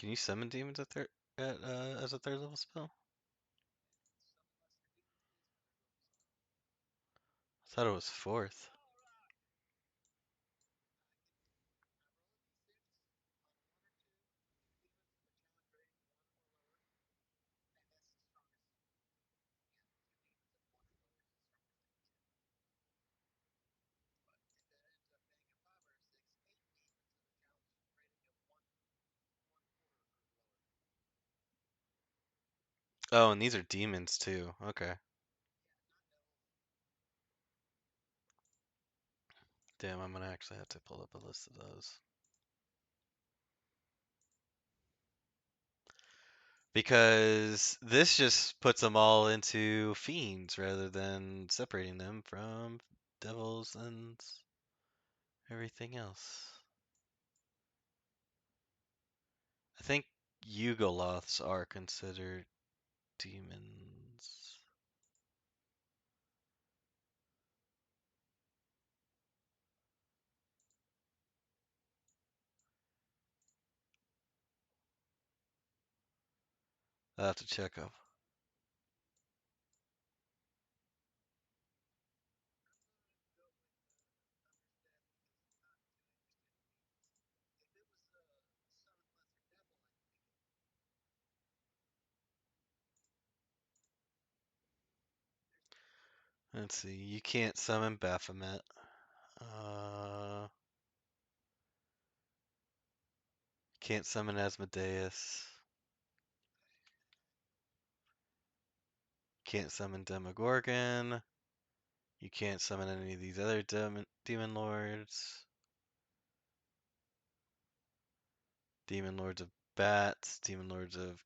Can you summon demons as a third level spell? I thought it was fourth. Oh, and these are demons too. Okay. Damn, I'm gonna actually have to pull up a list of those. Because this just puts them all into fiends rather than separating them from devils and everything else. I think Yugoloths are considered demons. I'll have to check up. Let's see. You can't summon Baphomet. Uh, can't summon Asmodeus. Can't summon Demogorgon. You can't summon any of these other demon lords. Demon lords of bats. Demon lords of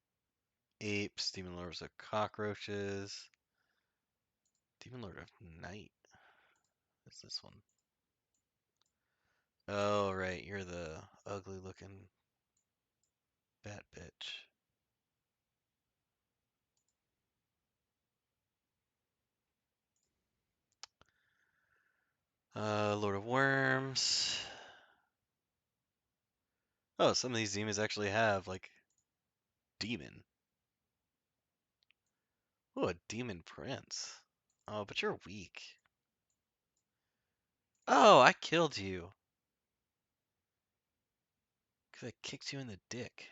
apes. Demon lords of cockroaches. Demon lord of night. What's this one? Oh, right. You're the ugly looking bat bitch. Lord of Worms. Oh, some of these demons actually have, like, demon. Oh, a demon prince. Oh, but you're weak. Oh, I killed you. Because I kicked you in the dick.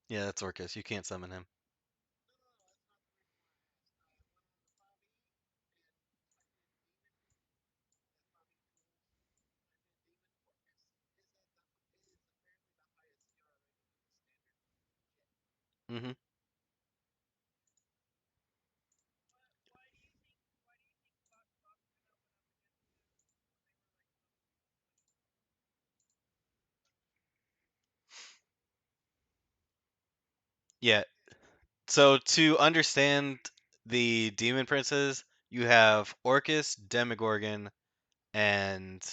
Yeah, that's Orcus. You can't summon him. Mm-hmm. Yeah. So to understand the demon princes, you have Orcus, Demogorgon, and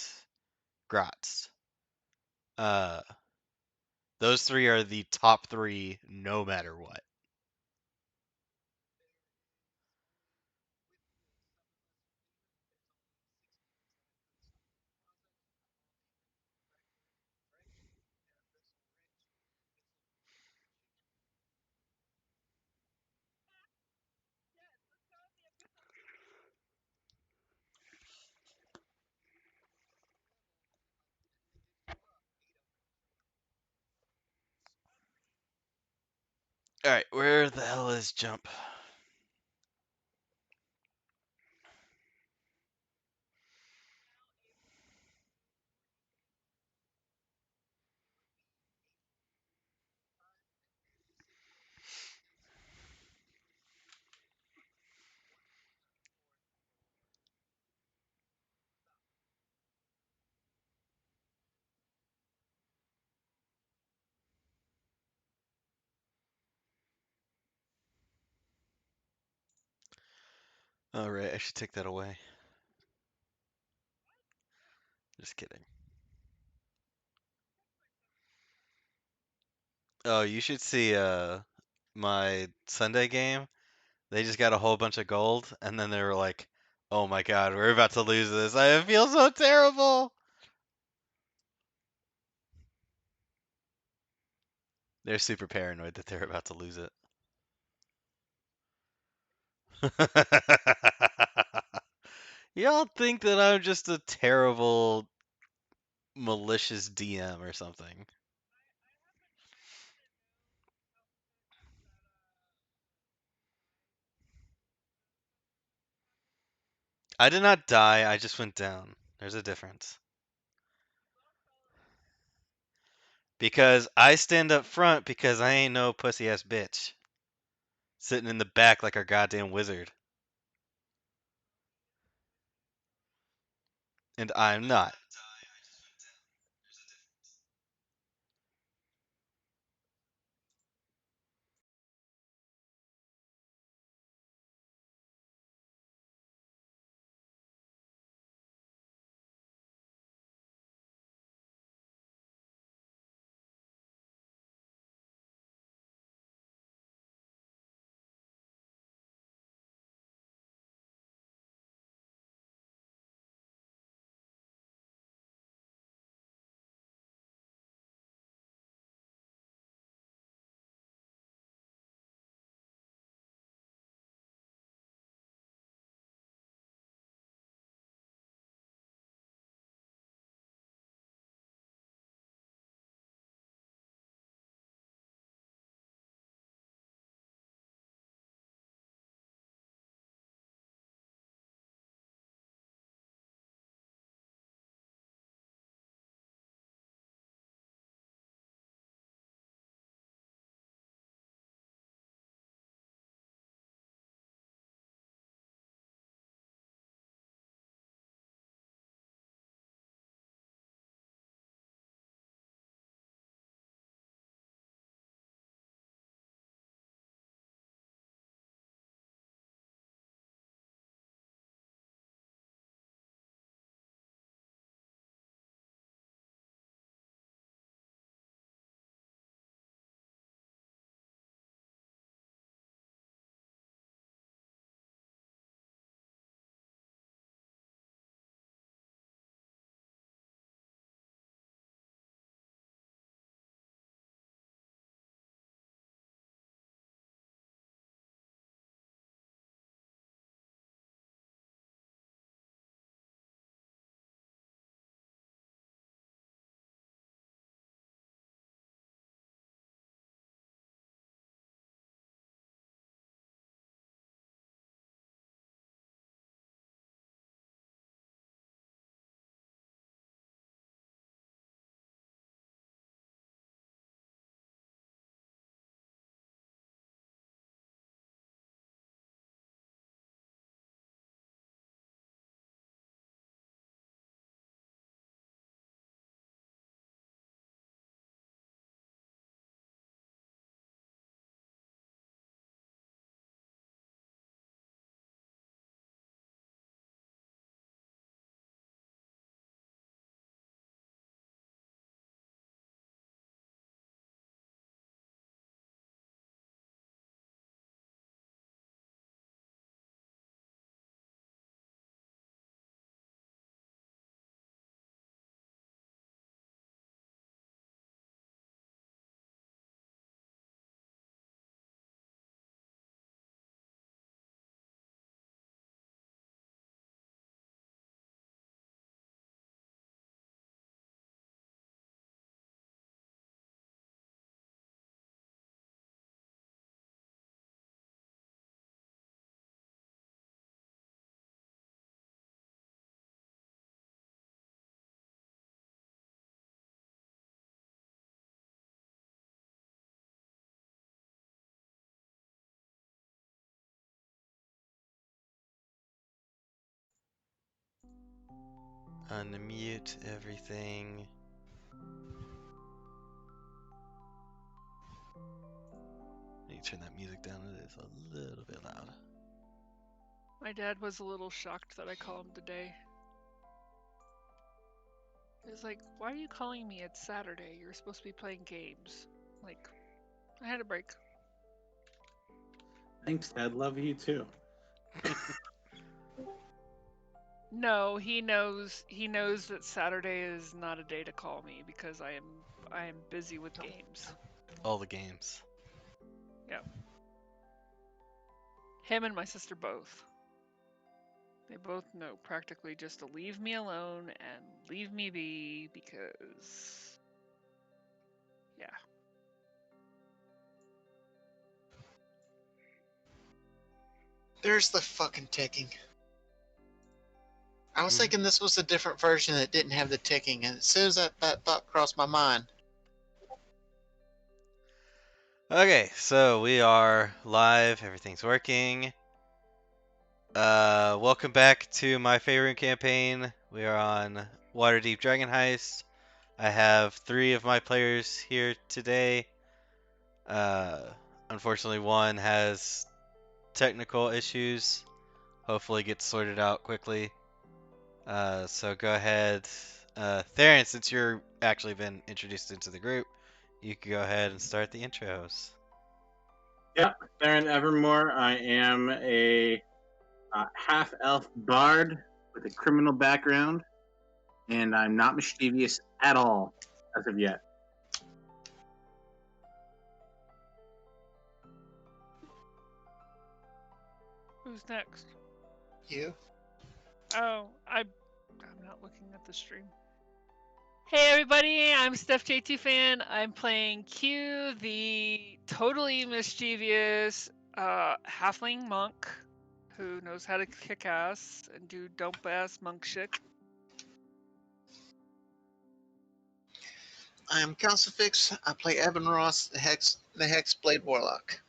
Gratz. Uh, those three are the top three, no matter what. All right, where the hell is jump? All right, I should take that away. Just kidding. Oh, you should see my Sunday game. They just got a whole bunch of gold, and then they were like, Oh my god, we're about to lose this. I feel so terrible. They're super paranoid that they're about to lose it. Y'all think that I'm just a terrible, malicious DM or something. I did not die, I just went down. There's a difference. Because I stand up front because I ain't no pussy ass bitch. Sitting in the back like our goddamn wizard. And I'm not. Unmute everything. You turn that music down, it is a little bit loud. My dad was a little shocked that I called him today. He was like, "Why are you calling me? It's Saturday. You're supposed to be playing games." Like, I had a break. Thanks, Dad. Love you too. No, he knows. He knows that Saturday is not a day to call me because I am busy with games. All the games. Yep. Him and my sister both. They both know practically just to leave me alone and leave me be because yeah. There's the fucking ticking. I was Mhm. thinking this was a different version that didn't have the ticking, and as soon as that thought crossed my mind, Okay, so we are live. Everything's working. Welcome back to my Faerun campaign. We are on Waterdeep Dragon Heist. I have 3 of my players here today. Uh, Unfortunately, one has technical issues. Hopefully, gets sorted out quickly. So go ahead, Theron. Since you're actually been introduced into the group, you can go ahead and start the intros. Yep, Theron Evermore. I am a half elf bard with a criminal background, and I'm not mischievous at all as of yet. Who's next? you. I'm not looking at the stream. Hey everybody, I'm Steph JT Fan. I'm playing Q, the totally mischievous halfling monk who knows how to kick ass and do dope ass monk shit. I am Calcifix. I play Evan Ross, the Hexblade Warlock.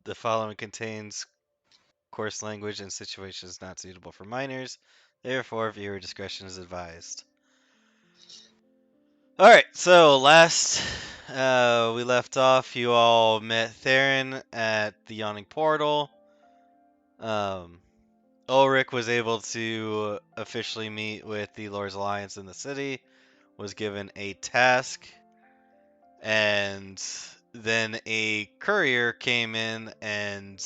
The following contains coarse language and situations not suitable for minors. Therefore, viewer discretion is advised. All right, so last we left off, you all met Theron at the Yawning Portal. Ulrich was able to officially meet with the Lord's Alliance in the city, was given a task, and then a courier came in and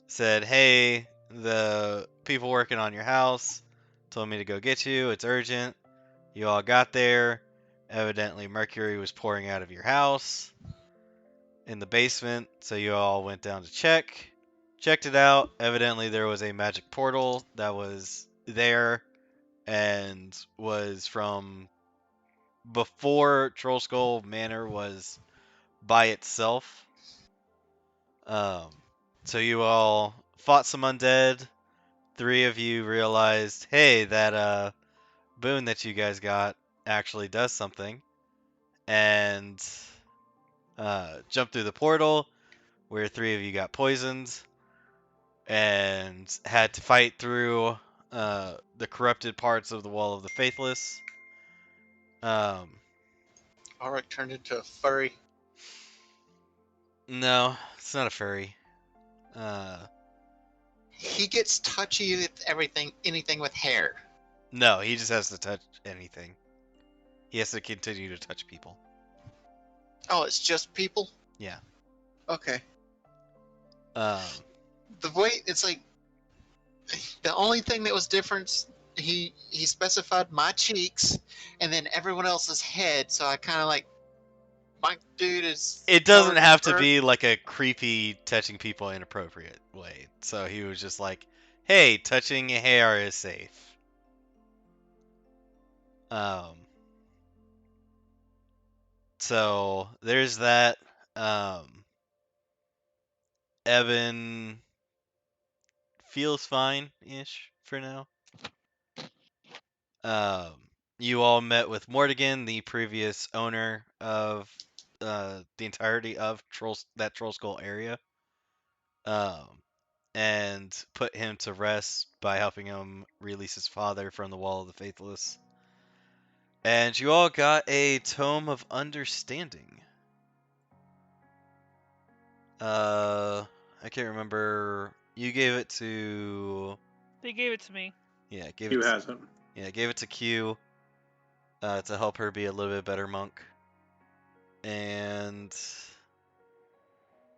said, "Hey, the people working on your house told me to go get you. It's urgent." You all got there. Evidently, mercury was pouring out of your house in the basement, so you all went down to check. Checked it out. Evidently, there was a magic portal that was there and was from before Troll Skull Manor was by itself. Um, so you all fought some undead. 3 of you realized, hey, that boon that you guys got actually does something, and jumped through the portal where 3 of you got poisoned and had to fight through the corrupted parts of the Wall of the Faithless. Um, Ulrich turned into a furry. no, it's not a furry. Uh, He gets touchy with everything, anything with hair. no, he just has to touch anything. He has to continue to touch people. Oh, it's just people? Yeah. Okay. Um, The way it's like the only thing that was different, he specified my cheeks and then everyone else's head, so I kind of like my dude is it doesn't covered in have to fur. be like a creepy touching people inappropriate way. So he was just like, "Hey, touching hair is safe." Um, so there's that. Um, Evan feels fine-ish for now. Um, you all met with Mortigan, the previous owner of the entirety of that Troll Skull area. Um, and put him to rest by helping him release his father from the Wall of the Faithless. And you all got a Tome of Understanding. I can't remember. You gave it to. They gave it to me. Yeah, gave Who it. hasn't? Yeah, gave it to Q. To help her be a little bit better monk. And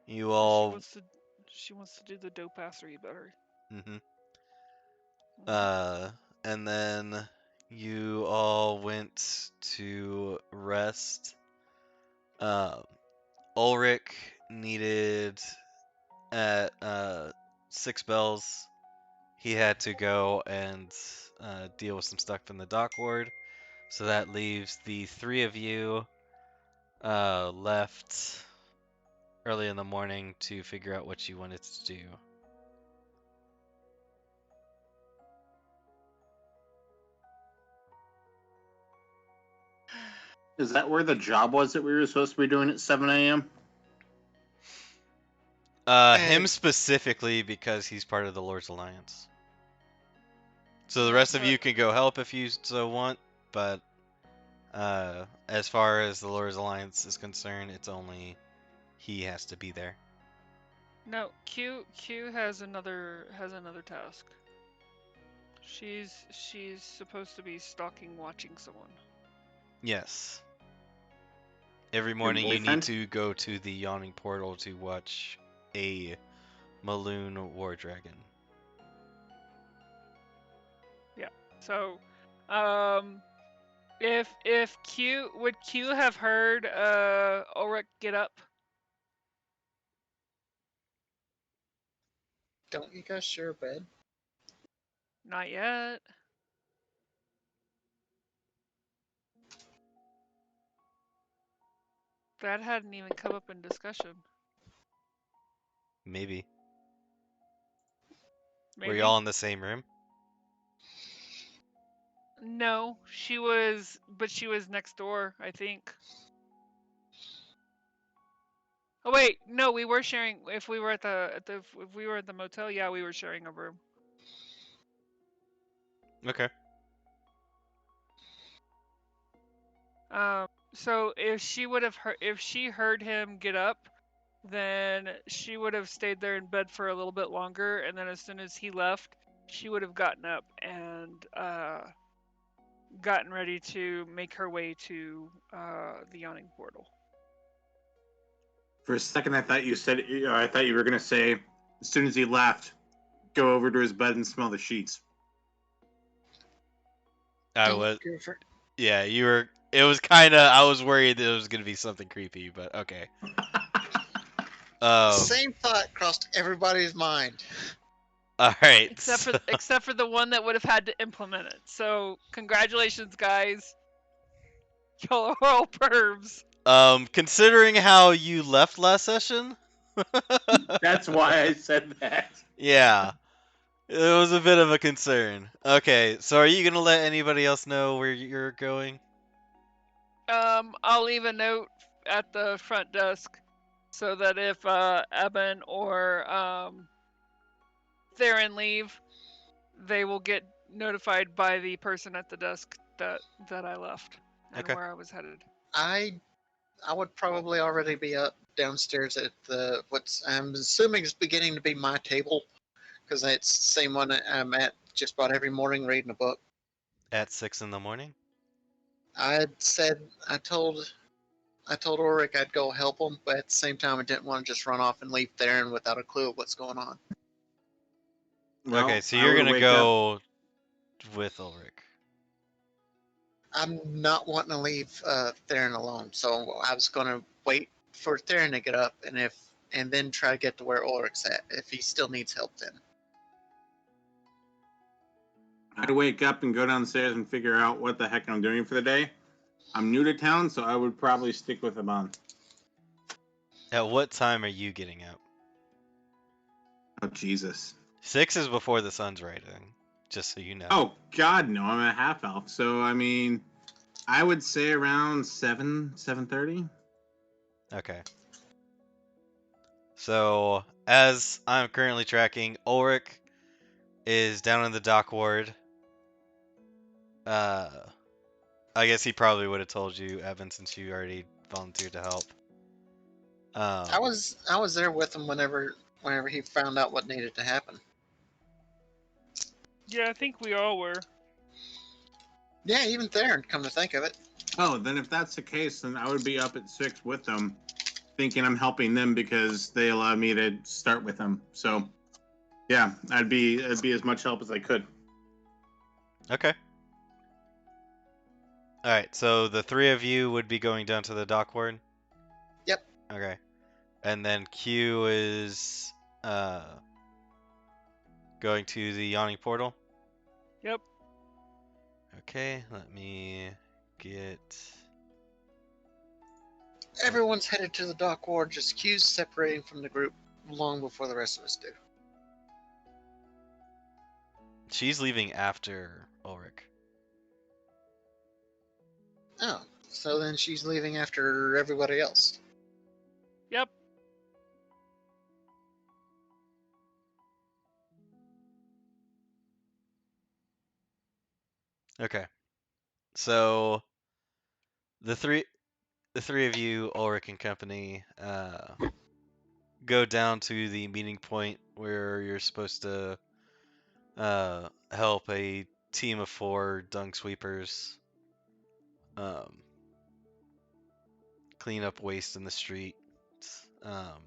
you She all. wants to She wants to do the dope assery better. Mm-hmm. Mhm. And then you all went to rest. Um, Ulrich needed at 6 bells. He had to go and deal with some stuff in the dock ward. So that leaves the three of you left early in the morning to figure out what you wanted to do. Is that where the job was that we were supposed to be doing at 7 a.m.? Him And specifically because he's part of the Lord's Alliance. So the Yeah, rest of but you can go help if you so want, but as far as the Lord's Alliance is concerned, it's only he has to be there. no, Q has another task. She's supposed to be stalking, watching someone. Yes. Every Your morning you need boyfriend? to go to the yawning portal to watch a Maloon war dragon. Yeah. So, if Q would Q have heard Ulrich get up? don't you guys share a bed? Not yet. That hadn't even come up in discussion. Maybe. Were Maybe. y'all in the same room? No, but she was next door, I think. Oh wait, no, we were sharing. If we were if we were at the motel, yeah, we were sharing a room. Okay. So if she heard him get up, then she would have stayed there in bed for a little bit longer, and then as soon as he left, she would have gotten up and gotten ready to make her way to the yawning portal. For a second, I thought I thought you were gonna say, as soon as he left, go over to his bed and smell the sheets. I Don't was. go for Yeah, you were. It was kind of. I was worried that it was gonna be something creepy, but okay. Same thought crossed everybody's mind. All right. Except for the one that would have had to implement it. So congratulations, guys. Y'all are all pervs. Considering how you left last session, That's why I said that. yeah, it was a bit of a concern. Okay, so are you gonna let anybody else know where you're going? I'll leave a note at the front desk so that if Eben or Theron leave, they will get notified by the person at the desk that I left and Okay. where I was headed. I would probably already be up downstairs at the what's I'm assuming is beginning to be my table because it's the same one I'm at just about every morning reading a book. At 6 in the morning. I said I told Ulrich I'd go help him, but at the same time I didn't want to just run off and leave Theron without a clue of what's going on. Okay, Well, so I you're would gonna wake up. go with Ulrich. I'm not wanting to leave Theron alone, so I was going to wait for Theron to get up, and then try to get to where Ulrich's at. If he still needs help, then I'd wake up and go downstairs and figure out what the heck I'm doing for the day. I'm new to town, so I would probably stick with him on. At what time are you getting up? Oh, Jesus. 6 is before the sun's rising, just so you know. Oh, God, no. I'm a half elf. So, I mean, I would say around 7:30. Okay. So, as I'm currently tracking, Ulrich is down in the dock ward. Uh, I guess he probably would have told you, Evan, since you already volunteered to help. I was there with him whenever he found out what needed to happen. Yeah, I think we all were. Yeah, even Theron, come to think of it. Oh, then if that's the case, then I would be up at 6 with them. thinking I'm helping them because they allowed me to start with them. So, yeah, I'd be as much help as I could. Okay. All right. So the three of you would be going down to the dock ward. Yep. Okay. And then Q is going to the yawning portal. Yep. Okay. Let me get. Everyone's headed to the dock ward, just Q's separating from the group long before the rest of us do. She's leaving after Ulrich. Oh, so then she's leaving after everybody else. Yep. Okay. So the three of you, Ulrich and company, go down to the meeting point where you're supposed to help a team of 4 dung sweepers clean up waste in the street. Um,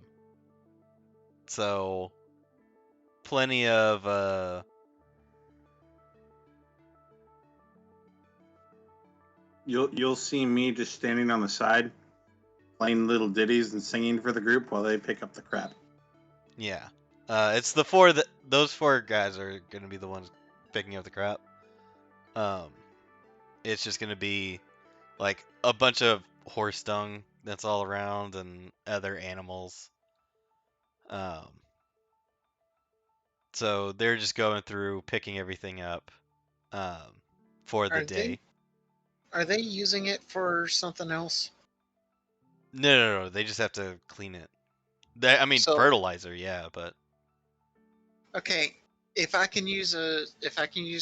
so plenty of You'll see me just standing on the side, playing little ditties and singing for the group while they pick up the crap. yeah. It's the 4 that those 4 guys are gonna be the ones picking up the crap. It's just gonna be like a bunch of horse dung that's all around and other animals. Um, so they're just going through picking everything up for the Are day. they using it for something else? No. They just have to clean it. I mean, So fertilizer, yeah, but okay, if I can use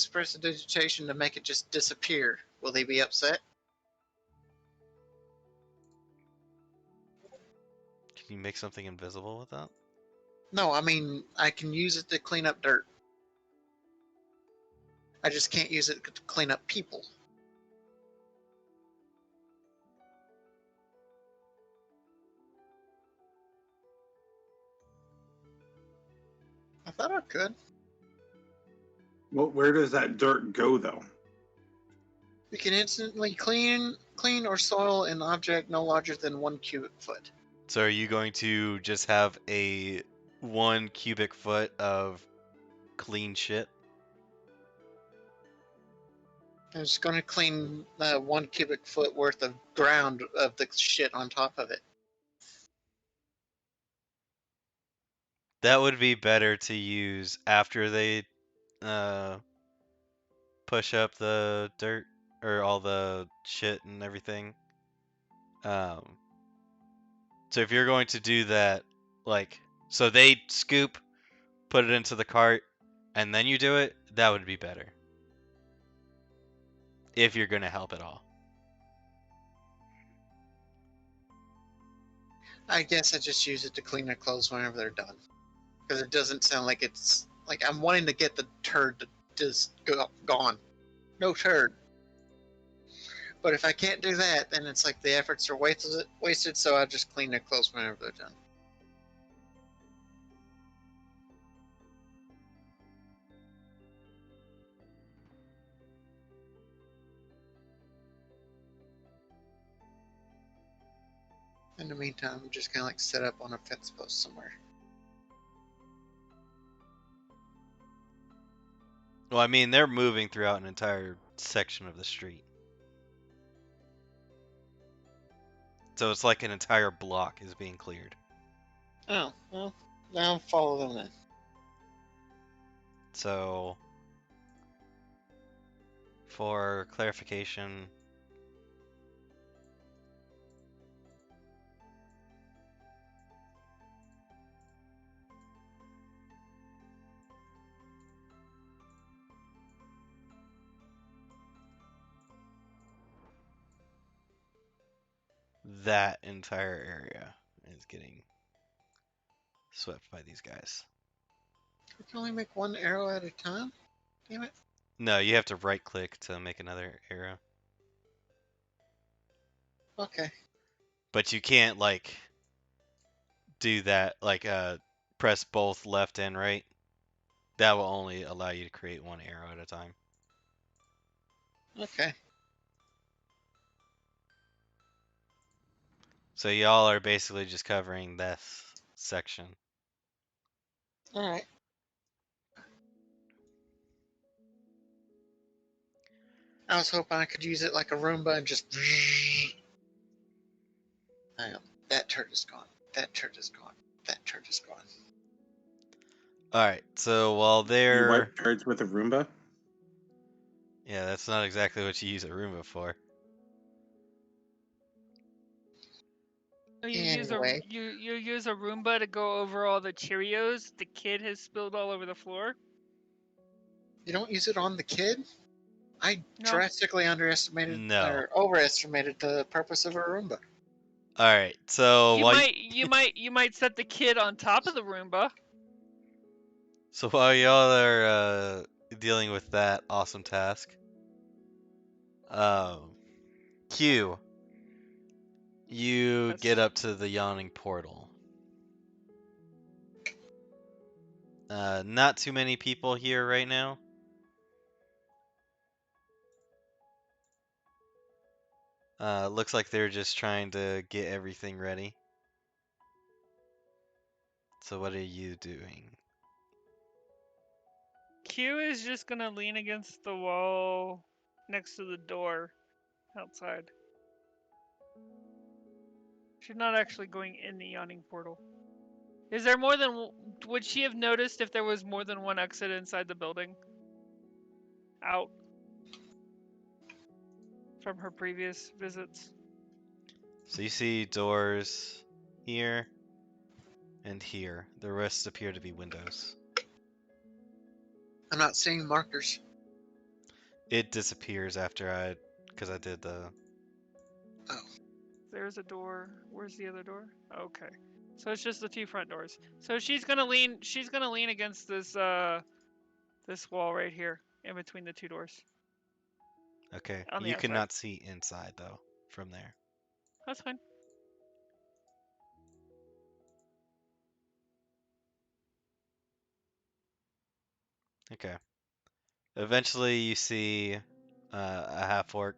prestidigitation to make it just disappear, will they be upset? can you make something invisible with that? No, I mean I can use it to clean up dirt. I just can't use it to clean up people. I thought I could. Well, where does that dirt go, though? You can instantly clean or soil an object no larger than 1 cubic foot. So are you going to just have a 1 cubic foot of clean shit? I'm just going to clean 1 cubic foot worth of ground of the shit on top of it. That would be better to use after they push up the dirt or all the shit and everything. So if you're going to do that, like, so they scoop, put it into the cart, and then you do it, that would be better. If you're going to help at all. I guess I just use it to clean their clothes whenever they're done. Because it doesn't sound like it's like I'm wanting to get the turd to just go gone. No turd. But if I can't do that, then it's like the efforts are wasted, so I just clean their clothes whenever they're done. In the meantime, I'm just kind of like set up on a fence post somewhere. Well, I mean, they're moving throughout an entire section of the street. So it's like an entire block is being cleared. Oh, well, now follow them then. So, for clarification, that entire area is getting swept by these guys. We can only make 1 arrow at a time? Damn it. No, you have to right click to make another arrow. Okay. But you can't, like, do that, like press both left and right. That will only allow you to create one arrow at a time. Okay. So y'all are basically just covering this section. All right. I was hoping I could use it like a Roomba and just. Hang on. That turd is gone. That turd is gone. That turd is gone. All right. So while You they're wipe turds with a Roomba? yeah, that's not exactly what you use a Roomba for. You use a Anyway, you use a Roomba to go over all the Cheerios the kid has spilled all over the floor. you don't use it on the kid? I No. drastically underestimated No. or overestimated the purpose of a Roomba. All right. So You might set the kid on top of the Roomba. while y'all are dealing with that awesome task, Q, you Yes. get up to the yawning portal. Not too many people here right now. Looks like they're just trying to get everything ready. So what are you doing? Q is just gonna lean against the wall next to the door outside. She's not actually going in the yawning portal. Is there more than? Would she have noticed if there was more than one exit inside the building? Out from her previous visits. So you see doors here and here. The rest appear to be windows. I'm not seeing markers. It disappears after because I did the. Oh, There's a door. Where's the other door? Okay. So it's just the two front doors. So she's gonna lean. She's gonna lean against this wall right here, in between the two doors Okay. on the You outside. cannot see inside though from there. That's fine. Okay. Eventually you see a half orc,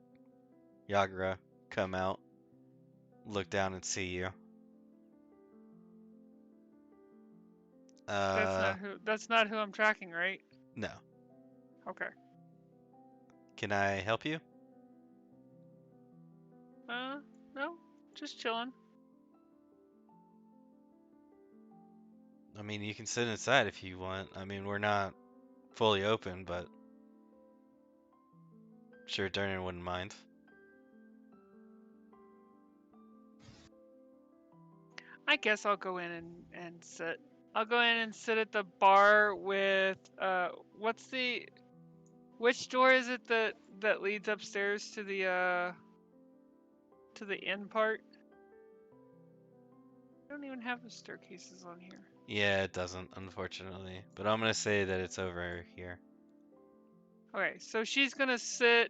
Yagra, come out, look down and see you. That's not who. That's not who I'm tracking, right? No. Okay. Can I help you? No. Just chilling. I mean, you can sit inside if you want. I mean, we're not fully open, but sure, Durnan wouldn't mind. I guess I'll go in and sit. I'll go in and sit at the bar with what's the which door is it that leads upstairs to the inn part? I don't even have the staircases on here. Yeah, it doesn't, unfortunately. But I'm gonna say that it's over here. Okay, so she's gonna sit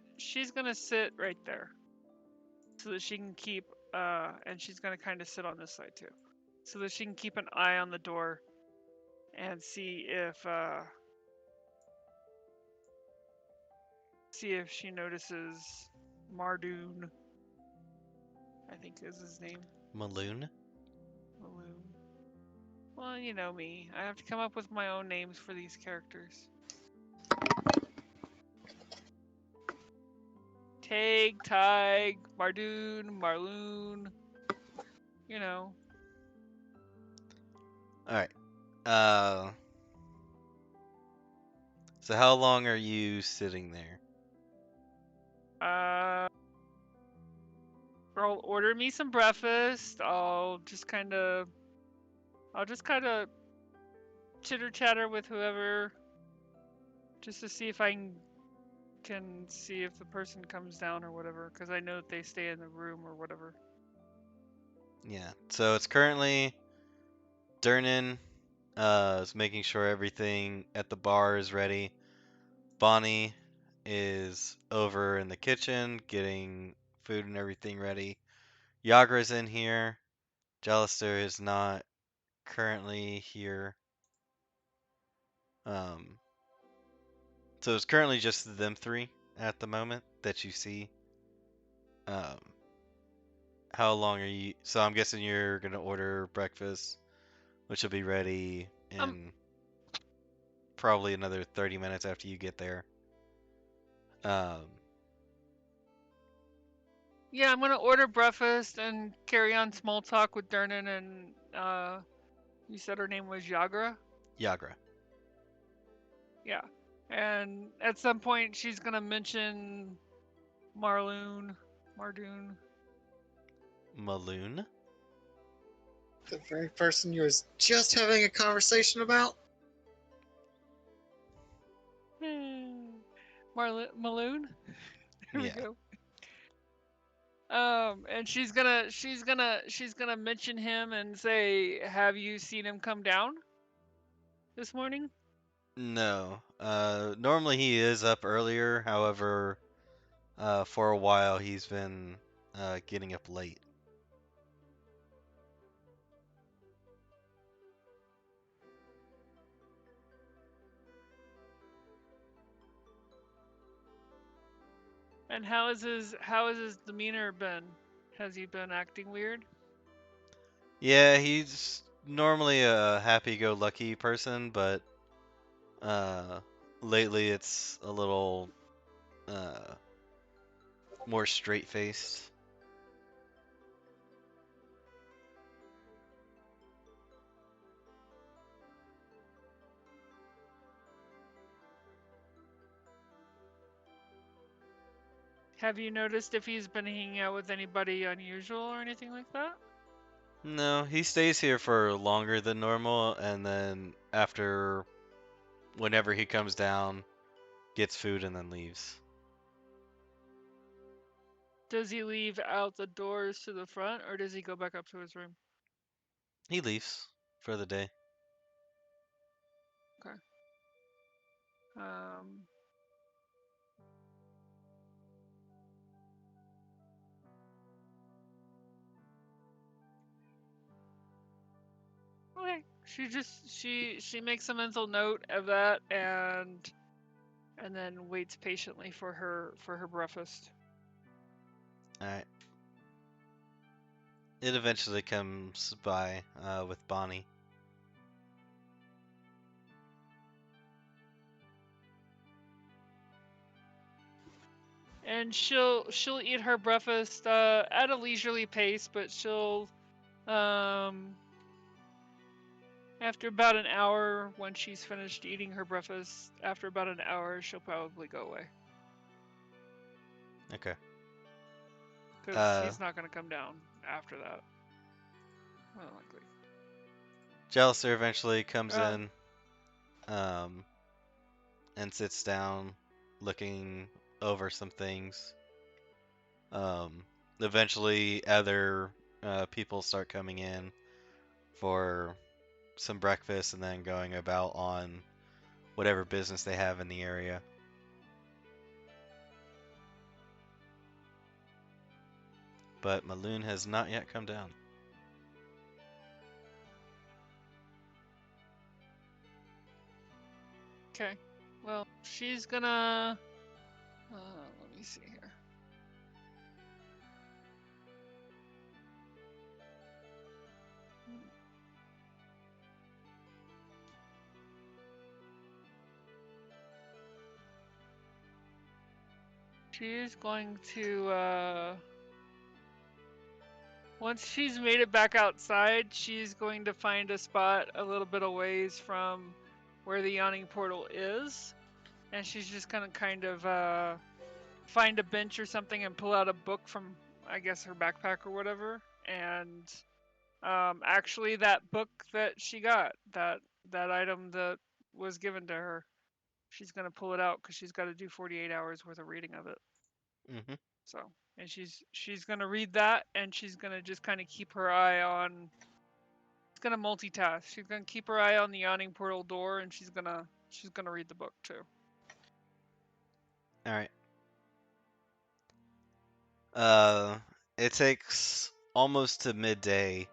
right there. So that she can keep and she's gonna kinda sit on this side too. So that she can keep an eye on the door and see if she notices Mardoon, I think is his name. Maloon? Maloon. Well, you know me. I have to come up with my own names for these characters. Tag, Tig, Mardoon, Marloon. You know. Alright. Uh, so how long are you sitting there? I'll order me some breakfast. I'll just kind of chitter chatter with whoever, just to see if I can see if the person comes down or whatever, because I know that they stay in the room or whatever. Yeah. So it's currently Durnan is making sure everything at the bar is ready. Bonnie is over in the kitchen getting food and everything ready. Yagra's in here. Jalister is not currently here. So it's currently just them three at the moment that you see. Um, how long are you? So I'm guessing you're gonna order breakfast, which will be ready Um, in probably another 30 minutes after you get there. Um, yeah, I'm gonna order breakfast and carry on small talk with Dernan and you said her name was Yagra? Yagra. Yeah. And at some point she's gonna mention Mardoon. Maloon? The very person you was just having a conversation about? Maloon? There we Yeah. go. And she's gonna mention him and say, "Have you seen him come down this morning?" No. Normally he is up earlier. However, for a while he's been getting up late. And how has his demeanor been? Has he been acting weird? Yeah, he's normally a happy-go-lucky person, but uh, lately it's a little uh, more straight-faced. Have you noticed if he's been hanging out with anybody unusual or anything like that? No, he stays here for longer than normal, and then after, whenever he comes down, gets food and then leaves. Does he leave out the doors to the front, or does he go back up to his room? He leaves for the day. Okay. Um, okay. She makes a mental note of that and then waits patiently for her breakfast. Alright. It eventually comes by with Bonnie. And she'll eat her breakfast at a leisurely pace, but she'll um after about an hour, when she's finished eating her breakfast, after about an hour she'll probably go away Okay. because he's not gonna come down after that. Unlikely. Jealouser eventually comes Uh, in um, and sits down, looking over some things. Eventually, other people start coming in for some breakfast and then going about on whatever business they have in the area. But Maloon has not yet come down. okay. Well, she's gonna. Let me see here. She's going to. Once she's made it back outside, she's going to find a spot a little bit away from where the yawning portal is, and she's just gonna kind of find a bench or something and pull out a book from, I guess, her backpack or whatever. And actually, that book that she got, that item that was given to her, she's gonna pull it out because she's got to do 48 hours worth of reading of it. Mm-hmm. So, and she's gonna read that, and she's gonna just kind of keep her eye on. She's gonna multitask. She's gonna keep her eye on the yawning portal door, and she's gonna read the book too. All right. Uh, it takes almost to midday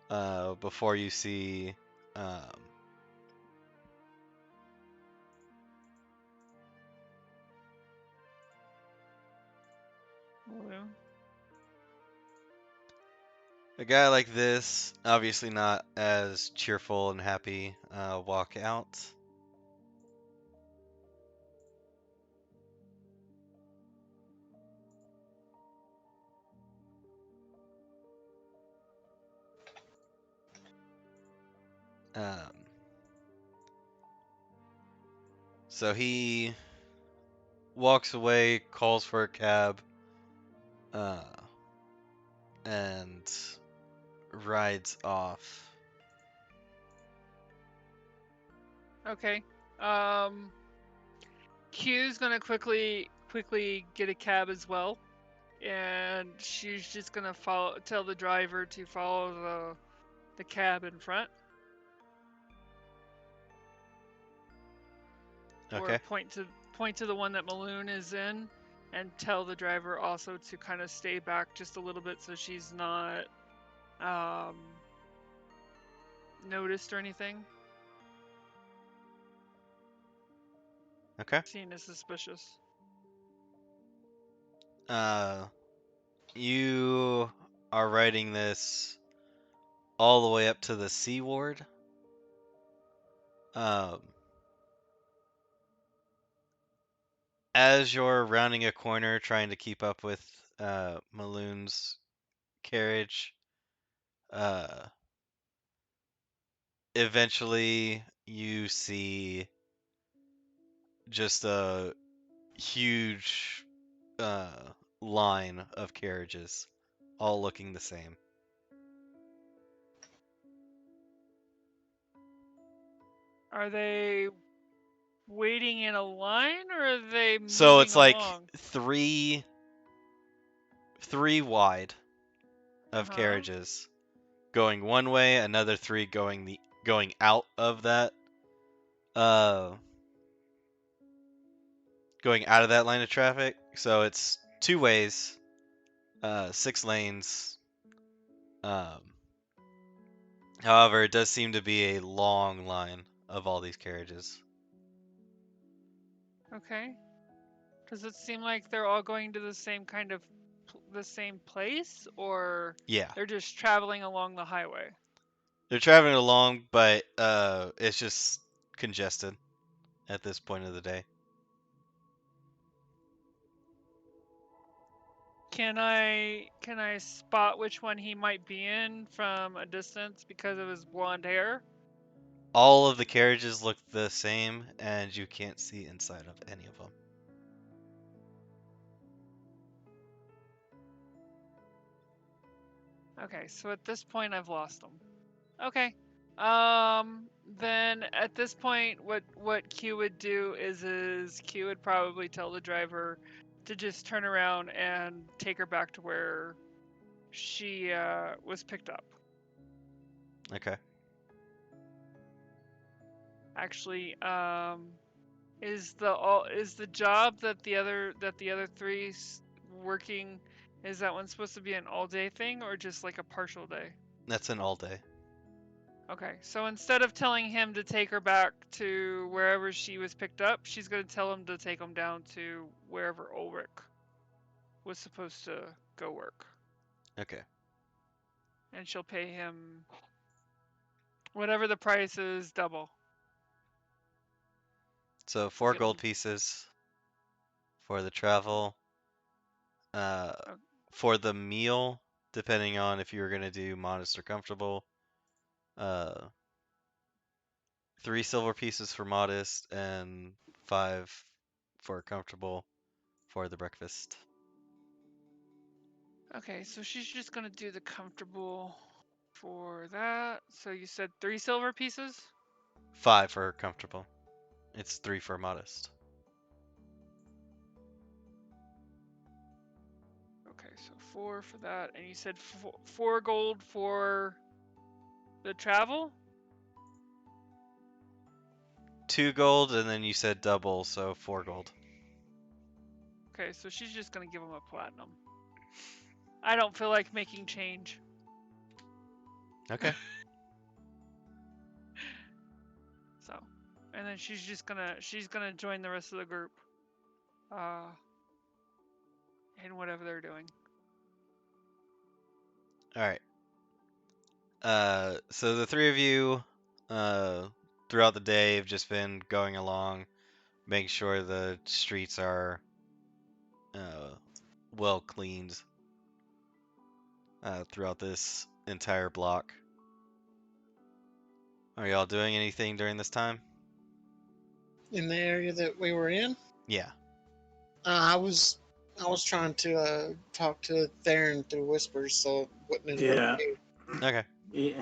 before you see um, Blue. a guy like this, obviously not as cheerful and happy, walk out. Um, so he walks away, calls for a cab, uh, and rides off. Okay. Q's gonna quickly get a cab as well, and she's just gonna tell the driver to follow the cab in front, or Okay. point to the one that Maloon is in, and tell the driver also to kind of stay back just a little bit so she's not noticed or anything. Okay. Seen as suspicious. You are riding this all the way up to the C ward. Um, as you're rounding a corner trying to keep up with Maloon's carriage, uh, eventually you see just a huge line of carriages, all looking the same. Are they waiting in a line, or are they So moving it's like along? three wide of carriages going one way, another three going out of that uh going out of that line of traffic. So it's two ways, 6 lanes. Um, however, it does seem to be a long line of all these carriages. Okay. Does it seem like they're all going to the same kind of the same place, or Yeah, they're just traveling along the highway? they're traveling along, but it's just congested at this point of the day. Can I spot which one he might be in from a distance because of his blonde hair? All of the carriages look the same, and you can't see inside of any of them. Okay, so at this point I've lost them. Okay. Then at this point, what Q would do is Q would probably tell the driver to just turn around and take her back to where she was picked up. Okay. Actually, is the job that the other three working, is that one supposed to be an all day thing or just like a partial day? That's an all day. Okay, so instead of telling him to take her back to wherever she was picked up, she's going to tell him to take him down to wherever Ulrich was supposed to go work. Okay. And she'll pay him whatever the price is, double. So To 4 get gold him. pieces for the travel. Uh, Uh, for the meal, depending on if you were gonna do modest or comfortable. Uh, 3 silver pieces for modest and 5 for comfortable for the breakfast. Okay, so she's just going to do the comfortable for that. So you said 3 silver pieces? 5 for comfortable. It's 3 for modest. Okay, so 4 for that. And you said 4 gold for the travel? 2 gold, and then you said double, so 4 gold. Okay, so she's just going to give him a platinum. I don't feel like making change. Okay. So, and then she's gonna join the rest of the group, in whatever they're doing. All right. So the three of you, throughout the day, have just been going along, making sure the streets are well cleaned throughout this entire block. Are y'all doing anything during this time? In the area that we were in, Yeah. I was trying to talk to Theron through whispers, so it wouldn't interrupt Yeah. you. Okay. Yeah.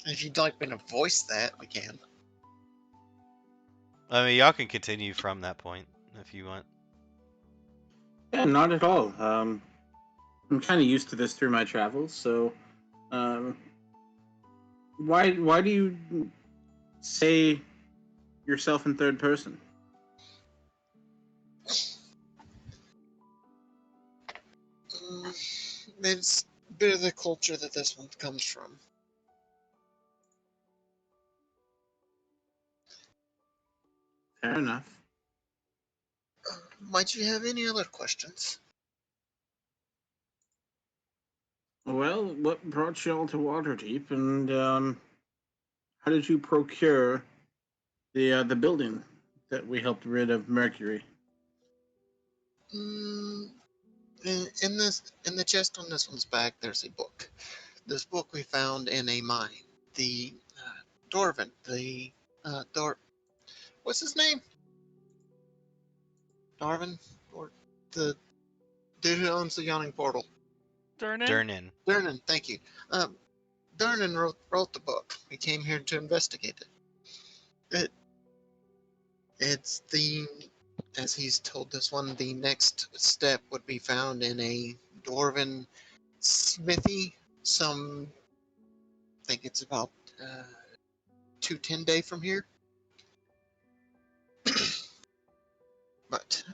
If you'd like me to voice that, we can. I mean, y'all can continue from that point if you want. Yeah, not at all. I'm kind of used to this through my travels, so why do you say yourself in third person? It's a bit of the culture that this one comes from. Fair enough. Might you have any other questions? Well, what brought you all to Waterdeep, and how did you procure the building that we helped rid of Mercury? Mm, in the chest on this one's back, there's a book. This book we found in a mine. The Dwarven, what's his name? Darvin, or the dude who owns the Yawning Portal. Durnan? Durnan. Durnan, thank you. Durnan wrote the book. We came here to investigate it. It's the, as he's told this one, the next step would be found in a Dwarven smithy. I think it's about 210 day from here. But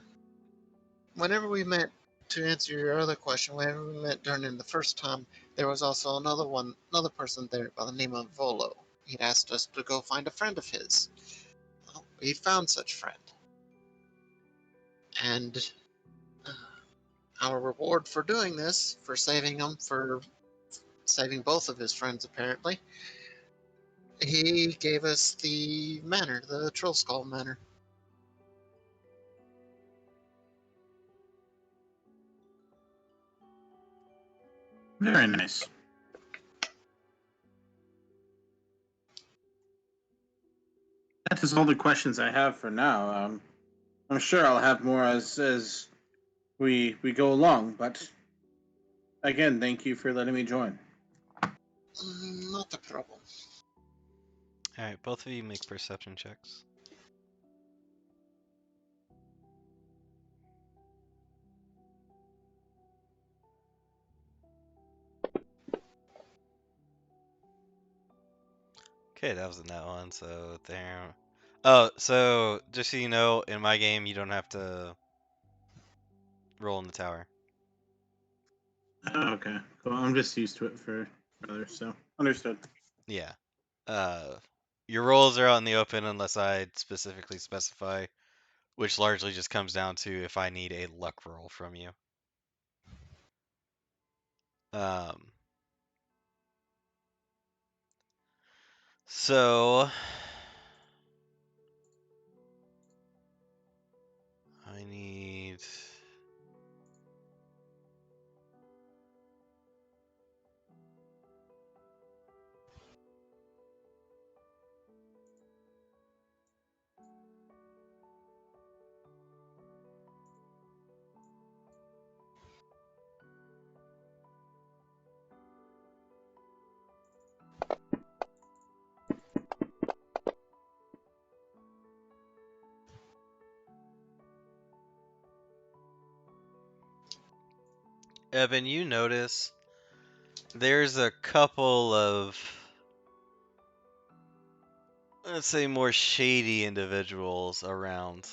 whenever we met, to answer your other question, whenever we met Durnan the first time, there was also another person there by the name of Volo. He'd asked us to go find a friend of his. Well, we found such friend. And uh, our reward for doing this, for saving both of his friends apparently, he gave us the manor, the Troll Skull Manor. Very nice. That is all the questions I have for now. I'm sure I'll have more as we go along, but again, thank you for letting me join. Not a problem. All right, both of you make perception checks. Okay, that was in that one. So there. Oh, so just so you know, in my game, you don't have to roll in the tower. Oh, okay, cool. I'm just used to it for others, so understood. Yeah. Your rolls are out in the open unless I specifically specify, which largely just comes down to if I need a luck roll from you. Um. So I need. Evan, you notice there's a couple of, let's say, more shady individuals around.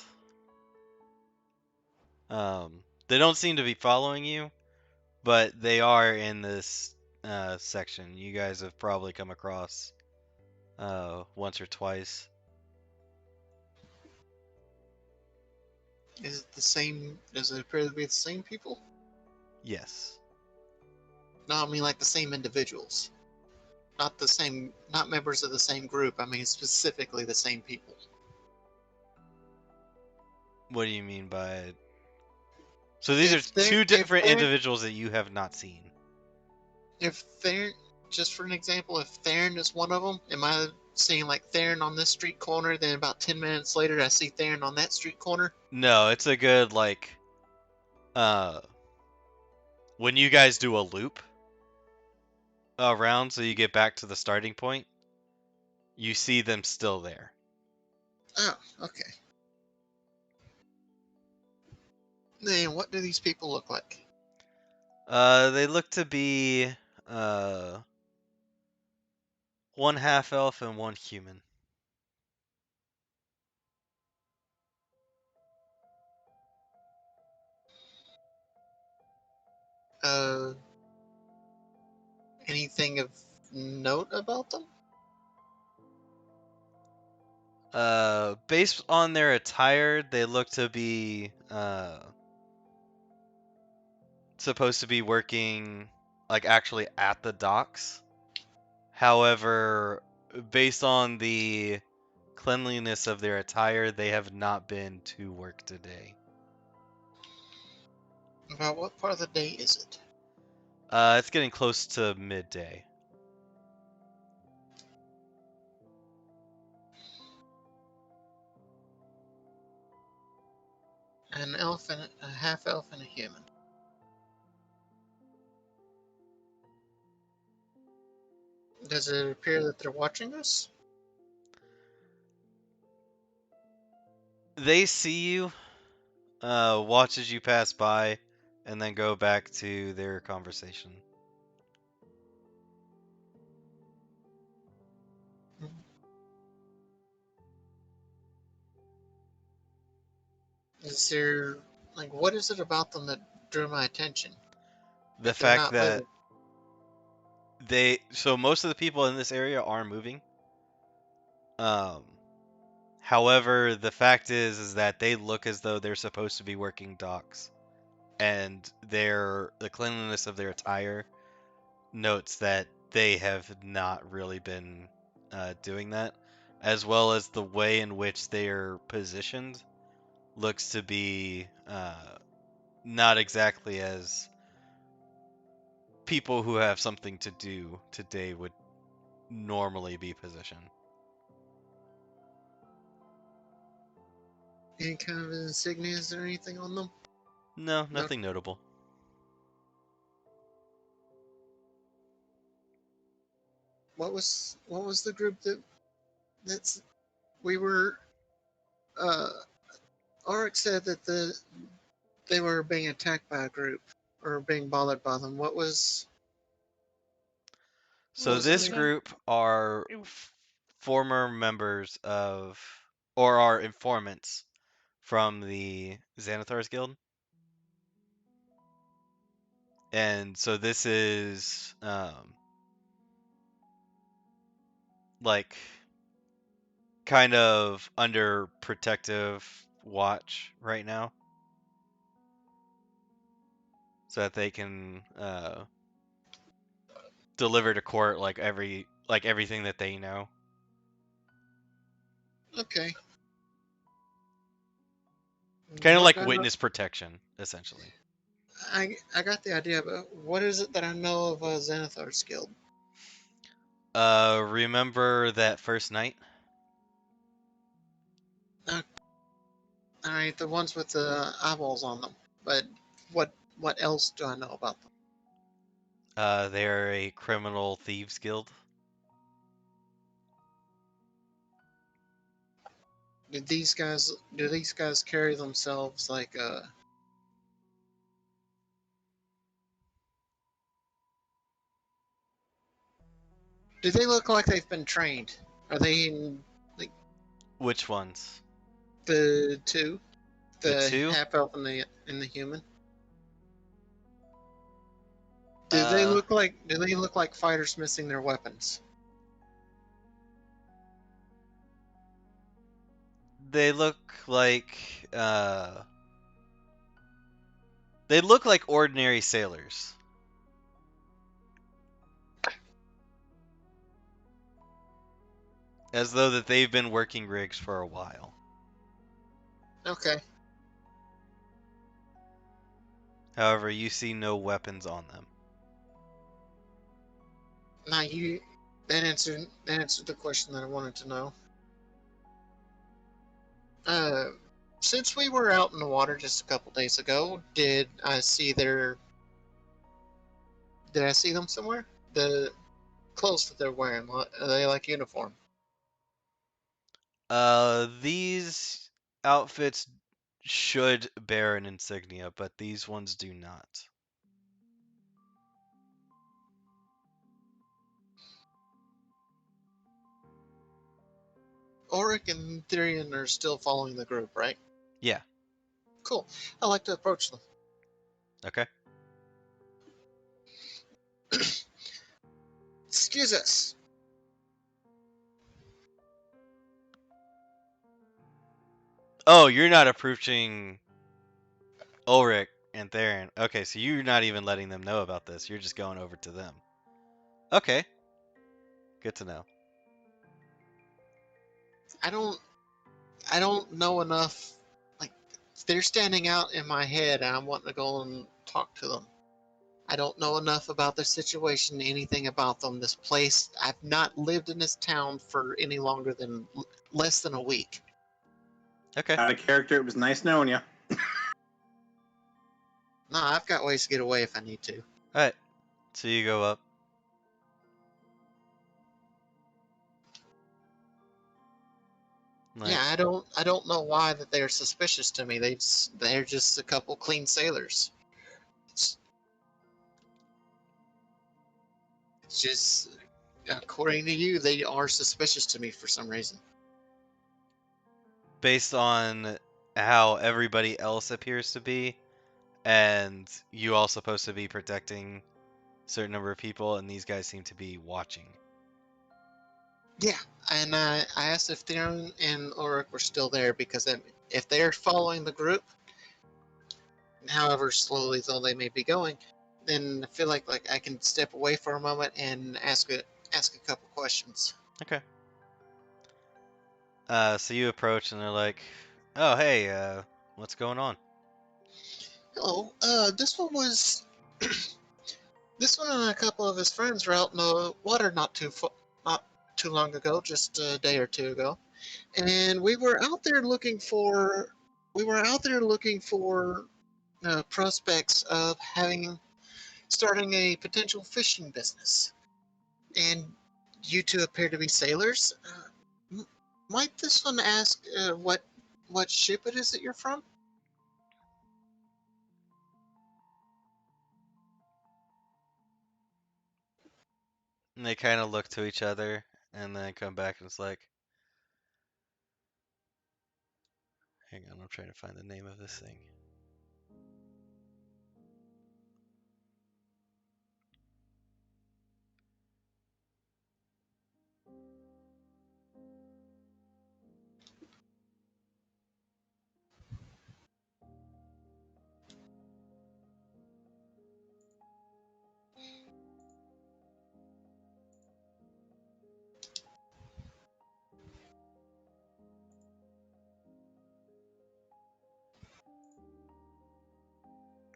They don't seem to be following you, but they are in this section. You guys have probably come across once or twice. Is it the same? Does it appear to be the same people? Yes. No, I mean like the same individuals. Not the same, not members of the same group. I mean specifically the same people. What do you mean by? So these are If they're, two if different they're, individuals that you have not seen. if they're, just for an example, if Theron is one of them, am I seeing like Theron on this street corner? Then about 10 minutes later, I see Theron on that street corner. No, it's a good like when you guys do a loop around so you get back to the starting point, you see them still there. Oh, okay. Then what do these people look like? They look to be one half elf and one human. Uh, anything of note about them? Based on their attire, they look to be supposed to be working like actually at the docks. However, based on the cleanliness of their attire, they have not been to work today. About what part of the day is it? It's getting close to midday. An elf and a half elf and a human. Does it appear that they're watching us? They see you, watch as you pass by, and then go back to their conversation. Is there, like, what is it about them that drew my attention? The If they're fact not that moving. so most of the people in this area are moving. Um, However, the fact is that they look as though they're supposed to be working docks, and the cleanliness of their attire notes that they have not really been doing that, as well as the way in which they are positioned looks to be not exactly as people who have something to do today would normally be positioned. Any kind of insignias or anything on them? No, No. nothing notable. What was the group that's we were uh Arik said that they were being attacked by a group or being bothered by them. What So was the this name? group are former members of, or are informants from the Xanathar's Guild. And so this is like kind of under protective watch right now, so that they can deliver to court like everything that they know. Okay. Kind of What like do I know? witness protection, essentially. I got the idea, but what is it that I know of Xanathar's Guild? Remember that first night? All right, the ones with the eyeballs on them. But what else do I know about them? They're a criminal thieves guild. Do these guys carry themselves like do they look like they've been trained? Are they in like Which ones? the two? The The two? half elf and the human? Do they look like fighters missing their weapons? They look like they look like ordinary sailors. As though that they've been working rigs for a while. Okay. However, you see no weapons on them. Now that answered the question that I wanted to know. Since we were out in the water just a couple days ago, did I see them somewhere? The clothes that they're wearing, are they like uniform? These outfits should bear an insignia, but these ones do not. Auric and Therian are still following the group, right? Yeah. Cool. I like to approach them. Okay. Excuse us. Oh, you're not approaching Ulrich and Theron. Okay, so you're not even letting them know about this. You're just going over to them. Okay. Good to know. I don't know enough. Like, they're standing out in my head, and I'm wanting to go and talk to them. I don't know enough about their situation, anything about them. This place, I've not lived in this town for any longer than less than a week. Okay. Out of character, it was nice knowing you. Nah, I've got ways to get away if I need to. Alright. So you go up. Like, Yeah, I don't know why that they're suspicious to me. They're just a couple clean sailors. It's just according to you, they are suspicious to me for some reason. based on how everybody else appears to be, and you all supposed to be protecting a certain number of people, and these guys seem to be watching. Yeah, and I asked if Theron and Ulrich were still there because if they're following the group, however slowly though they may be going, then I feel like I can step away for a moment and ask a couple questions. Okay. So you approach, and they're like, "Oh, hey, what's going on?" Hello, this one was this one and a couple of his friends were out in the water not too long ago, just a day or two ago, and we were out there looking for prospects of starting a potential fishing business. And you two appear to be sailors. Might this one ask what ship it is that you're from? And they kind of look to each other, and then come back, and it's like, "Hang on, I'm trying to find the name of this thing."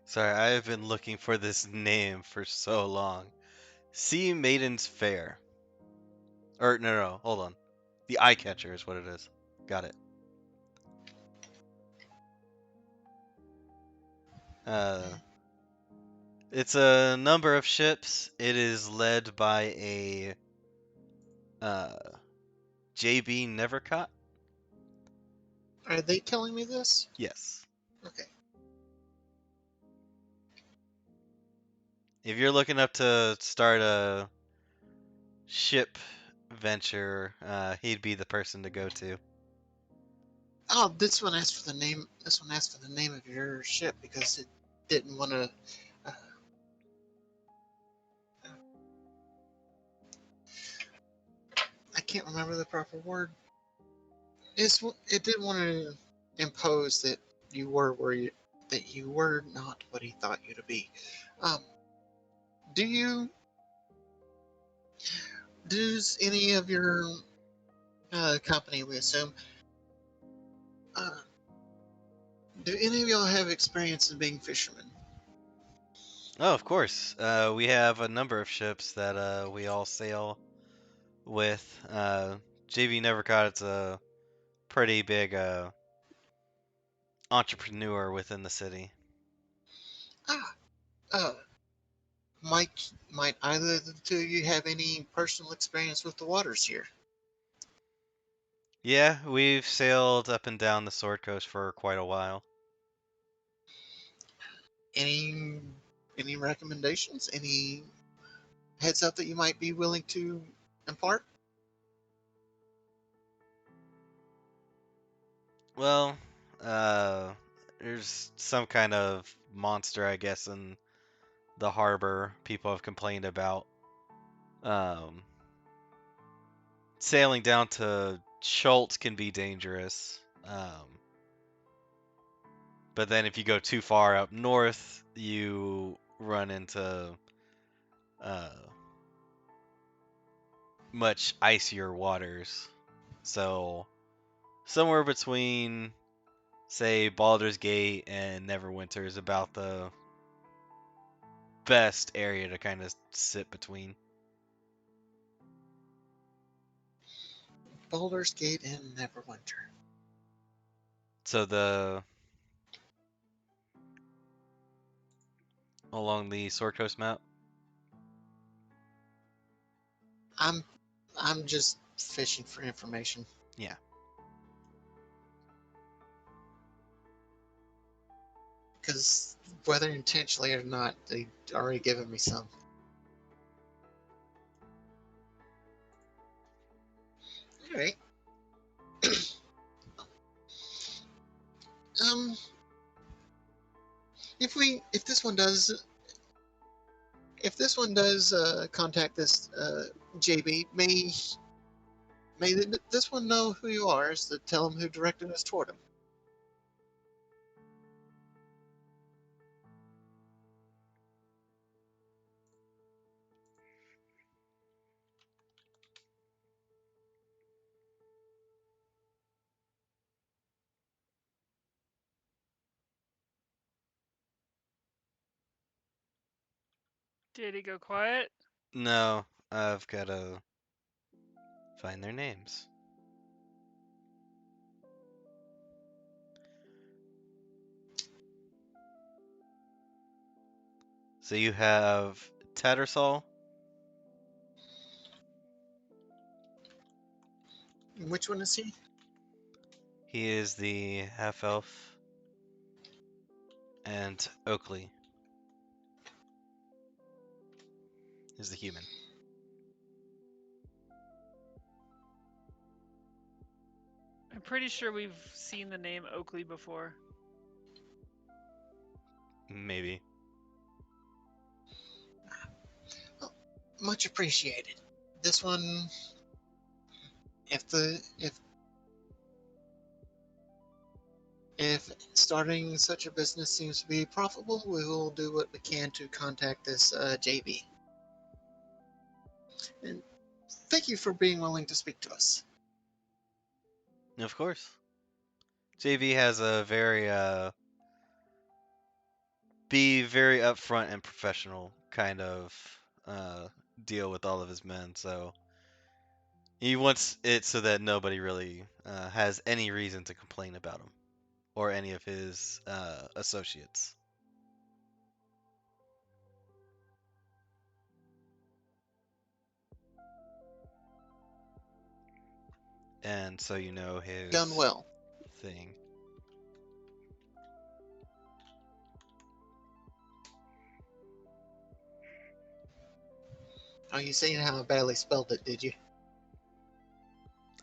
Sorry, I have been looking for this name for so long. Sea Maiden's Fair. Or no, hold on. The Eye Catcher is what it is. Got it. It's a number of ships. It is led by a uh, JB Nevercott. Are they telling me this? Yes. Okay. If you're looking up to start a ship venture, he'd be the person to go to. Oh, this one asked for the name. This one asked for the name of your ship because it didn't want to. Uh, can't remember the proper word. It didn't want to impose that you were where you that you were not what he thought you to be. Um, do you does any of your company, we assume, uh, do any of y'all have experience in being fishermen? Oh, of course. We have a number of ships that we all sail with. JV Nevercott's a pretty big entrepreneur within the city. Ah, uh, might either of the two of you have any personal experience with the waters here? Yeah, we've sailed up and down the Sword Coast for quite a while. Any any recommendations? Any heads up that you might be willing to impart? Well, uh, there's some kind of monster, I guess, in the harbor people have complained about. Um, Sailing down to Schultz can be dangerous. But then if you go too far up north, you run into uh, much icier waters. So somewhere between, say, Baldur's Gate and Neverwinter is about the best area to kind of sit between. Baldur's Gate and Neverwinter. So the along the Sword Coast map. I'm I'm just fishing for information. Yeah. Because whether intentionally or not, they already given me some. All right. Um, if this one does contact this JB, may this one know who you are, so tell him who directed us toward him. Did he go quiet? No, I've got to find their names. So you have Tattersall. Which one is he? He is the half elf, and Oakley is the human. I'm pretty sure we've seen the name Oakley before. Maybe. Oh, much appreciated. This one, if starting such a business seems to be profitable, we will do what we can to contact this JB. And thank you for being willing to speak to us. Of course. JV has a be very upfront and professional kind of uh, deal with all of his men. So he wants it so that nobody really has any reason to complain about him or any of his associates. And so you know Done his well. thing. Oh, you seen how I badly spelled it, did you?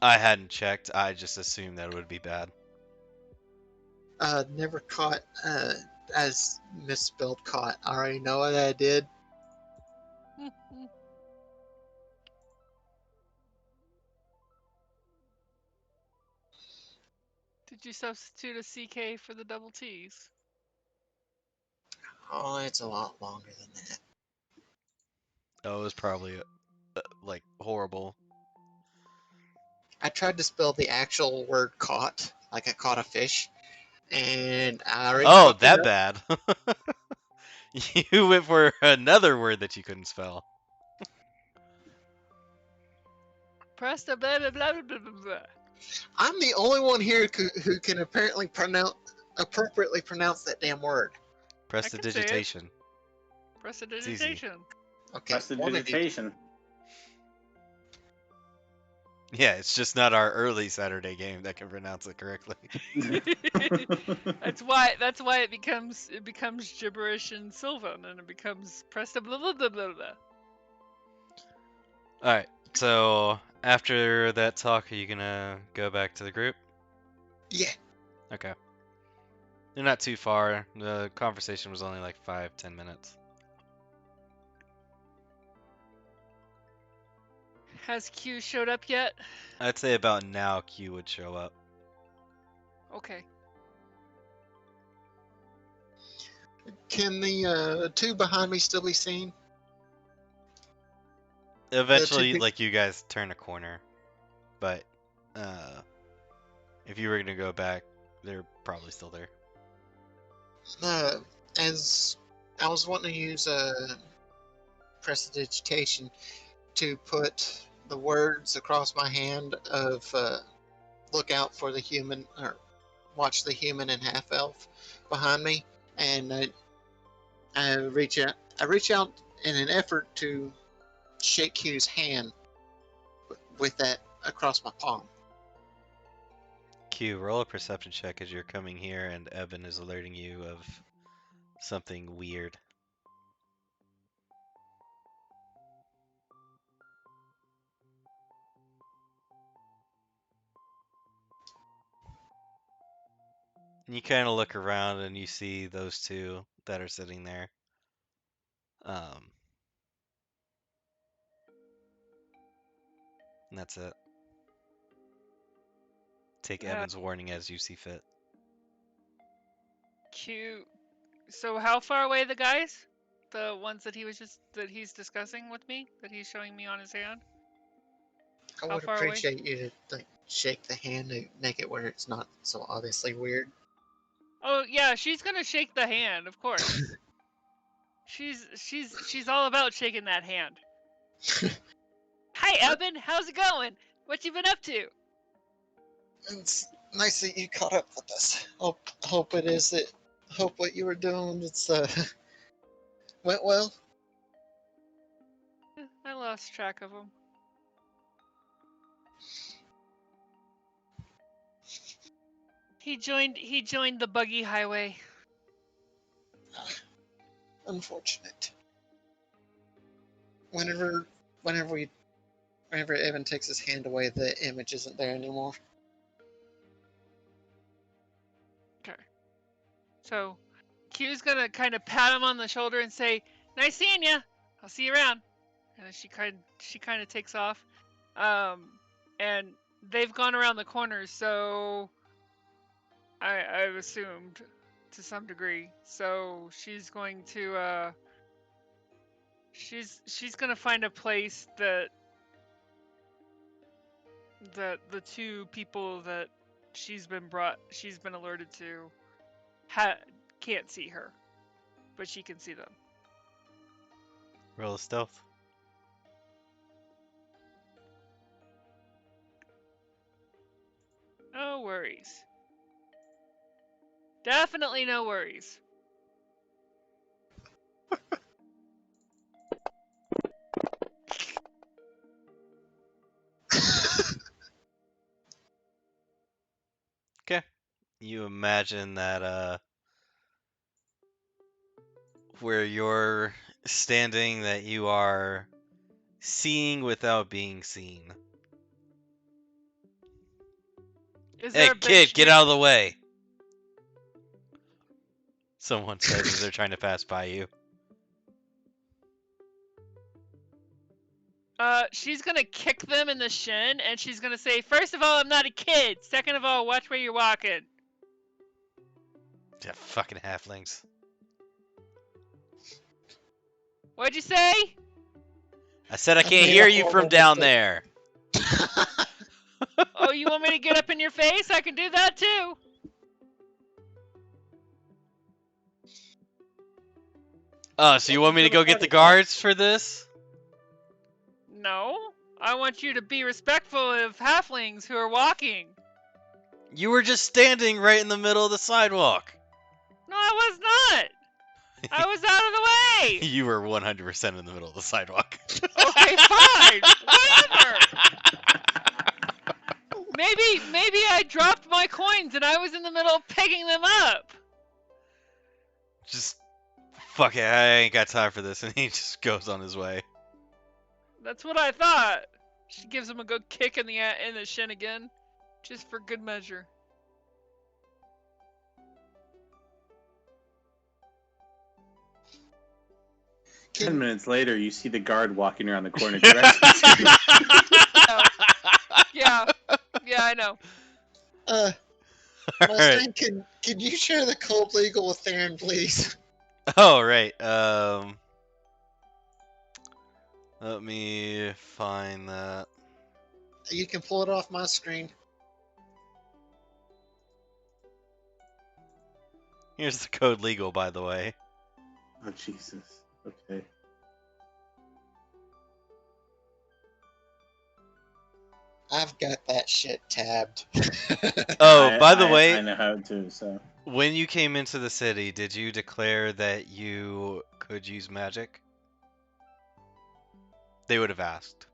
I hadn't checked. I just assumed that it would be bad. Never caught, as misspelled caught. I already know what I did. Could you substitute a CK for the double T's? Oh, it's a lot longer than that. Oh, it was probably like horrible. I tried to spell the actual word caught, like I caught a fish, and I already Oh, fucked it that up. bad. You went for another word that you couldn't spell. Press the blah blah blah blah blah blah. I'm the only one here who can apparently appropriately pronounce that damn word. Press I the can say it. digitation. Press the It's easy. digitation. Okay, Prestidigitation. Yeah, it's just not our early Saturday game that can pronounce it correctly. That's why it becomes gibberish in Sylvan, and it becomes press the blah blah blah blah blah. Alright, so after that talk, are you gonna go back to the group? Yeah. Okay. You're not too far. The conversation was only like 5-10 minutes. Has Q showed up yet? I'd say about now Q would show up. Okay. Can the two behind me still be seen? Eventually, peop- like, you guys turn a corner. But, if you were gonna go back, they're probably still there. As I was wanting to use prestidigitation to put the words across my hand of look out for the human, or watch the human and half elf behind me, and I reach out. I reach out in an effort to shake Q's hand with that across my palm. Q, roll a perception check as you're coming here and Evan is alerting you of something weird. And you kind of look around and you see those two that are sitting there. And that's it. Take Evan's warning as you see fit. Q. So how far away the guys? The ones that he's discussing with me, that he's showing me on his hand. I How would far away? appreciate you to shake the hand to make it where it's not so obviously weird. Oh yeah, she's gonna shake the hand, of course. she's all about shaking that hand. Hi Evan, how's it going? What you been up to? It's nice that you caught up with us. Hope it is that. Hope what you were doing went well. I lost track of him. He joined the buggy highway. Unfortunate. Whenever Evan takes his hand away, the image isn't there anymore. Okay. So Q's gonna kind of pat him on the shoulder and say, "Nice seeing ya. I'll see you around." And then she kind of takes off. And they've gone around the corners, so I've assumed to some degree. So she's going to she's gonna find a place that the two people that she's been alerted to can't see her, but she can see them. Roll a stealth. No worries. Definitely no worries. Okay. You imagine that where you're standing that you are seeing without being seen. Is Hey there a kid, get bench? out of the way! Someone says as they're trying to pass by you. She's gonna kick them in the shin, and she's gonna say, "First of all, I'm not a kid. Second of all, watch where you're walking." Yeah, fucking halflings. What'd you say? I said I I can't made hear a you from horrible down mistake. there. Oh, you want me to get up in your face? I can do that too. Oh, so you want Welcome me to to the go get the party, Pat. guards for this? No, I want you to be respectful of halflings who are walking. You were just standing right in the middle of the sidewalk. No, I was not. I was out of the way. You were 100% in the middle of the sidewalk. Okay, fine. Whatever. Maybe I dropped my coins and I was in the middle of picking them up. Just fuck it, I ain't got time for this, and he just goes on his way. That's what I thought. She gives him a good kick in the shin again, just for good measure. Can- 10 minutes later, you see the guard walking around the corner directly to you. Yeah, I know. Alright. Mustang, can you share the code legal with Faerun, please? Oh, right. Let me find that. You can pull it off my screen. Here's the code legal, by the way. Oh, Jesus. Okay. I've got that shit tabbed. Oh, by the I way, know how to, so. when you came into the city, did you declare that you could use magic? They would have asked.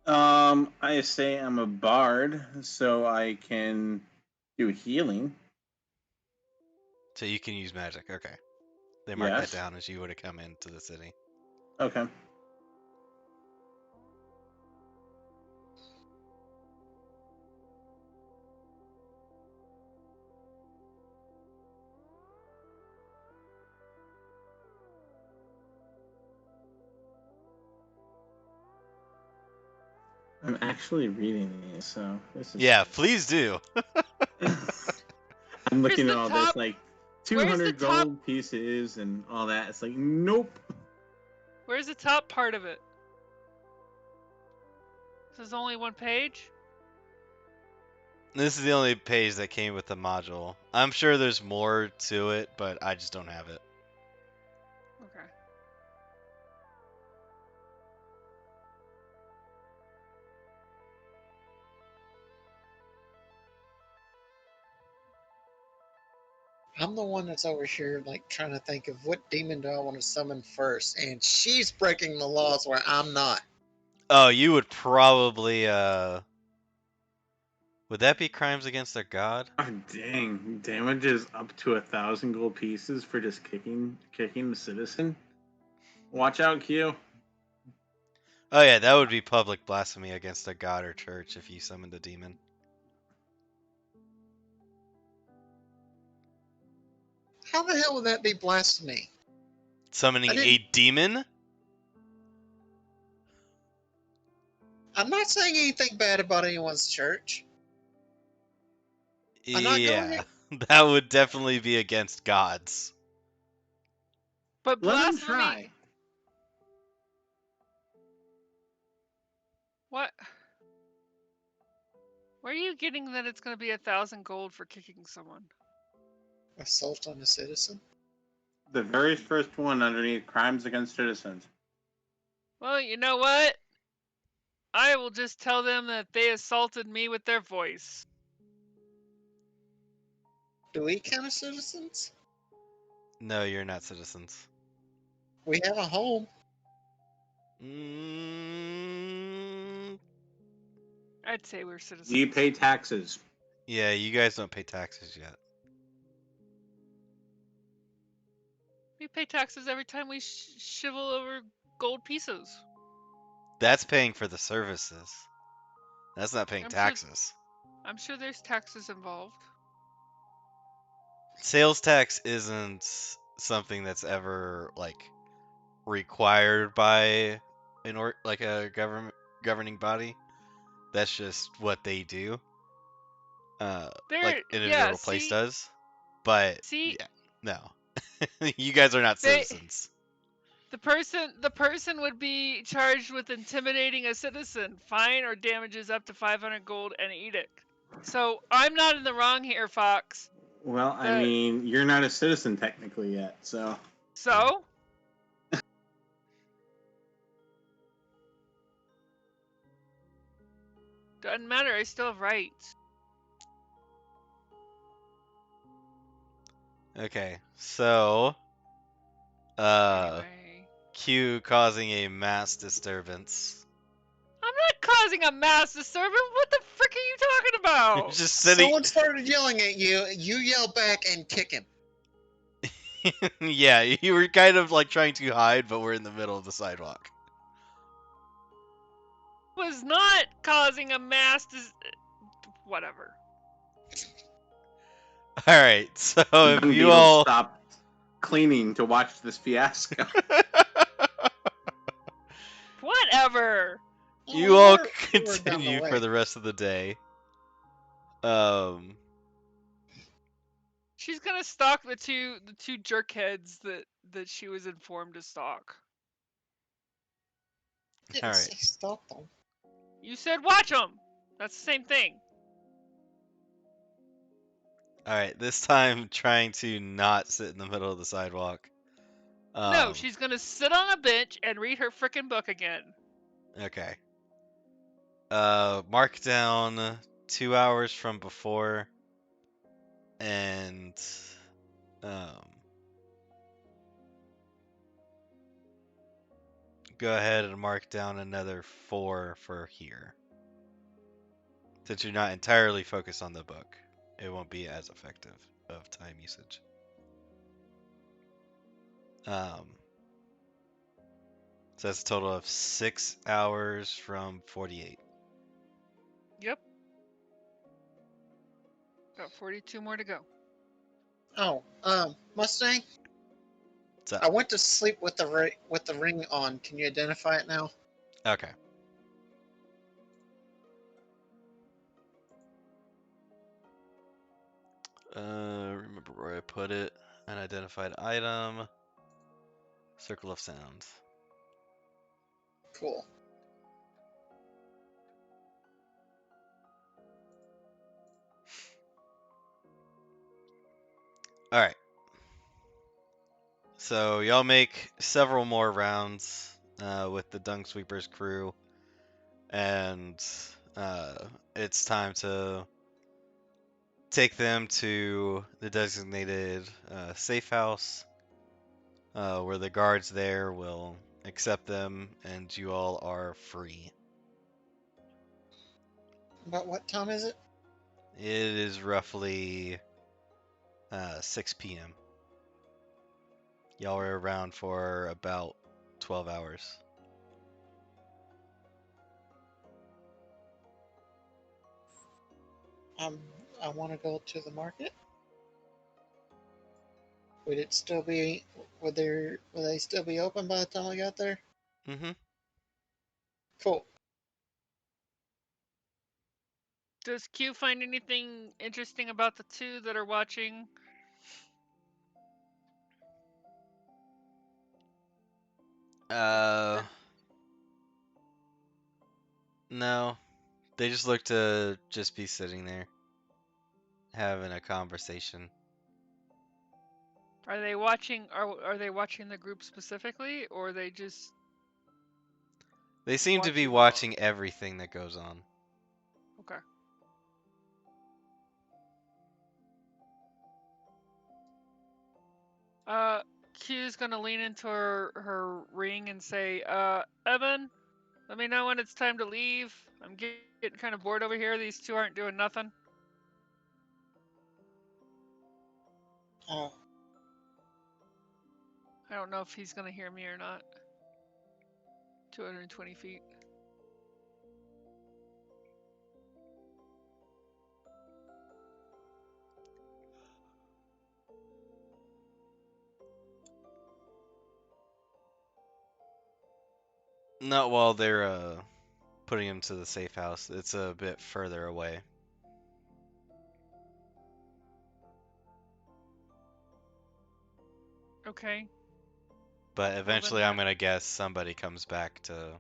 I say I'm a bard, so I can do healing. So you can use magic. Okay. They marked Yes. that down as you would have come into the city. Okay. I'm actually reading these, so this is. Yeah, please do. I'm looking Where's at the all top- this, like where's the 200 top- gold pieces and all that. It's like, nope. Where's the top part of it? This is only one page? This is the only page that came with the module. I'm sure there's more to it, but I just don't have it. Okay. I'm the one that's over here, like, trying to think of what demon do I want to summon first, and she's breaking the laws where I'm not. Oh, you would probably, would that be crimes against a god? Oh, dang. Damage is up to 1,000 gold pieces for just kicking the citizen. Watch out, Q. Oh yeah, that would be public blasphemy against a god or church if you summoned a demon. How the hell would that be blasphemy? Summoning I a didn't- demon? I'm not saying anything bad about anyone's church. I'm not going Yeah, that would definitely be against gods. But Let him blasphemy. try. What? Where are you getting that it's going to be 1,000 gold for kicking someone? Assault on a citizen? The very first one underneath crimes against citizens. Well, you know what? I will just tell them that they assaulted me with their voice. Do we count as citizens? No, you're not citizens. We have a home. Mm, I'd say we're citizens. Do you pay taxes? yeah, you guys don't pay taxes yet. We pay taxes every time we shivel over gold pieces. That's paying for the services. That's not paying I'm sure- taxes. I'm sure there's taxes involved. Sales tax isn't something that's ever, like, required by like a governing body. That's just what they do. Like an Yeah, individual place does. But see, yeah, no, you guys are not they citizens. the person would be charged with intimidating a citizen, fine or damages up to 500 gold and edict. So I'm not in the wrong here, Fox. Well, I mean, you're not a citizen technically yet, so. So doesn't matter. I still have rights. Okay, so Anyway, Q causing a mass disturbance. I'm not causing a mass disturbance. What the frick are you talking about? Just sitting. Someone started yelling at you. You yell back and kick him. Yeah, you were kind of like trying to hide, but we're in the middle of the sidewalk. Was not causing a mass whatever. All right, so if Dung you beetles all stopped cleaning to watch this fiasco. Whatever. you Oh, all we're down the continue way. for the rest of the day. She's gonna stalk the two jerkheads that she was informed to stalk. Didn't All right. say stop them. You said watch them. That's the same thing. All right, this time trying to not sit in the middle of the sidewalk. No, she's gonna sit on a bench and read her frickin' book again. Okay. Mark down 2 hours from before, and um, go ahead and mark down another 4 for here. Since you're not entirely focused on the book, it won't be as effective of time usage. So that's a total of 6 hours from 48. Yep. Got 42 more to go. Oh, Mustang. What's up? I went to sleep with the ring on. Can you identify it now? Okay. Remember where I put it. Unidentified item. Circle of sound. Cool. Alright. So y'all make several more rounds with the Dung Sweepers crew. And it's time to take them to the designated safe house. Where the guards there will accept them and you all are free. About what time is it? It is roughly 6 p.m. Y'all were around for about 12 hours. I want to go to the market. Would it still be? Would they still be open by the time I got there? Mm-hmm. Cool. Does Q find anything interesting about the two that are watching? No. They just look to just be sitting there having a conversation. Are they watching? Are they watching the group specifically, or are they just? They seem to be Watching watching everything that goes on. Okay. Q's gonna lean into her ring and say, Evan, let me know when it's time to leave. I'm getting kind of bored over here. These two aren't doing nothing. Oh, I don't know if he's gonna hear me or not. 220 feet. Not while they're putting him to the safe house. It's a bit further away. Okay. But eventually, I'm that- gonna guess somebody comes back to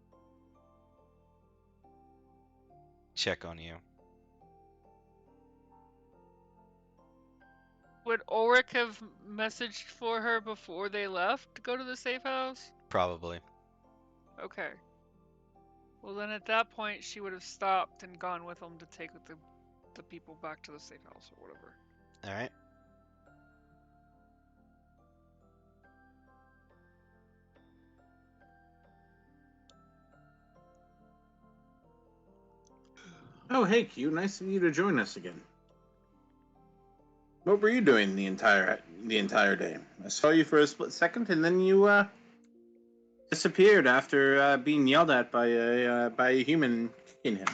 check on you. Would Ulrich have messaged for her before they left to go to the safe house? Probably. Okay. Well, then at that point, she would have stopped and gone with them to take the people back to the safe house or whatever. All right. Oh, hey, Q. Nice of you to join us again. What were you doing the entire day? I saw you for a split second, and then you disappeared after being yelled at by a human kicking him.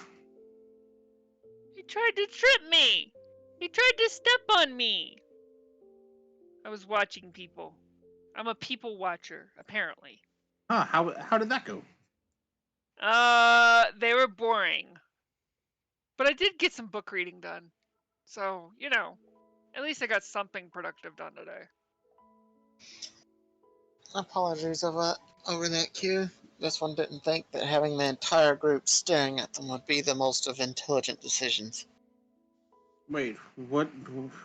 He tried to trip me! He tried to step on me! I was watching people. I'm a people watcher, apparently. Huh? How did that go? They were boring. But I did get some book reading done. So, at least I got something productive done today. Apologies over that, Q. This one didn't think that having the entire group staring at them would be the most of intelligent decisions. Wait, what?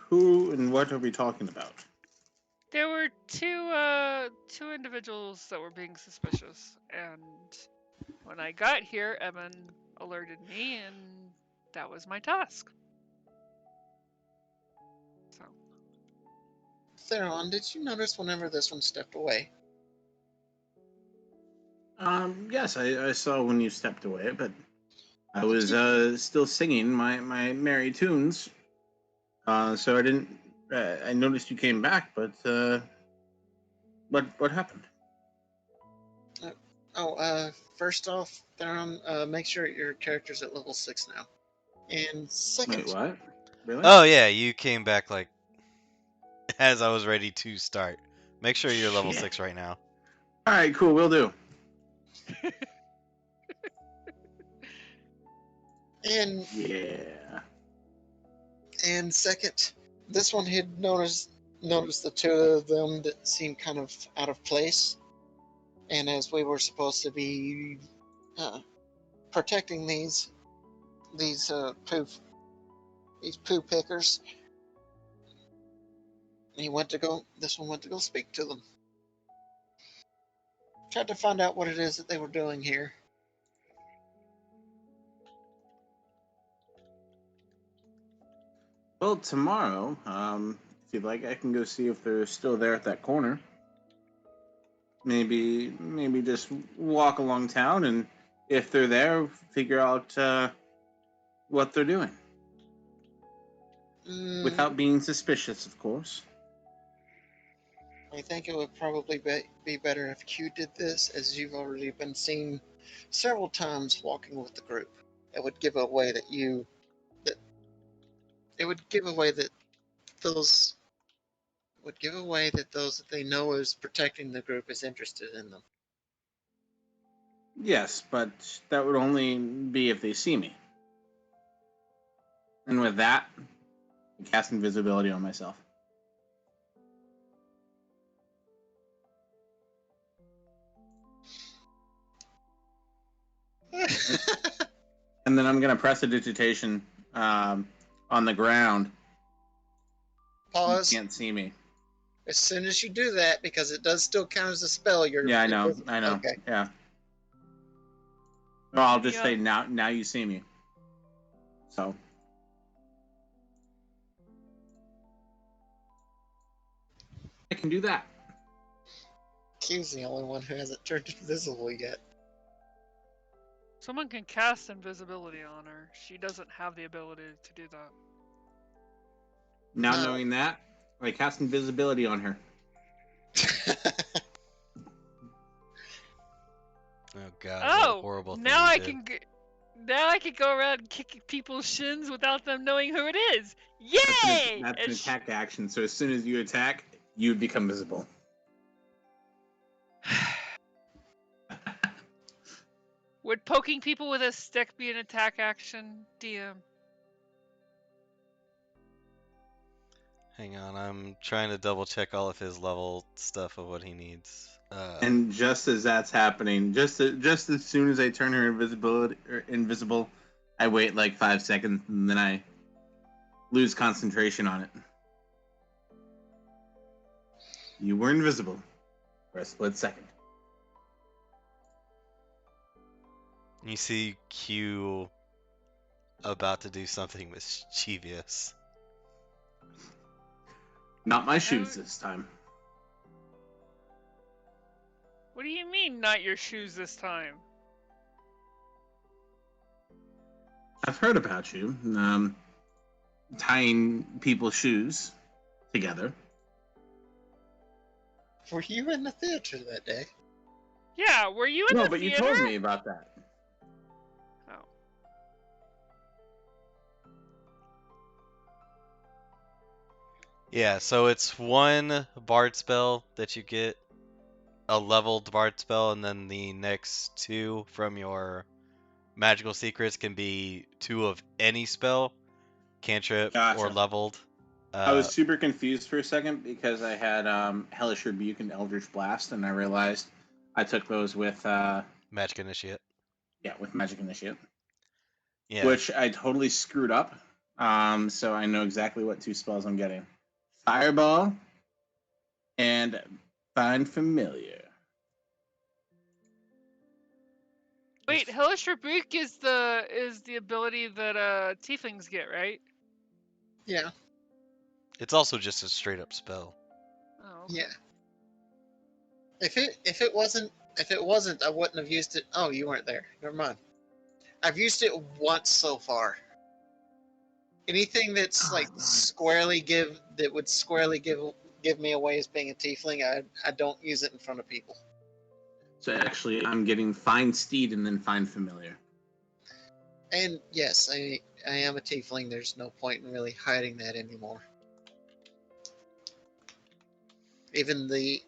Who and what are we talking about? There were two individuals that were being suspicious, and when I got here, Evan alerted me, and that was my task. So, Theron, did you notice whenever this one stepped away? Yes, I saw when you stepped away, but I was still singing my merry tunes. So I didn't. I noticed you came back, but what happened? First off, Theron, make sure your character's at level 6 now. And second, Wait, what? Really? Oh yeah, you came back like as I was ready to start. Make sure you're level Shit. 6 right now. All right, cool. We'll do. and Yeah. and second, this one had noticed the two of them that seemed kind of out of place. And as we were supposed to be protecting these poo pickers, this one went to go speak to them. Tried to find out what it is that they were doing here. Well, tomorrow, if you'd like, I can go see if they're still there at that corner. Maybe just walk along town, and if they're there, figure out what they're doing without being suspicious, of course. I think it would probably be better if Q did this, as you've already been seen several times walking with the group. It would give away that those those that they know is protecting the group is interested in them. Yes, but that would only be if they see me. And with that, I cast invisibility on myself. And then I'm going to press a digitation on the ground. Pause. You can't see me. As soon as you do that, because it does still count as a spell, Yeah, I know. Okay. Yeah. Well, I'll just Yeah. say now you see me. So. I can do that. Q's the only one who hasn't turned invisible yet. someone can cast invisibility on her. She doesn't have the ability to do that. Now No. knowing that, I cast invisibility on her. Oh god, what a Oh, horrible thing now you I did. can now I can go around and kick people's shins without them knowing who it is. Yay! That's an And attack action. So as soon as you attack, you become visible. Would poking people with a stick be an attack action, DM? Hang on, I'm trying to double check all of his level stuff of what he needs. And just as that's happening, just as soon as I turn her invisible, I wait like 5 seconds and then I lose concentration on it. You were invisible for a split second. You see Q about to do something mischievous. Not my shoes this time. What do you mean, not your shoes this time? I've heard about you. Tying people's shoes together. Were you in the theater that day? Yeah, were you in No, the but theater? you told me about that. Oh. Yeah, so it's one bard spell that you get, a leveled bard spell, and then the next two from your magical secrets can be two of any spell, cantrip or Gotcha. leveled. I was super confused for a second because I had Hellish Rebuke and Eldritch Blast, and I realized I took those with Magic Initiate. with Magic Initiate, Yeah. which I totally screwed up. So I know exactly what 2 spells I'm getting: Fireball and Find Familiar. Wait, Hellish Rebuke is the ability that tieflings get, right? Yeah. It's also just a straight up spell. Oh. Okay. Yeah. If it wasn't, I wouldn't have used it. Oh, you weren't there. Never mind. I've used it once so far. Anything that's like would squarely give me away as being a tiefling, I don't use it in front of people. So actually, I'm getting Find Steed and then Find Familiar. And yes, I am a tiefling. There's no point in really hiding that anymore. Even the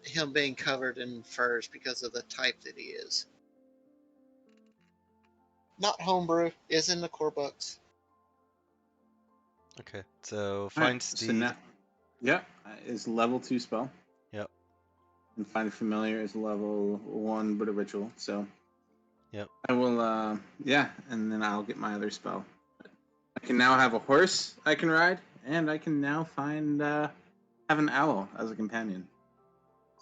him being covered in furs because of the type that he is. Not homebrew, is in the core books. Okay, so All right, find so Steed. now, is level 2 spell. Yep. And Find Familiar is level 1, but a ritual. So. Yep. I will. And then I'll get my other spell. I can now have a horse I can ride, and I can now have an owl as a companion.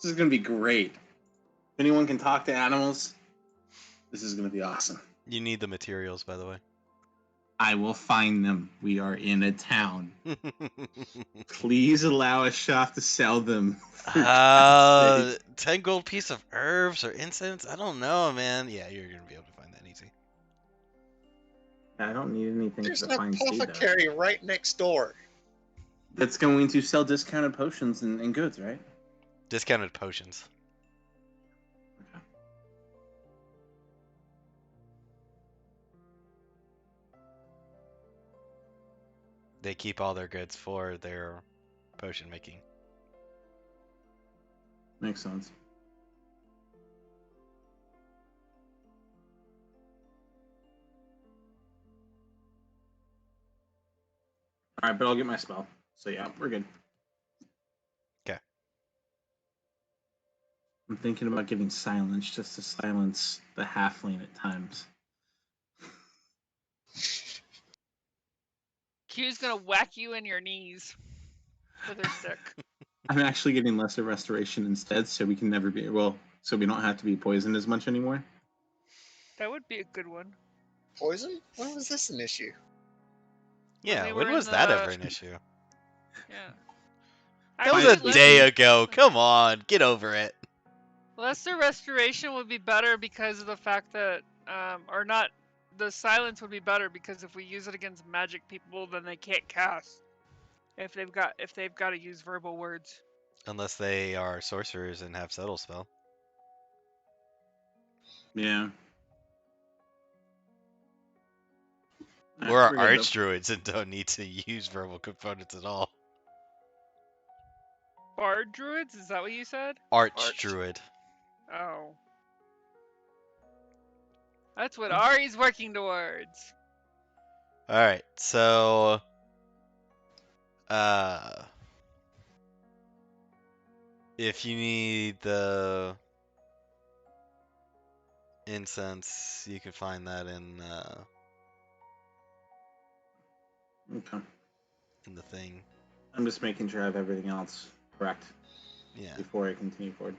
This is gonna be great. If anyone can talk to animals, this is gonna be awesome. You need the materials, by the way. I will find them. We are in a town. Please allow a shop to sell them. For God's sake. 10 gold piece of herbs or incense? I don't know, man. Yeah, you're gonna be able to find that easy. I don't need anything There's to an find Steed, though. apothecary right next door. That's going to sell discounted potions and goods, right? Discounted potions. Okay. They keep all their goods for their potion making. Makes sense. All right, but I'll get my spell. So yeah, we're good. Okay. I'm thinking about getting silence just to silence the halfling at times. Q's gonna whack you in your knees with her stick. I'm actually getting lesser restoration instead, so we can never be so we don't have to be poisoned as much anymore. That would be a good one. Poison? When was this an issue? Yeah, we when were was in that the- ever an issue? Yeah. That was Actually, a day ago. Come on, get over it. Lesser restoration would be better because of the fact that, or not, the silence would be better because if we use it against magic people, then they can't cast. If they've got to use verbal words. Unless they are sorcerers and have subtle spell. Yeah. Or are we're good, archdruids and don't need to use verbal components at all. Bard druids? Is that what you said? Archdruid. Oh. That's what Ari's working towards. All right, so uh, if you need the incense, you can find that Okay. in the thing. I'm just making sure I have everything else correct Yeah. before I continue forward.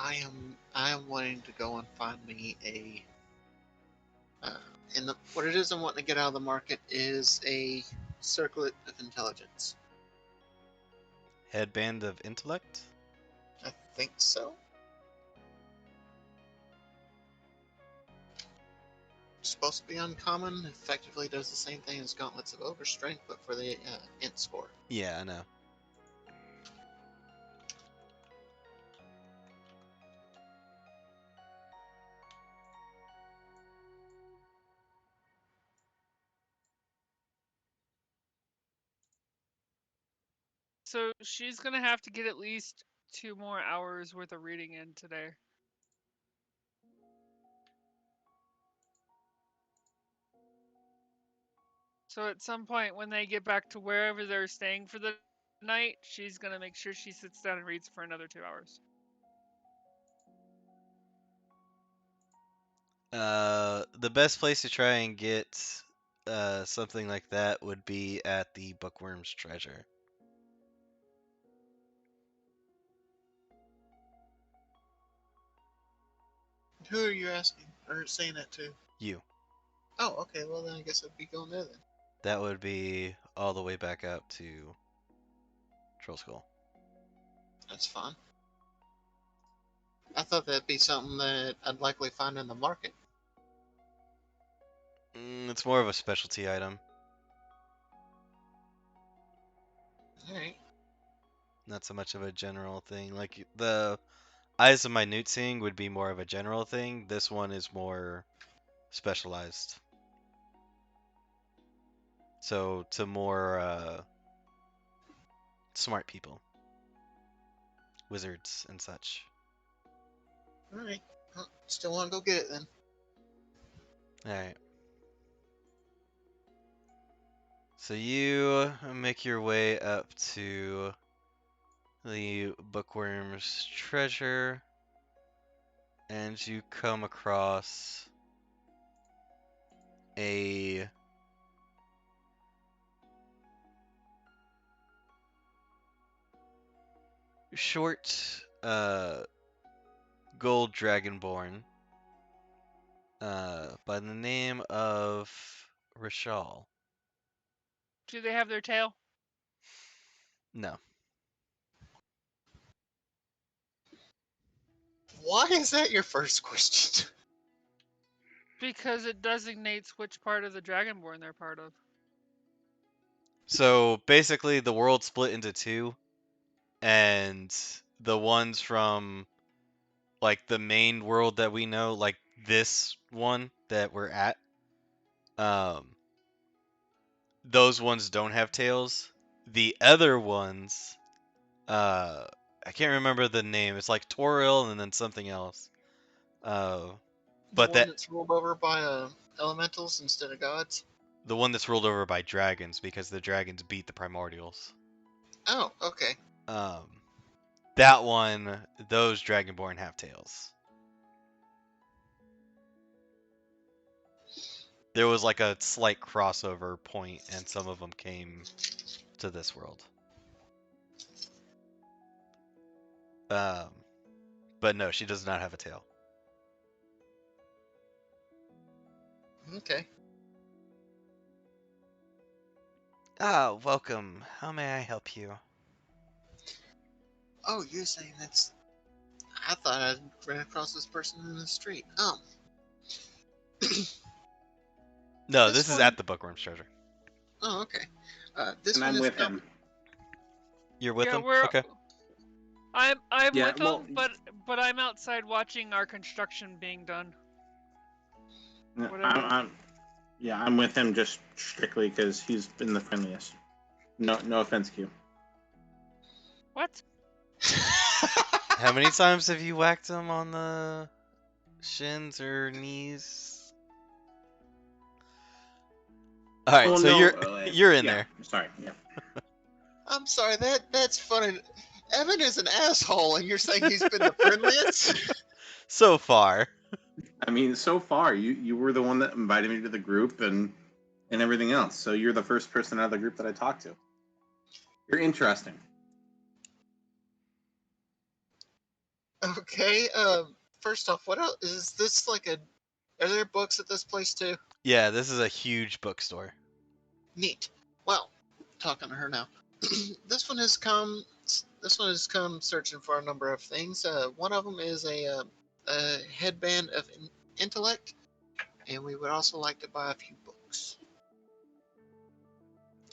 I am wanting to go and find me a what it is I'm wanting to get out of the market is a circlet of intelligence. Headband of intellect. I think so. Supposed to be uncommon. Effectively does the same thing as Gauntlets of Ogre Strength, but for the int score. Yeah, I know. So she's gonna have to get at least 2 more hours worth of reading in today. So at some point when they get back to wherever they're staying for the night, she's gonna make sure she sits down and reads for another 2 hours. The best place to try and get something like that would be at the Bookworm's Treasure. Who are you asking or saying that to? You. Oh, okay. Well, then I guess I'd be going there then. That would be all the way back up to Troll Skull. That's fine. I thought that'd be something that I'd likely find in the market. It's more of a specialty item. All right. Not so much of a general thing. Like the Eyes of Minute Seeing would be more of a general thing. This one is more specialized. So to more smart people, wizards and such. All right. Well, still want to go get it then. All right. So you make your way up to the Bookworm's Treasure, and you come across a short gold dragonborn by the name of Rishal. Do they have their tail? No. Why is that your first question? Because it designates which part of the Dragonborn they're part of. So basically, the world split into two, and the ones from like the main world that we know, like this one that we're at, those ones don't have tails. The other ones, I can't remember the name. It's like Toril and then something else. The But one that that's ruled over by elementals instead of gods? the one that's ruled over by dragons because the dragons beat the primordials. Oh, okay. Um, that one, those dragonborn have tails. There was like a slight crossover point, and some of them came to this world. But no, she does not have a tail. Okay. Ah, welcome. How may I help you? Oh, you're saying that's... I thought I ran across this person in the street. Oh. No, This this is one- at the Bookworm's Treasure. Oh, okay. This And one I'm is with from... him. You're with Yeah, them? we're. Okay. I'm Yeah, with them, well- but I'm outside watching our construction being done. Whatever. I'm with him just strictly because he's been the friendliest. No offense, Q. What? How many times have you whacked him on the shins or knees? All right, Oh so no, you're in yeah. there Sorry. Yeah. I'm sorry, that's funny. Evan is an asshole, and you're saying he's been the friendliest? so far. I mean, so far you were the one that invited me to the group and everything else. So you're the first person out of the group that I talked to. You're interesting. Okay, first off, what else? Is this like a. Are there books at this place too? Yeah, this is a huge bookstore. Neat. Well, talking to her now. this one has come. This one has come searching for a number of things. One of them is a headband of intellect, and we would also like to buy a few books.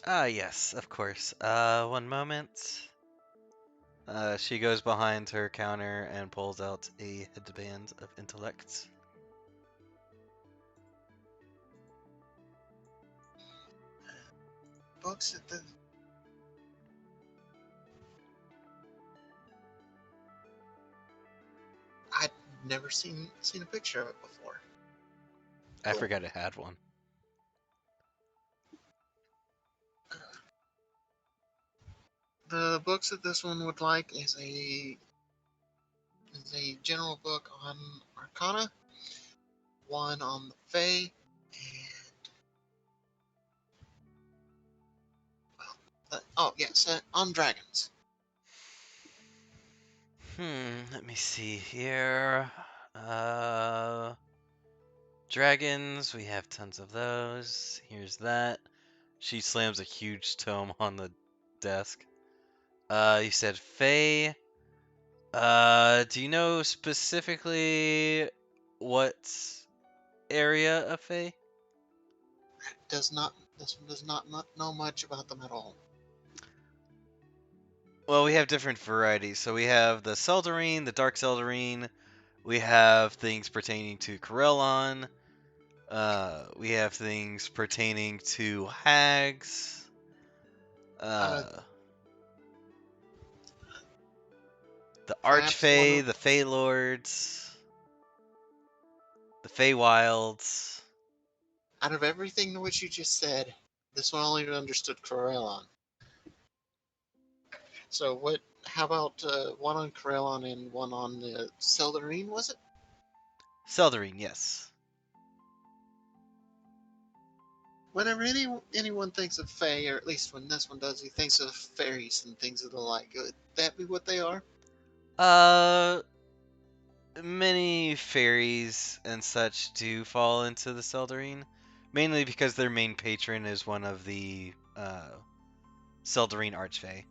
Ah, yes, of course. One moment. She goes behind her counter and pulls out a headband of intellect. Books at the. I'd never seen a picture of it before. I Cool. forgot it had one. The books that this one would like is a general book on Arcana, one on the Fae, and oh yes, on dragons. Let me see here. Uh, Dragons, we have tons of those. Here's that. She slams a huge tome on the desk. You said Fae. Do you know specifically what area of Fae? Does not This one does not know much about them at all. Well, we have different varieties. So we have the Seldarine, the Dark Seldarine. We have things pertaining to Corellon. We have things pertaining to hags. Uh, The Perhaps one Archfey, of the Fey Lords, the Fey Wilds. out of everything which you just said, this one only understood Corellon. So what? How about one on Corellon and one on the Seldarine? Was it? Seldarine, yes. Whenever anyone thinks of Fae, or at least when this one does, he thinks of fairies and things of the like. Would that be what they are? Uh, Many fairies and such do fall into the Seldarine, mainly because their main patron is one of the Seldarine Archfey.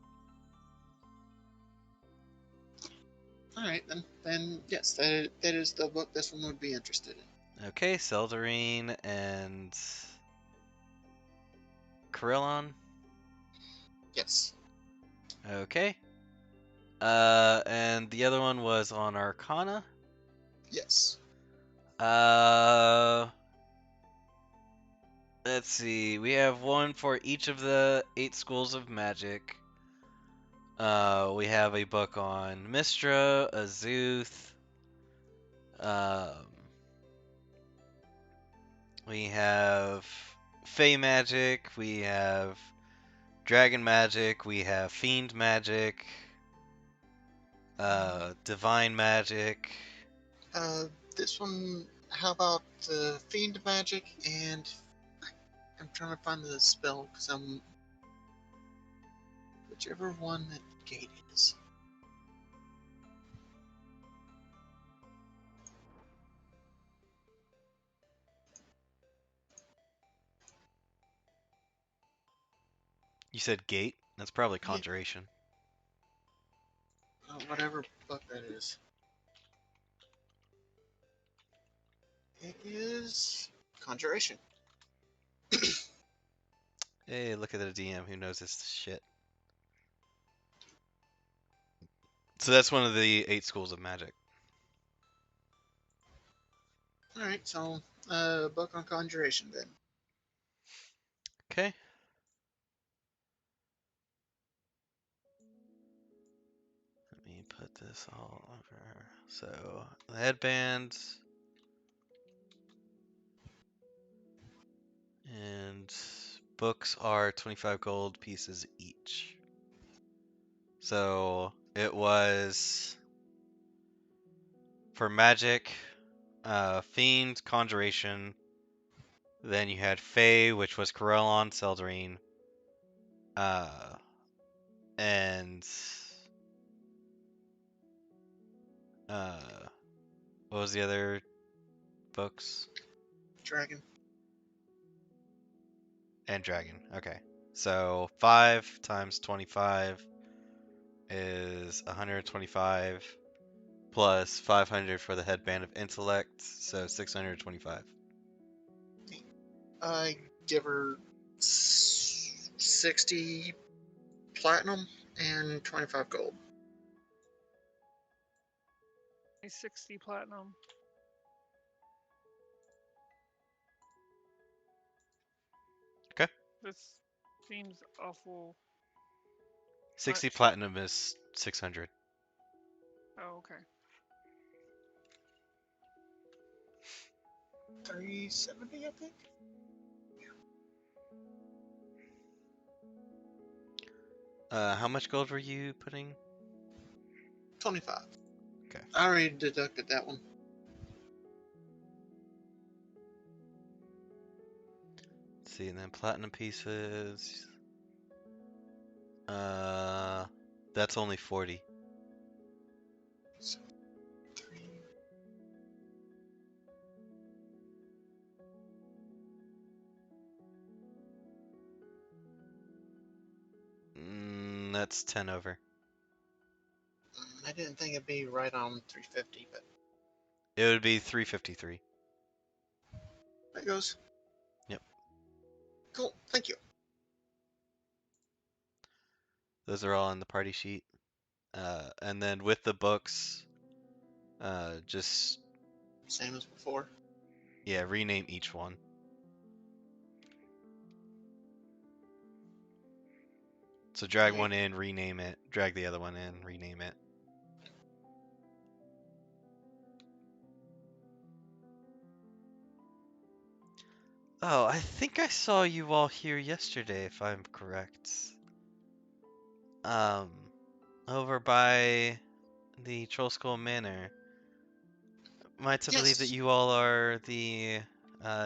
All right, then yes, that is the book this one would be interested in. Okay, Seldarine and Corellon. Yes, Okay. And the other one was on Arcana. yes. Uh, let's see. We have one for each of the 8 schools of magic. We have a book on Mystra, Azuth. Um, we have Fey magic. We have Dragon magic. We have Fiend magic. Divine magic. This one. How about fiend magic and I'm trying to find the spell because I'm whichever one that gate is. You said gate? That's probably Yeah, conjuration. whatever book that is. It is conjuration. Hey, look at the DM who knows this shit. So that's one of the 8 schools of magic. All right, so book on conjuration then. Okay. Let me put this all over. So the headband and books are 25 gold pieces each. So it was for magic, fiend, conjuration. Then you had Fey, which was Corellon, Seldarine, uh, and uh, what was the other books? Dragon. And Dragon. Okay. So 5 times 25 is 125 plus 500 for the headband of intellect, so 625. I give her 60 platinum and 25 gold. 60 platinum. Okay. This seems awful. 60 much. platinum is 600. Oh, okay. 370, I think. How much gold were you putting? 25. Okay. I already deducted that one. Let's see, and then platinum pieces. That's only 40. So, 3. That's 10 over. I didn't think it'd be right on 350, but It would be 353. there goes. Yep. Cool. Thank you. Those are all on the party sheet. And then with the books, just, Same as before. yeah, rename each one. So drag Okay. one in, rename it. Drag the other one in, rename it. Oh, I think I saw you all here yesterday, if I'm correct. Um, over by the Troll Skull Manor. Am I to believe that Yes. you all are the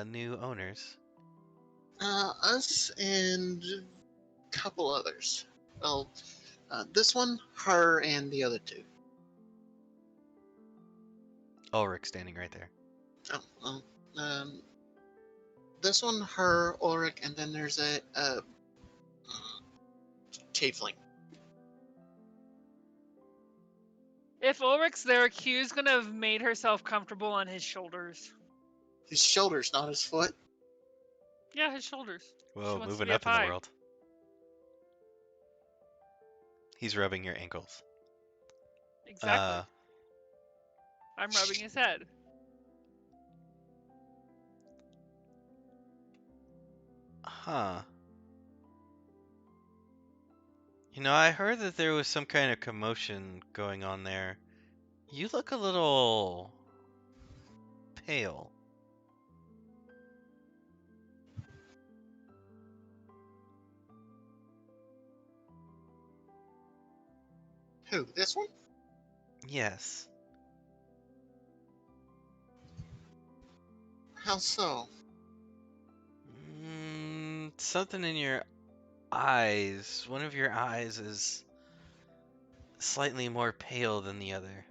new owners? Us and a couple others. Well, this one, her, and the other two. Ulrich standing right there. Oh, well, this one, her, Ulrich, and then there's a tiefling. If Ulrich's there, Q's gonna have made herself comfortable on his shoulders. His shoulders, not his foot. Yeah, his shoulders. She Whoa, wants to moving be up up in the high. world. He's rubbing your ankles. Exactly. I'm rubbing his head. Huh. You know, I heard that there was some kind of commotion going on there. You look a little pale. Who? This one? Yes. How so? Something in your eyes. One of your eyes is slightly more pale than the other.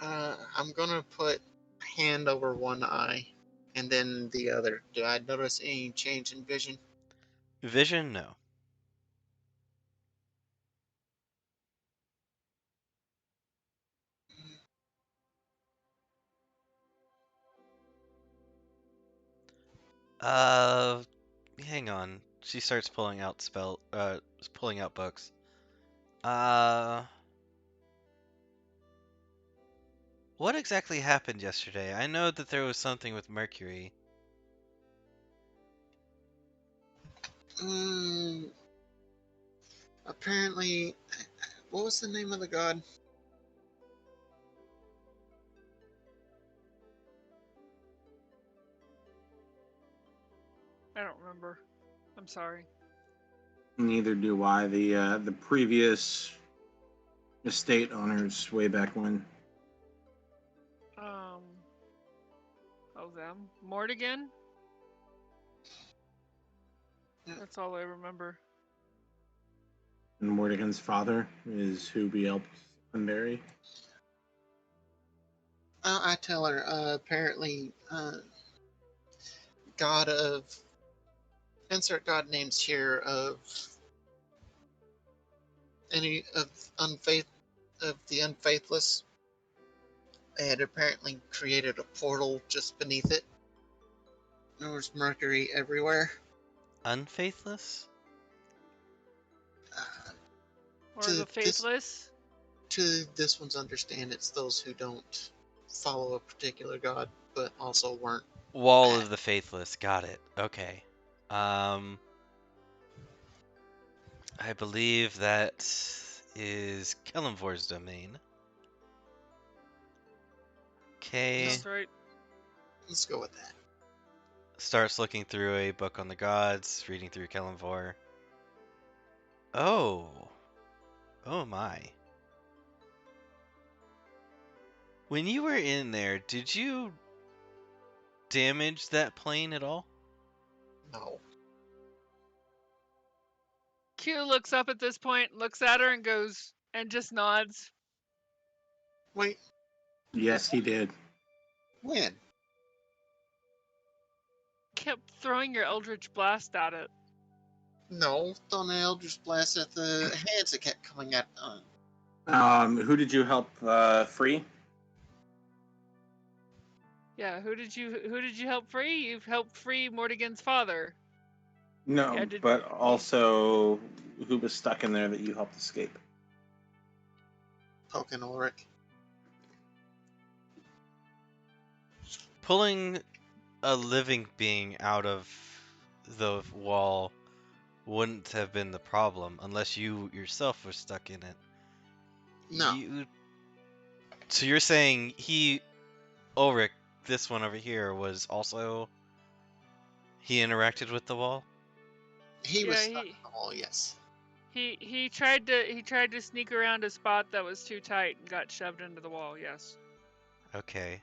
I'm gonna put hand over one eye, and then the other. Do I notice any change in vision? Vision, no. Uh, hang on. She starts pulling out books. Uh, what exactly happened yesterday? I know that there was something with Mercury. Um, apparently, what was the name of the god? I don't remember. I'm sorry. Neither do I. The previous estate owners way back when. Um. Oh, them. Mortigan? Yeah. That's all I remember. And Mordigan's father is who we helped unbury. I tell her, apparently, god of, insert god names here of any of unfaith of the unfaithless. They had apparently created a portal just beneath it. There was mercury everywhere. Unfaithless? Uh, Or to the this Faithless? to this one's understand, it's those who don't follow a particular god, but also weren't Wall bad. of the Faithless. Got it. Okay. Um, I believe that is Kellenvor's domain. Okay. Sounds right. Let's go with that. Starts looking through a book on the gods, reading through Kellenvor. Oh. Oh my. When you were in there, did you damage that plane at all? No. Q looks up at this point, looks at her, and goes, and just nods. Wait, Yes, he did. when? Kept throwing your Eldritch Blast at it. No, throwing an Eldritch Blast at the hands that kept coming at. Who did you help free? Yeah, who did you help free? You've helped free Mortigan's father. No, Yeah, but also who was stuck in there that you helped escape? Poking Ulrich. Pulling a living being out of the wall wouldn't have been the problem unless you yourself were stuck in it. No, So you're saying Ulrich, this one over here, was also he interacted with the wall? he was Yeah, stuck in the wall. Yes. he tried to sneak around a spot that was too tight and got shoved into the wall. Yes. Okay.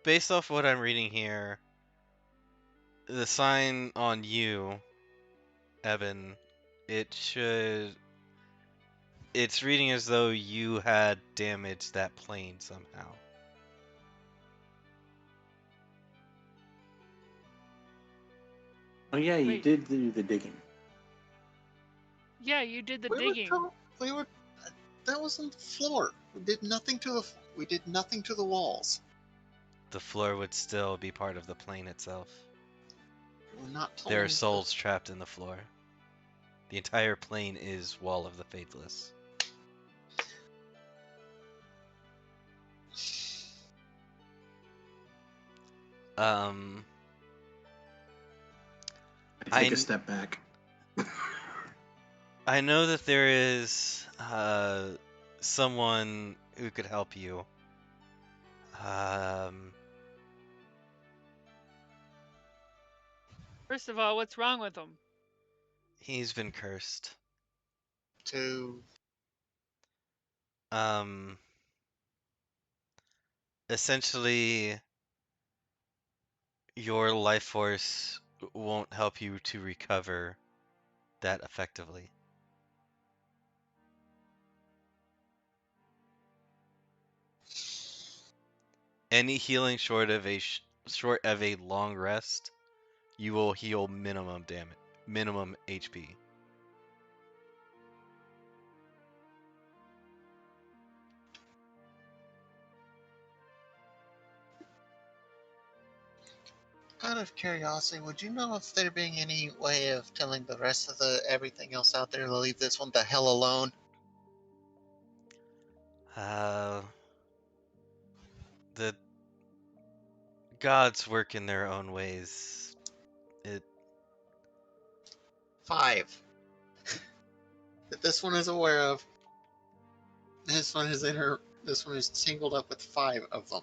Based off what I'm reading here, the sign on you, Evan, it's reading as though you had damaged that plane somehow. Oh yeah, you Wait. did do the digging. Yeah, you did the We were digging. told, we were. That was on the floor. We did nothing to the. We did nothing to the walls. The floor would still be part of the plane itself. We were not told. There are souls trapped in the floor. The entire plane is Wall of the Faithless. Um, I take I a step back. I know that there is someone who could help you. Um, First of all, what's wrong with him? he's been cursed. To Um, essentially, your life force won't help you to recover that effectively. Any healing short of a long rest, you will heal minimum damage, minimum HP. out of curiosity, would you know if there being any way of telling the rest of the everything else out there to leave this one the hell alone? Uh, the gods work in their own ways. It 5 that this one is aware of. This one is This one is tangled up with 5 of them.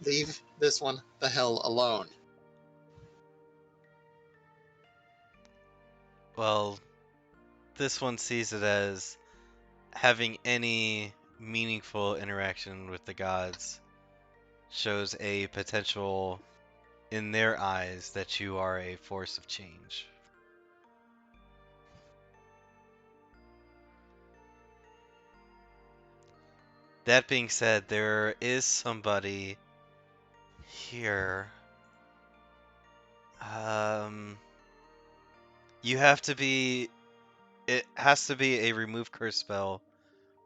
Leave this one the hell alone. well, this one sees it as having any meaningful interaction with the gods shows a potential in their eyes that you are a force of change. That being said, there is somebody here. You have to be. It has to be a remove curse spell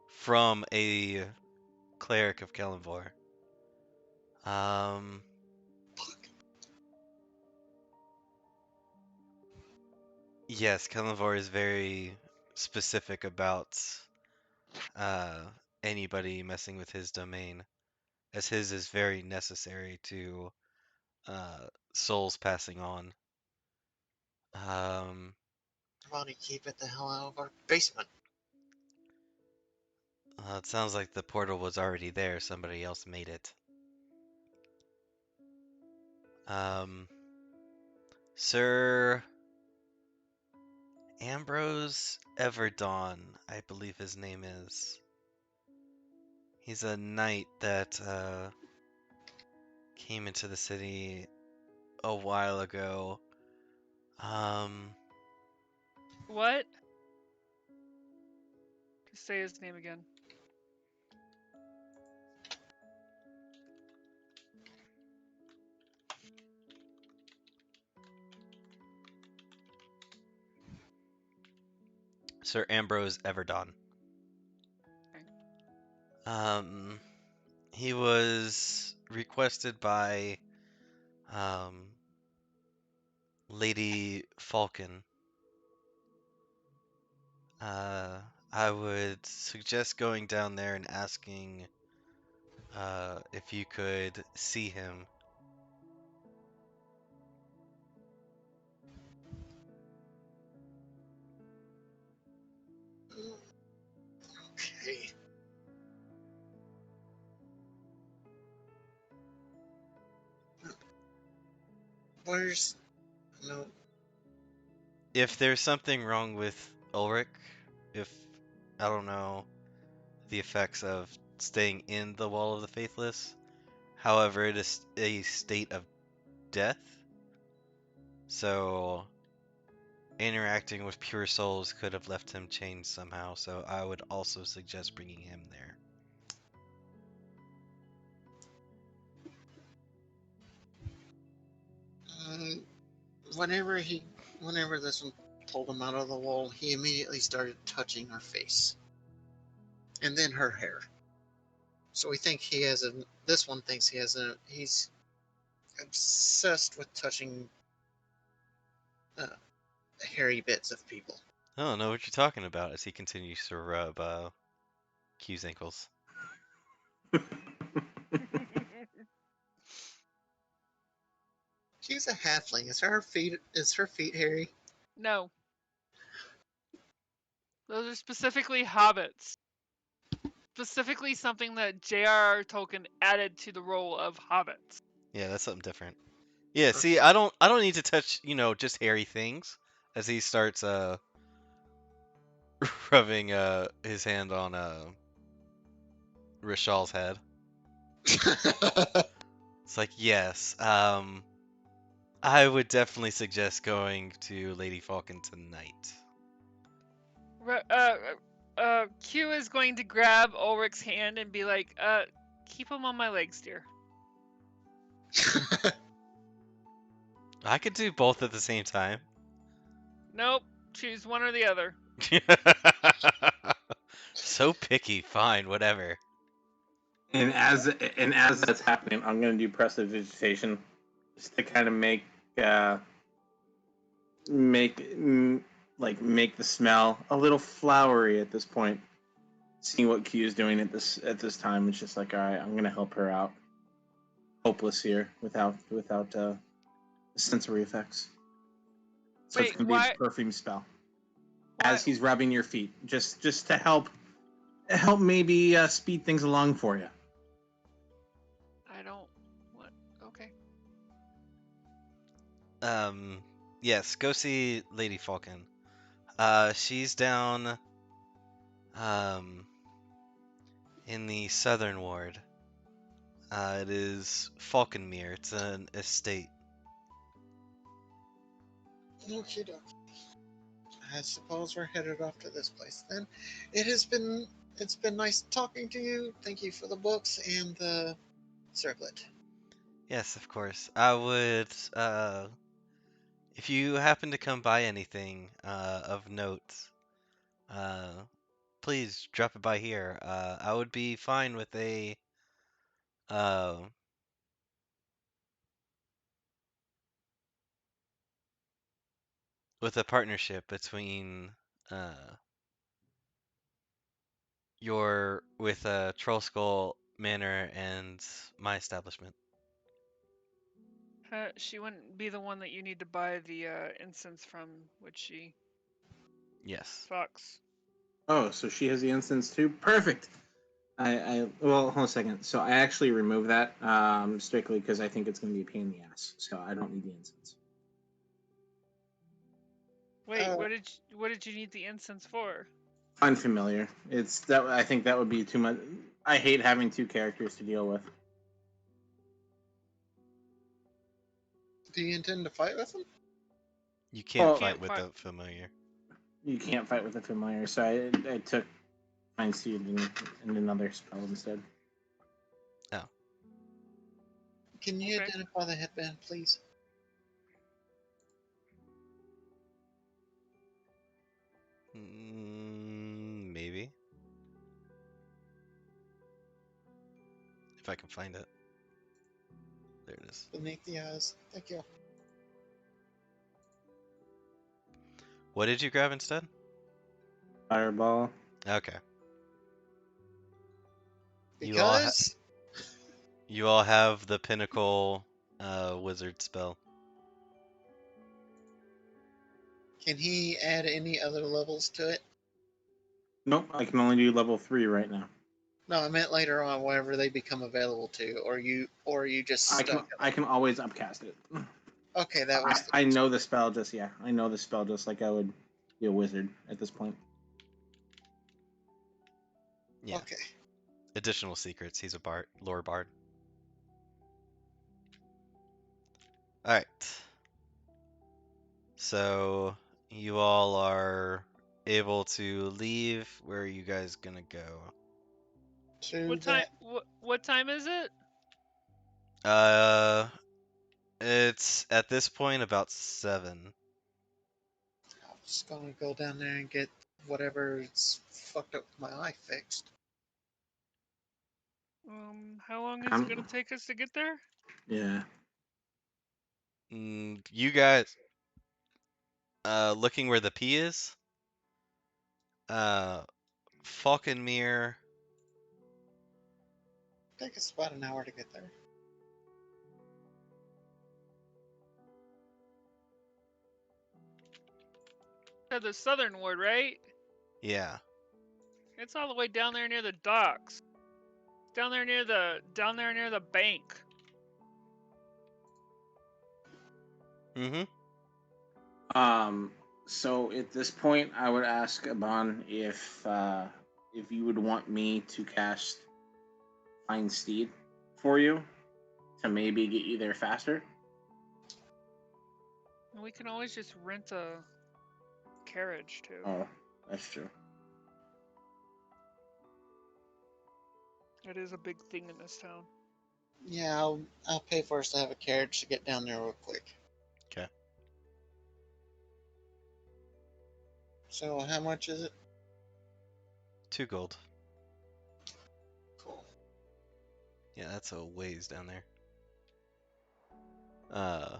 from a cleric of Kelenvor. Um. Yes, Kelenvor is very specific about uh, anybody messing with his domain, as his is very necessary to souls passing on. Um, Come on, keep it the hell out of our basement. it sounds like the portal was already there. Somebody else made it. Sir Ambrose Everdawn, I believe his name is. He's a knight that came into the city a while ago. What? Just say his name again. Sir Ambrose Everdawn. Okay. He was requested by um, Lady Falcon. I would suggest going down there and asking if you could see him. Okay. Where's no? If there's something wrong with Ulrich, if I don't know the effects of staying in the Wall of the Faithless, however, it is a state of death, so interacting with pure souls could have left him changed somehow, so I would also suggest bringing him there. Um, whenever this one pulled him out of the wall, he immediately started touching her face, and then her hair. So we think he has a. This one thinks he has a. He's obsessed with touching uh, hairy bits of people. I don't know what you're talking about as he continues to rub Q's ankles. She's a halfling. Is her feet hairy? No. Those are specifically hobbits. Specifically something that J.R.R. Tolkien added to the role of hobbits. Yeah, that's something different. Yeah, see, I don't need to touch, just hairy things as he starts rubbing his hand on Rishal's head. It's like, yes, I would definitely suggest going to Lady Falcon tonight. Q is going to grab Ulrich's hand and be like, keep him on my legs, dear. I could do both at the same time. Nope. Choose one or the other. So picky. Fine, whatever. And as that's happening, I'm gonna do prestidigitation just to kind of make the smell a little flowery at this point. Seeing what Q is doing at this time, it's just like, all right, I'm gonna help her out. hopeless here without sensory effects. So it's Wait, gonna be a perfume spell why? as he's rubbing your feet, just to help maybe speed things along for you. I don't. What? Okay. Yes, go see Lady Falcon. She's down, in the southern ward. It is Falconmere. It's an estate. Okie dokie. I suppose we're headed off to this place then. It's been nice talking to you. Thank you for the books and the circlet. Yes, of course. I would, if you happen to come by anything, of note, uh, please drop it by here. I would be fine uh, with a partnership between, uh, Troll Skull Manor and my establishment. She wouldn't be the one that you need to buy the incense from, would she? Yes. Fox. Oh, so she has the instance too. Perfect. Well, hold on a second. So I actually removed that strictly because I think it's going to be a pain in the ass. So I don't need the instance. Wait, Uh, what did you need the incense for? Unfamiliar. It's that I think that would be too much. I hate having two characters to deal with. do you intend to fight with them? You can't Well, fight Can't with fight. the familiar. you can't fight with a familiar, so I took Mind Seed and another spell instead. Oh. Can you Okay. identify the headband, please? Maybe. If I can find it. There it is. Beneath the eyes. Thank you. What did you grab instead? Fireball. Okay. Because You all have the pinnacle wizard spell. can he add any other levels to it? Nope, I can only do level 3 right now. No, I meant later on, whenever they become available to, or you just stuck. I can always upcast it. Okay, that was. I know the spell I know the spell just like I would be a wizard at this point. Yeah. Okay. Additional secrets. He's a bard, lore bard. All right. So you all are able to leave. Where are you guys gonna go? To What the. time? What time is it? Uh, it's at this point about 7. I'm just gonna go down there and get whatever's fucked up with my eye fixed. How long is it gonna take us to get there? Yeah. You guys, looking where the P is, uh, Falconmere. Take us about an hour to get there. The southern ward, right? Yeah. It's all the way down there near the docks. Down there near the bank. Mm-hmm. So at this point, I would ask Aban if you would want me to cast Find Steed for you to maybe get you there faster. And we can always just rent a carriage too. Oh, that's true. That is a big thing in this town. Yeah, I'll pay for us to have a carriage to get down there real quick. Okay. So how much is it? 2 gold. Cool. Yeah, that's a ways down there. Uh.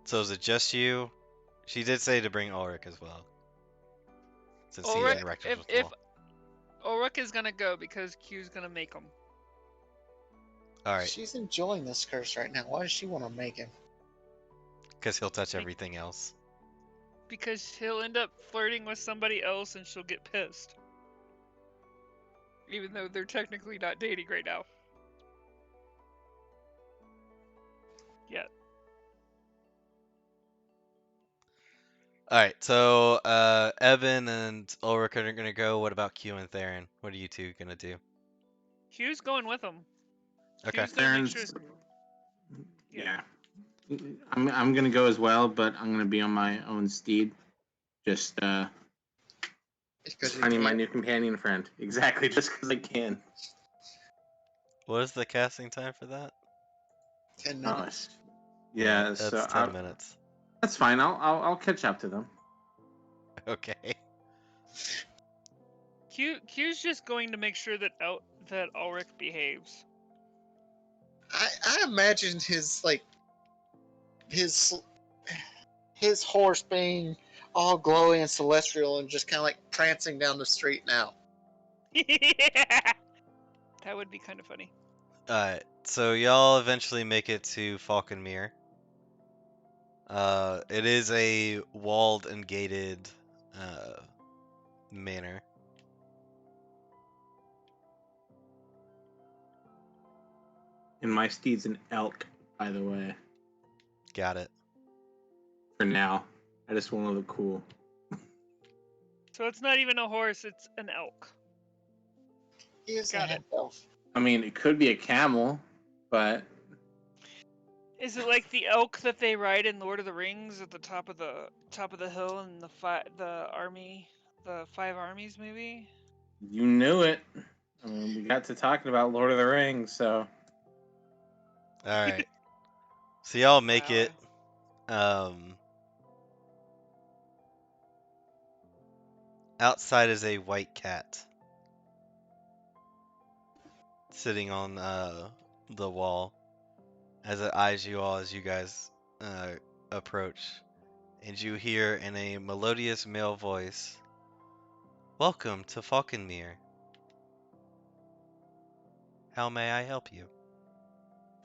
So is it just you? She did say to bring Ulrich as well, since he Ulrich, interacted with if Law. Ulrich is gonna go because Q's gonna make him. All right, She's enjoying this curse right now. Why does she want to make him? because he'll touch Like- everything else. Because he'll end up flirting with somebody else and she'll get pissed. Even though they're technically not dating right now. Yet. All right, so Evan and Ulrich are gonna go. What about Q and Theron? What are you two gonna do? Q's going with him. Okay. Q's gonna make sure. Theron's, yeah. I'm gonna go as well, but I'm gonna be on my own steed. Just Because you finding my can't. new companion friend. Exactly, just because I can. What is the casting time for that? 10 Oh, minutes. yeah. That's So 10 minutes. that's fine. I'll catch up to them. Okay. Q's just going to make sure that that Ulrich behaves. I imagine his like his horse being all glowy and celestial and just kind of like prancing down the street now. Yeah. That would be kind of funny. Alright, so y'all eventually make it to Falconmere. It is a walled and gated manor. And my steed's an elk, by the way. Got it. For now, I just want to look cool. So it's not even a horse; it's an elk. He is Got a it. half elf. I mean, it could be a camel, but Is it like the elk that they ride in Lord of the Rings at the top of the hill and the five armies maybe? you knew it. I mean, we got to talking about Lord of the Rings, so Alright. So y'all make Wow. it. Um, Outside is a white cat. Sitting on the wall. As it eyes you all as you guys approach. And you hear in a melodious male voice, "Welcome to Falconmere. How may I help you?"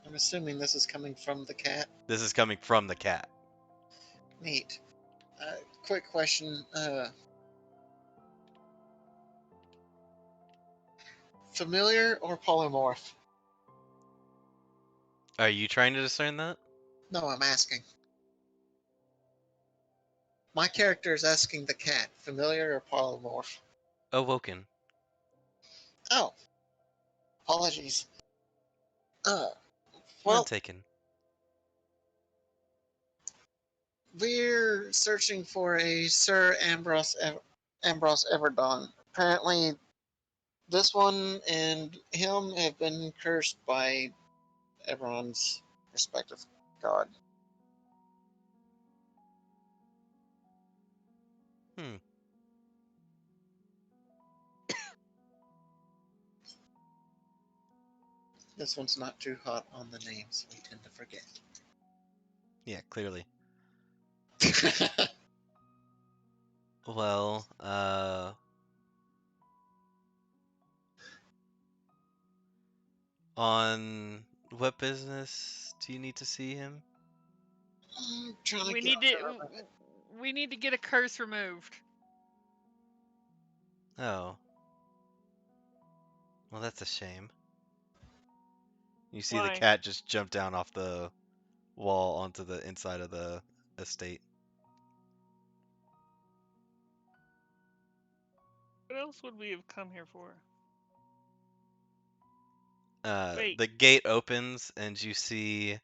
I'm assuming this is coming from the cat. This is coming from the cat. Neat. Quick question. Familiar or polymorph? Are you trying to discern that? No, I'm asking. My character is asking the cat, familiar or polymorph? Awoken. Oh, apologies. None Well, taken. we're searching for a Sir Ambrose Everdon. Apparently, this one and him have been cursed by everyone's respective god. Hmm. This one's not too hot on the names. We tend to forget. Yeah, clearly. Well, on what business do you need to see him? I'm trying to We get need to rid of it. we need to get a curse removed. Oh. Well, that's a shame. You see the Why? cat just jump down off the wall onto the inside of the estate. What else would we have come here for? Wait. The gate opens and you see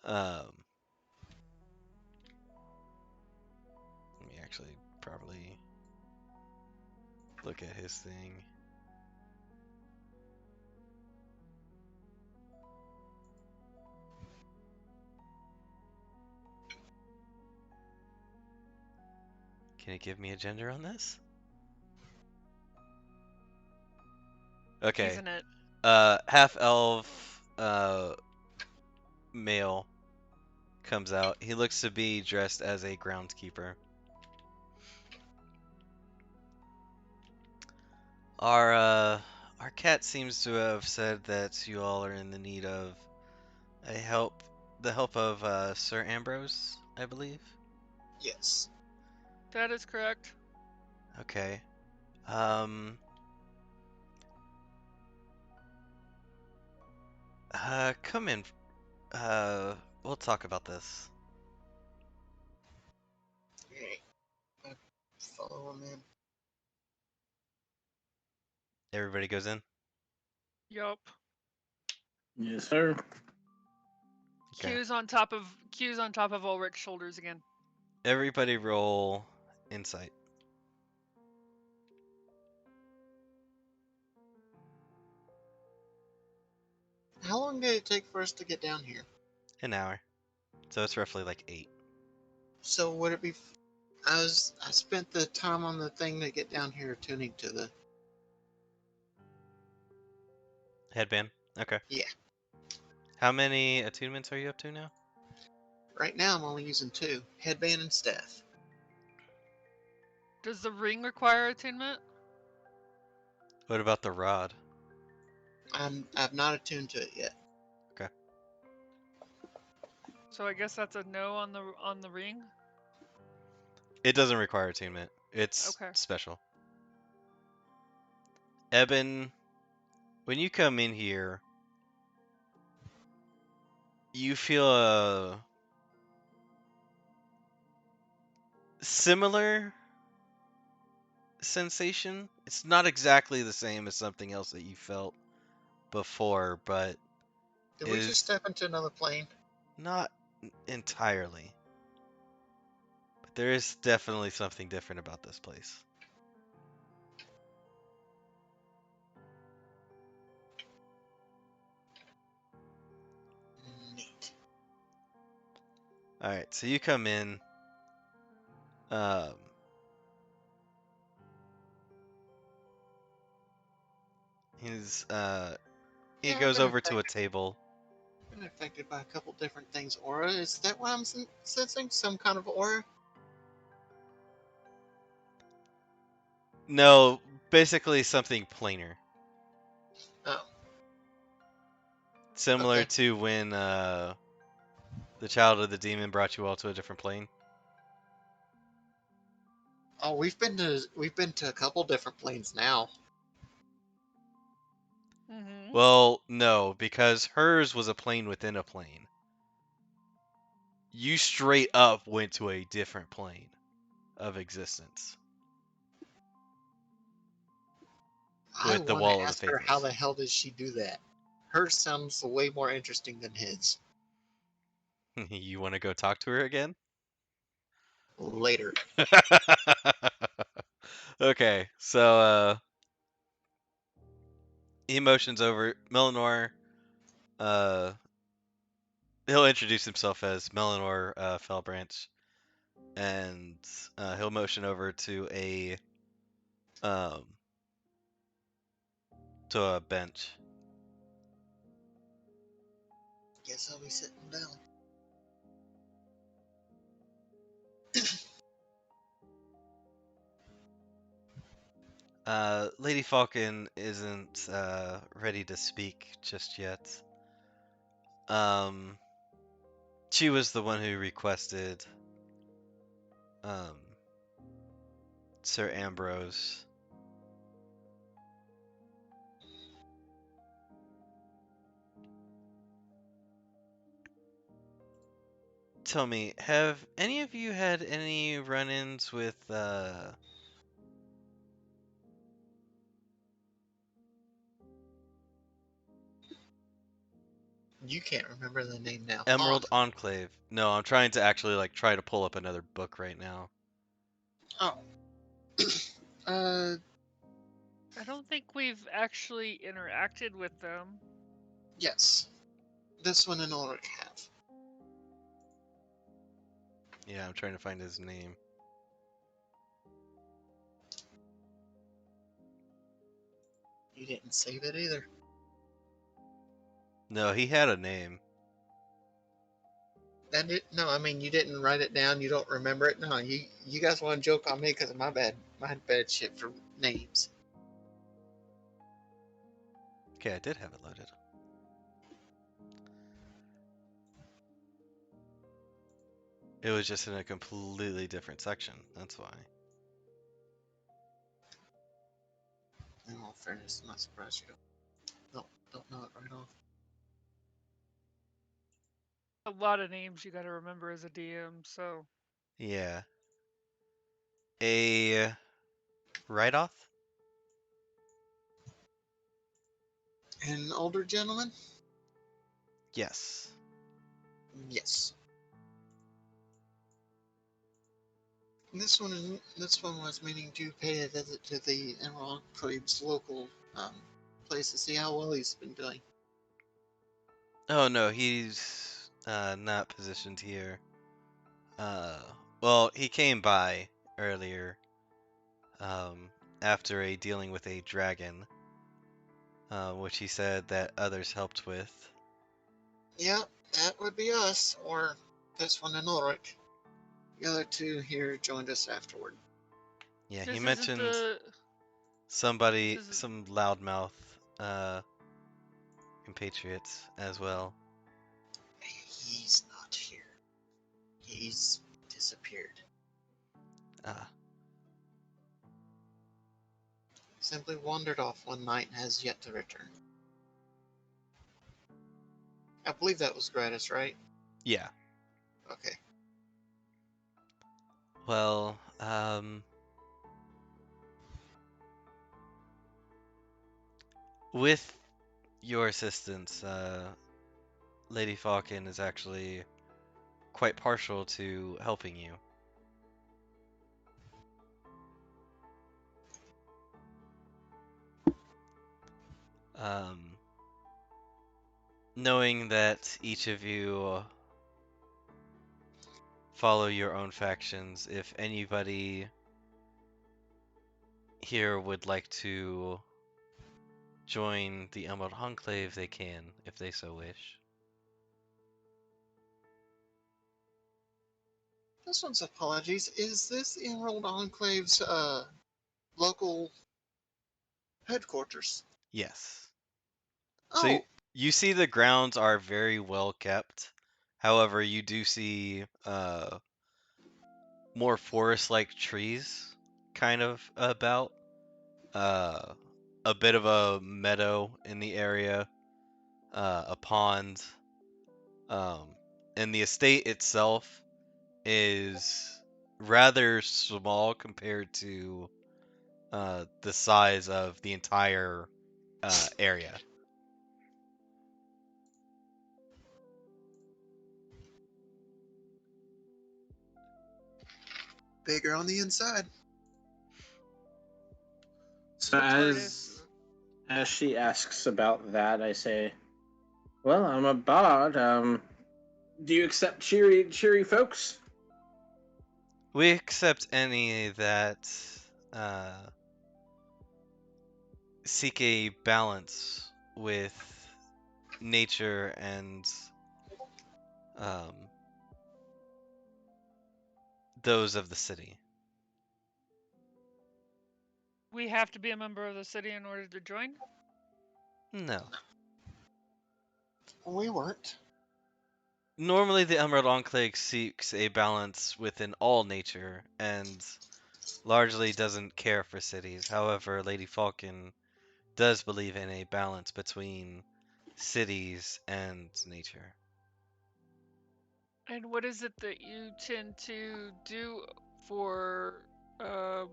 um let me actually probably look at his thing. Can you give me a gender on this? Okay. Isn't it? Half elf male comes out. He looks to be dressed as a groundskeeper. Our Our cat seems to have said that you all are in the need of the help of Sir Ambrose, I believe. Yes. That is correct. Okay. Um. Come in. We'll talk about this. Alright. I follow him in. Everybody goes in. Yup. Yes, sir. Okay. Q's on top of Ulrich's shoulders again. Everybody roll insight. How long did it take for us to get down here? An hour. So it's roughly like 8. So would it be? I spent the time on the thing to get down here tuning to the. Headband. Okay. Yeah. How many attunements are you up to now? Right now I'm only using 2, headband and staff. Does the ring require attunement? What about the rod? I've not attuned to it yet. Okay. So I guess that's a no on the ring. It doesn't require attunement. It's Okay. special. Eben, when you come in here, you feel a similar sensation. It's not exactly the same as something else that you felt before, but Did we just is step into another plane? not entirely. But there is definitely something different about this place. Neat. All right, so you come in. Um, he Yeah, I've goes been over to a affected. table. Been affected by a couple different things. Aura, is that what I'm sensing? Some kind of aura? No, basically something plainer. Oh, Similar okay. to when the child of the demon brought you all to a different plane. Oh, we've been to a couple different planes now. Mm-hmm. Well, no, because hers was a plane within a plane. You straight up went to a different plane of existence I with the want to Wall of the ask her how Faithless. the hell does she do that. Hers sounds way more interesting than his. You want to go talk to her again? Later. Okay, so he motions over Melanor. Uh, he'll introduce himself as Melanor Fellbranch, and he'll motion over um to a bench. Guess I'll be sitting down. Lady Falcon isn't ready to speak just yet. Um, she was the one who requested um, Sir Ambrose. Tell me, have any of you had any run-ins with You can't remember the name now. Emerald Enclave? No, I'm trying to actually try to pull up another book right now. Oh. uh, I don't think we've actually interacted with them. yes. This one and Ulrich have. Yeah, I'm trying to find his name. You didn't save it either. No, he had a name. No, I mean you didn't write it down. You don't remember it. No, you guys want to joke on me because of my bad shit for names. Okay, I did have it loaded. It was just in a completely different section. That's why. In all fairness, I'm not surprised you don't know it right off. A lot of names you got to remember as a DM. So Yeah. A write-off? An older gentleman? Yes. Yes. This one was meaning to pay a visit to the Emerald Enclave's local place to see how well he's been doing. Oh no, he's not positioned here. Uh, well, he came by earlier, um, after a dealing with a dragon, which he said that others helped with. Yeah, that would be us, or this one in Ulrich. The other two here joined us afterward. Yeah, he this isn't mentioned the. This somebody, isn't. some loudmouth, compatriots as well. He's not here. He's disappeared. Ah, Simply wandered off one night and has yet to return. I believe that was Gratis, right? yeah. Okay. Well, with your assistance, Lady Falcon is actually quite partial to helping you. Um, knowing that each of you follow your own factions, if anybody here would like to join the Emerald Enclave, they can, if they so wish. This one's apologies. Is this the Emerald Enclave's local headquarters? Yes. So Oh, you see the grounds are very well kept. However, you do see more forest-like trees kind of about. Uh, a bit of a meadow in the area, a pond, um, and the estate itself is rather small compared to the size of the entire area. bigger on the inside. So Which part is? as she asks about that, I say, "Well, I'm a bard. Do you accept cheery folks?" We accept any that uh, seek a balance with nature and um, those of the city. We have to be a member of the city in order to join. No. We weren't. Normally, the Emerald Enclave seeks a balance within all nature and largely doesn't care for cities. However, Lady Falcon does believe in a balance between cities and nature. And what is it that you tend to do for um,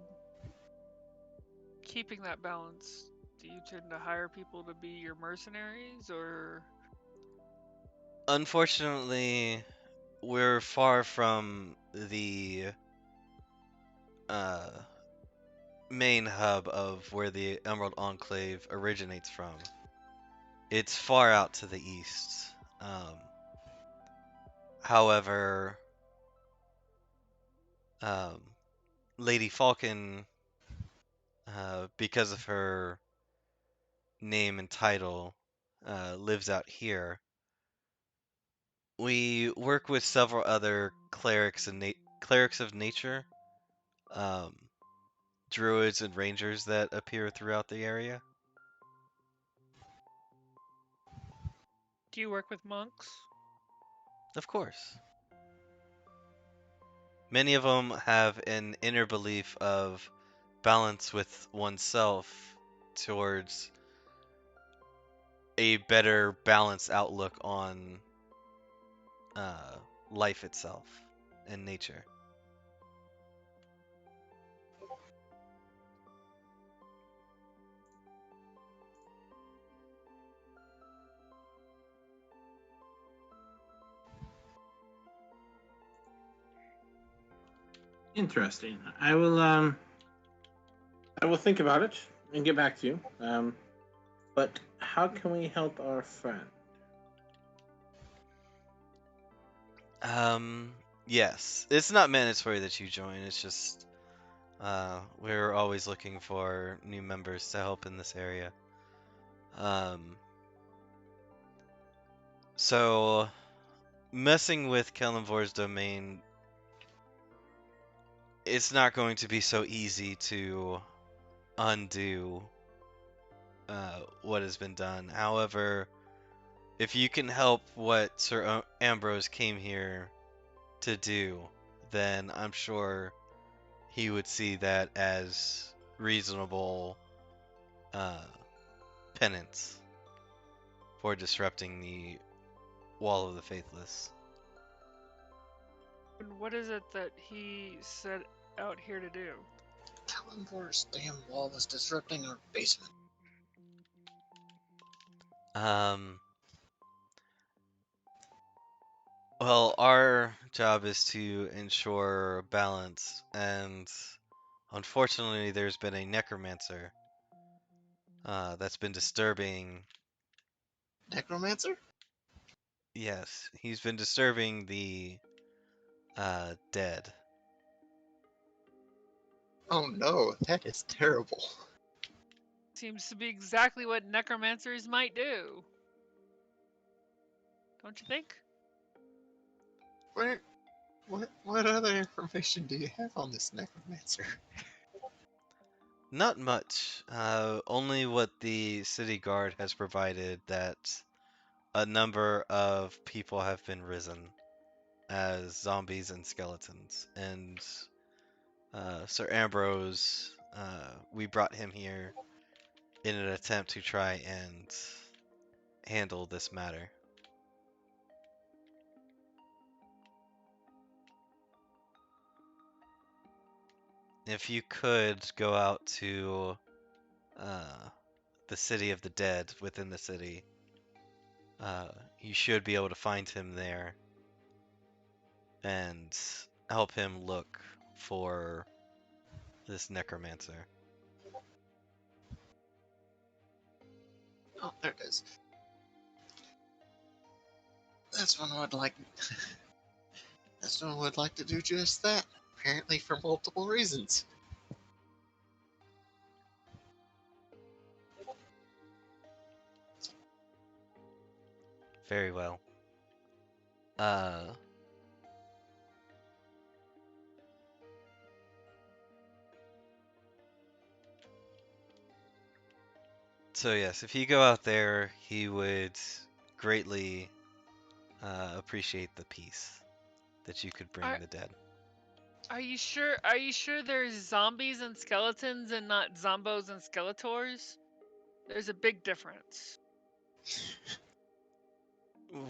keeping that balance? Do you tend to hire people to be your mercenaries, or Unfortunately, we're far from the uh, main hub of where the Emerald Enclave originates from. It's far out to the east. However, um, Lady Falcon, because of her name and title, lives out here. We work with several other clerics of nature, um, druids and rangers that appear throughout the area. Do you work with monks? Of course. Many of them have an inner belief of balance with oneself towards a better balanced outlook on uh, life itself and nature. Interesting. I will think about it and get back to you. But how can we help our friend? Yes, it's not mandatory that you join. It's just we're always looking for new members to help in this area. Um, so messing with Kellenvor's domain, it's not going to be so easy to undo what has been done. However, if you can help what Sir Ambrose came here to do, then I'm sure he would see that as reasonable uh, penance for disrupting the Wall of the Faithless. And what is it that he set out here to do? Kellenvor's damn wall is disrupting our basement. Um, well, our job is to ensure balance, and unfortunately, there's been a necromancer that's been disturbing. Necromancer? Yes, he's been disturbing the dead. Oh no, that is terrible. Seems to be exactly what necromancers might do. Don't you think? What other information do you have on this necromancer? Not much. Only what the city guard has provided that a number of people have been risen as zombies and skeletons. And Sir Ambrose, we brought him here in an attempt to try and handle this matter. If you could go out to uh, the city of the dead within the city, you should be able to find him there and help him look for this necromancer. Oh, there it is. This one would like. This one would like to do just that. Apparently, for multiple reasons. Very well. Uh, so yes, if you go out there, he would greatly appreciate the peace that you could bring Are the dead. are you sure? Are you sure there's zombies and skeletons and not zombos and skeletors? There's a big difference.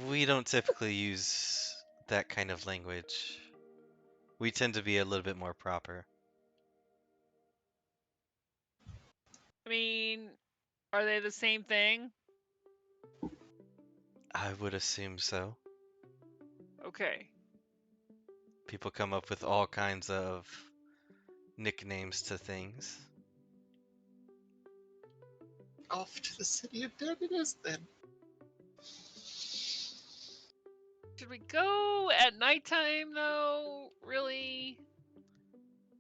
We don't typically use that kind of language. We tend to be a little bit more proper. I mean, are they the same thing? I would assume so. Okay. People come up with all kinds of nicknames to things. Off to the city of dead it is then. Should we go at nighttime though? Really?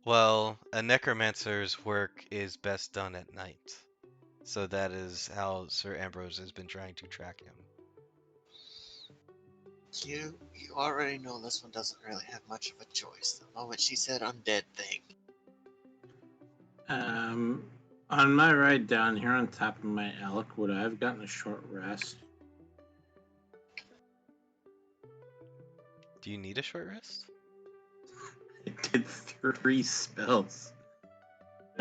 Well, a necromancer's work is best done at night. So that is how Sir Ambrose has been trying to track him. You already know this one doesn't really have much of a choice. The moment she said undead thing. On my ride down here on top of my elk, would I have gotten a short rest? Do you need a short rest? I did 3 spells.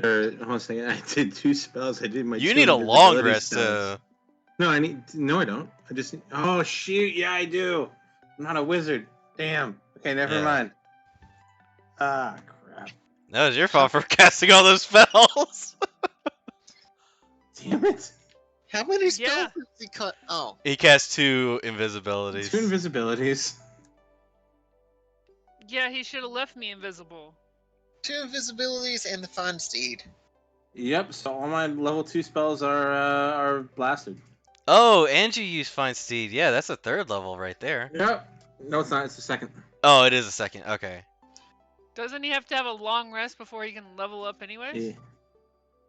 Or hold on a second. I did 2 spells. I did my You 2 need a long invisibility rest spells. to. No, No, I don't. I just. Oh shoot! Yeah, I do. I'm not a wizard. Damn. Okay, never Yeah. mind. Ah, crap. That was your fault for casting all those spells. Damn it. How many spells Yeah. does he cut? Oh, He cast 2 2 invisibilities. invisibilities. Yeah, he should have left me invisible. 2 invisibilities and the Find Steed. Yep. So all my level 2 spells are blasted. Oh, and you use Find Steed. Yeah, that's a 3rd level right there. Yep. No, it's not. It's the second. Oh, it is a 2nd. Okay. Doesn't he have to have a long rest before he can level up anyways? Yeah.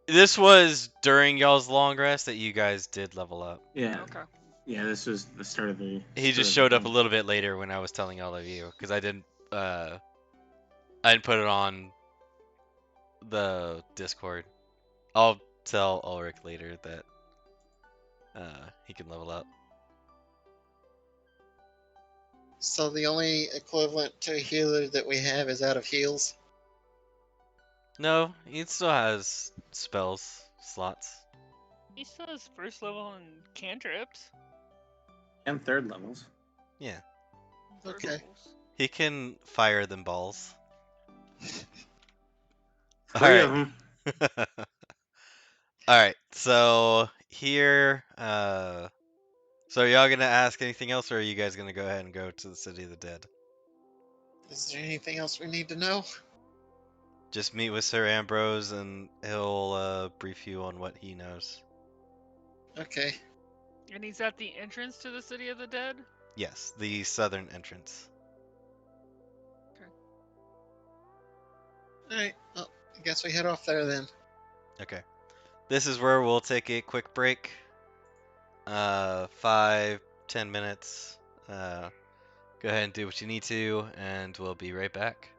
This was during y'all's long rest that you guys did level up. Yeah. Okay. Yeah. This was the start of the. He just showed up a little bit later when I was telling all of you because I didn't put it on the Discord. I'll tell Ulrich later that he can level up. So the only equivalent to a healer that we have is out of heals. No, he still has spells slots. He still has first level and cantrips. And 3rd levels. Yeah, Third Okay. levels. he can fire them balls. 3 of them. All right, so here, so are y'all gonna ask anything else, or are you guys gonna go ahead and go to the City of the Dead? Is there anything else we need to know? Just meet with Sir Ambrose, and he'll brief you on what he knows. Okay. And he's at the entrance to the City of the Dead? Yes, the southern entrance. Alright, well, I guess we head off there then. Okay. This is where we'll take a quick break. 5-10 minutes. Go ahead and do what you need to, and we'll be right back.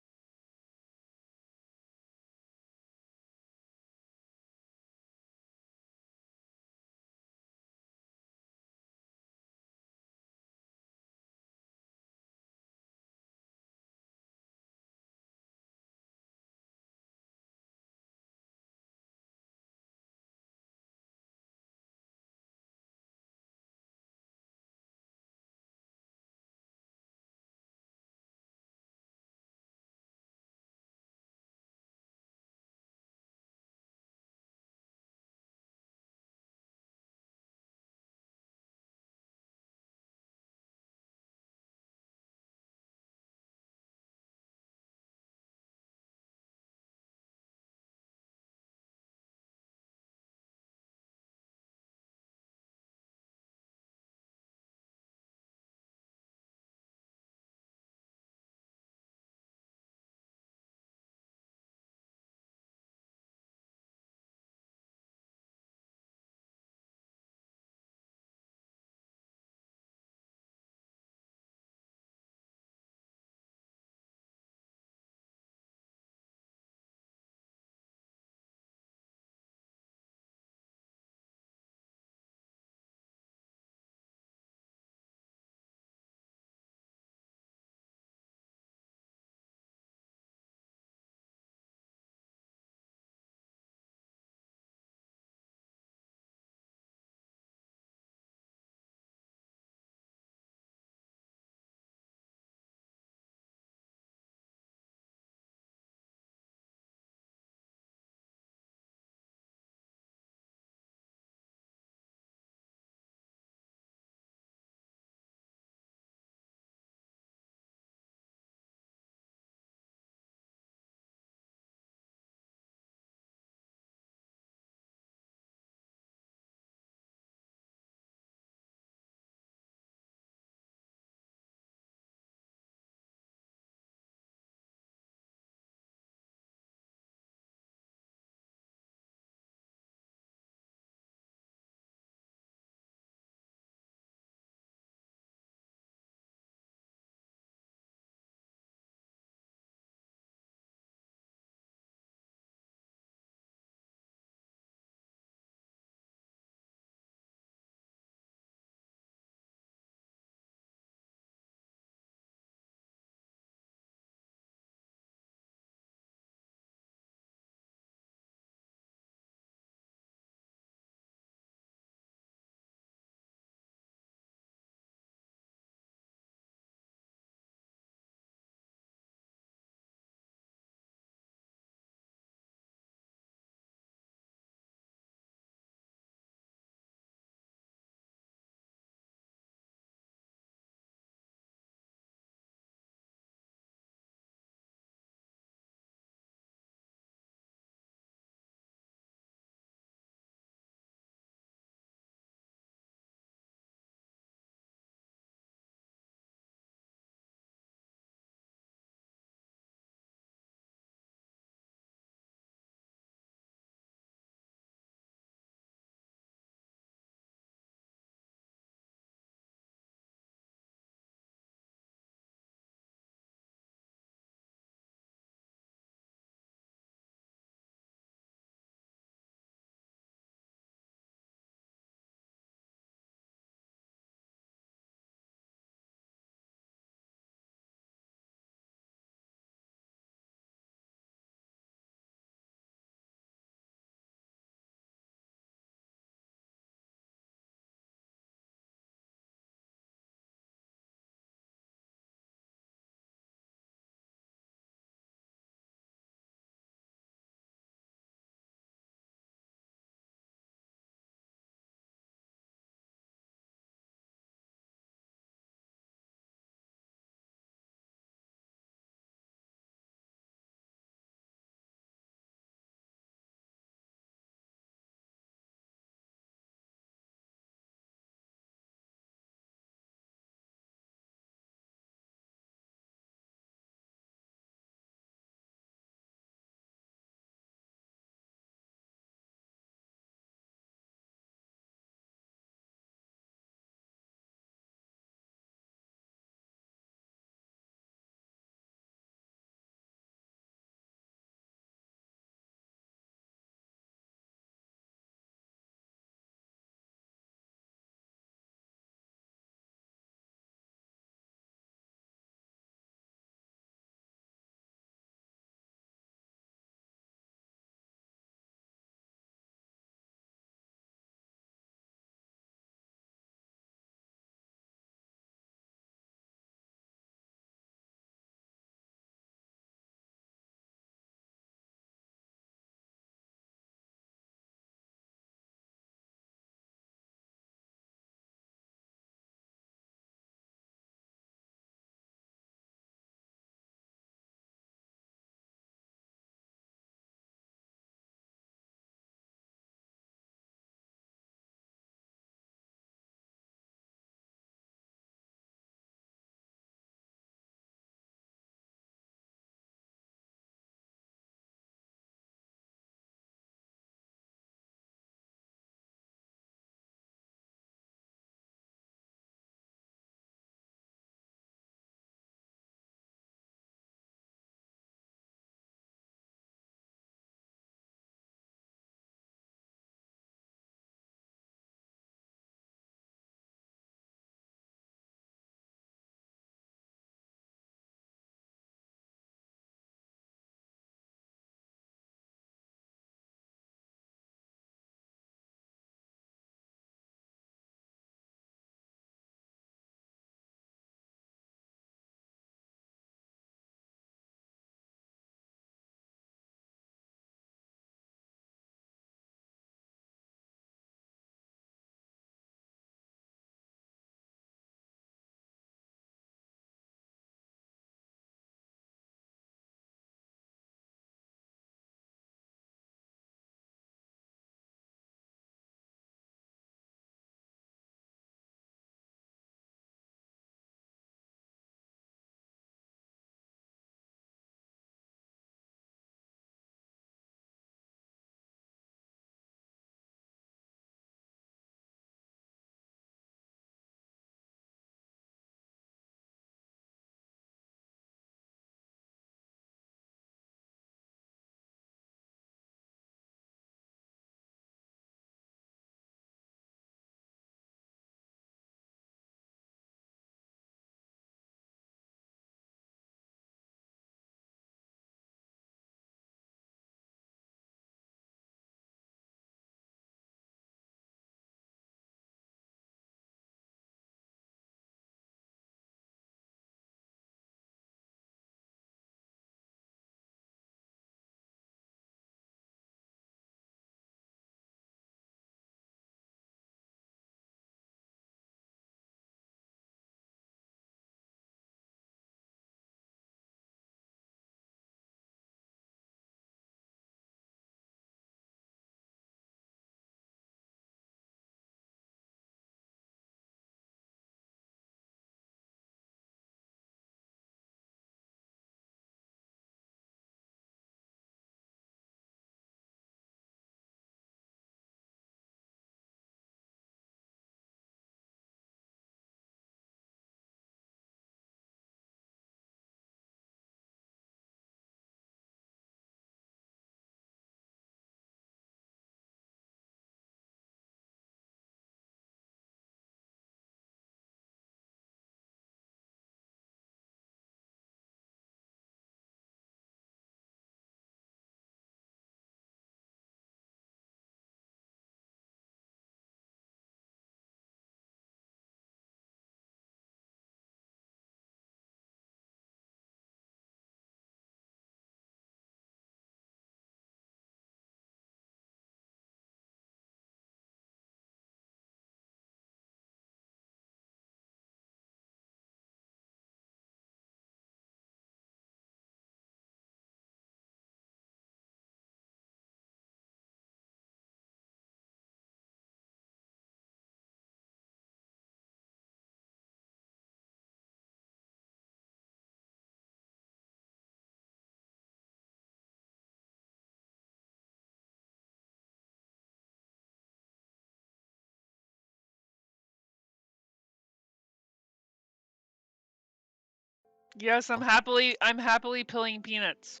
Yes, I'm happily peeling peanuts.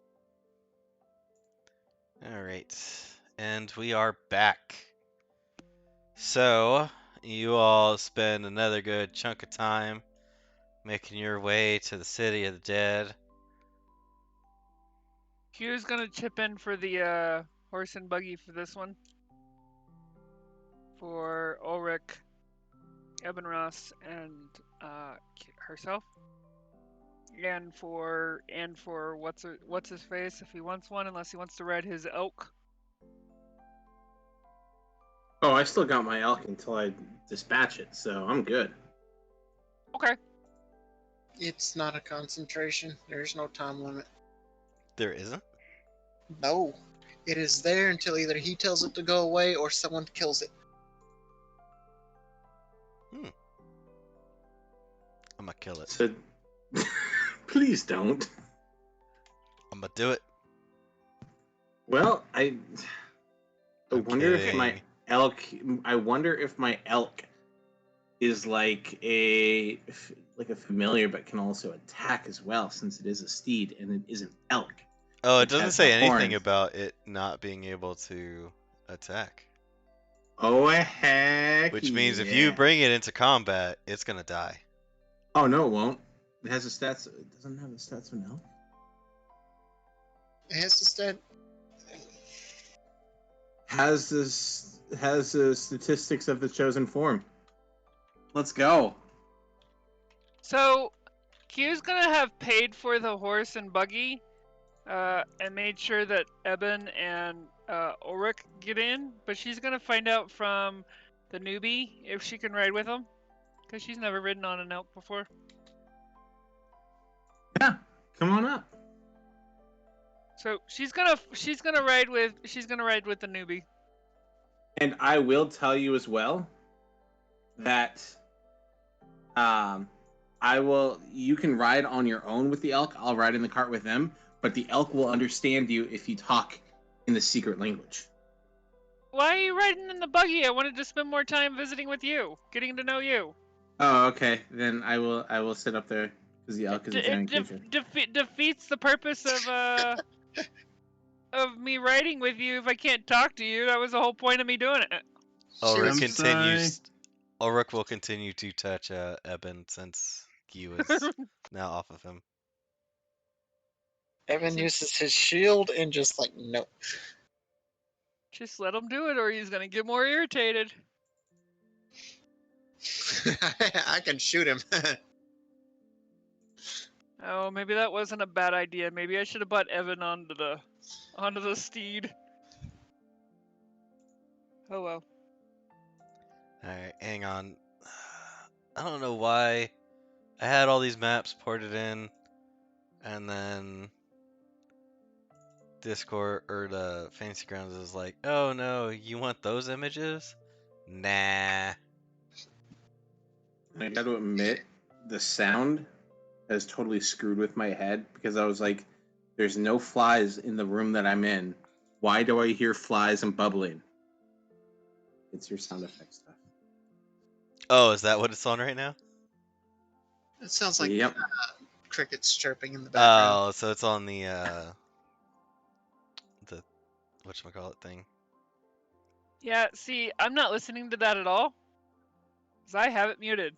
All right, and we are back. So you all spend another good chunk of time making your way to the city of the dead. Q's gonna chip in for the horse and buggy for this one. For Ulrich, Eben Ross, and herself. And for what's his face if he wants one, unless he wants to ride his elk. Oh, I still got my elk until I dispatch it, so I'm good. Okay. It's not a concentration. There's no time limit. There isn't? No. It is there until either he tells it to go away or someone kills it. I'm gonna kill it. So, please don't. I'm gonna do it. Well, I I'm wonder if my kidding. elk. I wonder if my elk is like a familiar, but can also attack as well, since it is a steed and it is an elk. Oh, it Which doesn't has say the anything horns. about it not being able to attack. Oh heck! Which means if you yeah. bring it into combat, it's gonna die. Oh no, it won't. It has the stats. It doesn't have the stats of an elk. It has to stand. Has the statistics of the chosen form. Let's go. So Q's gonna have paid for the horse and buggy, and made sure that Eben and Ulrich get in, but she's gonna find out from the newbie if she can ride with him, because she's never ridden on an elk before. Yeah, come on up. So she's gonna ride with the newbie. And I will tell you as well that you can ride on your own with the elk. I'll ride in the cart with them, but the elk will understand you if you talk in the secret language. Why are you riding in the buggy? I wanted to spend more time visiting with you, getting to know you. Oh, okay. Then I will sit up there because the elk is a giant creature. Defeats the purpose of me riding with you if I can't talk to you. That was the whole point of me doing it. Ulrich was- continues. Ulrich will continue to touch Eben since Q is now off of him. Evan uses his shield and just like, nope. Just let him do it, or he's gonna get more irritated. I can shoot him. Oh, maybe that wasn't a bad idea. Maybe I should have brought Evan onto the steed. Oh well. Alright, hang on. I don't know why I had all these maps ported in, and then Discord or the Fantasy Grounds is like, oh no, you want those images? Nah. I got to admit, the sound has totally screwed with my head because I was like, there's no flies in the room that I'm in. Why do I hear flies and bubbling? It's your sound effect stuff. Oh, is that what it's on right now? It sounds like Yep. crickets chirping in the background. Oh, so it's on the whatchamacallit thing. Yeah. See, I'm not listening to that at all, cause I have it muted.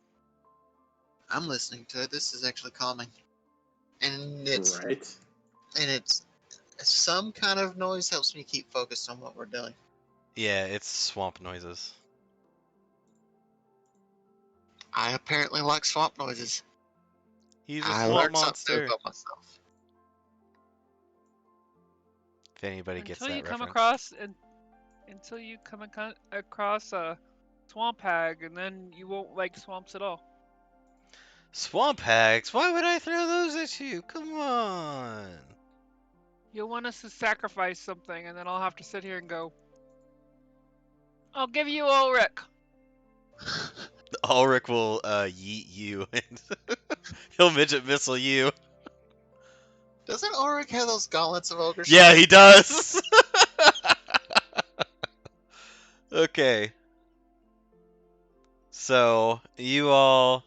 I'm listening to it. This is actually calming, and it's Right. some kind of noise helps me keep focused on what we're doing. Yeah, it's swamp noises. I apparently like swamp noises. He's a I swamp learned something monster. about myself. If anybody gets Until you that come reference. across a swamp hag, and then you won't like swamps at all. Swamp hags? Why would I throw those at you? Come on. You'll want us to sacrifice something, and then I'll have to sit here and go, I'll give you Ulrich. Ulrich will yeet you and he'll midget missile you. Doesn't Ulrich have those gauntlets of ogre? Yeah, he does. Okay. So you all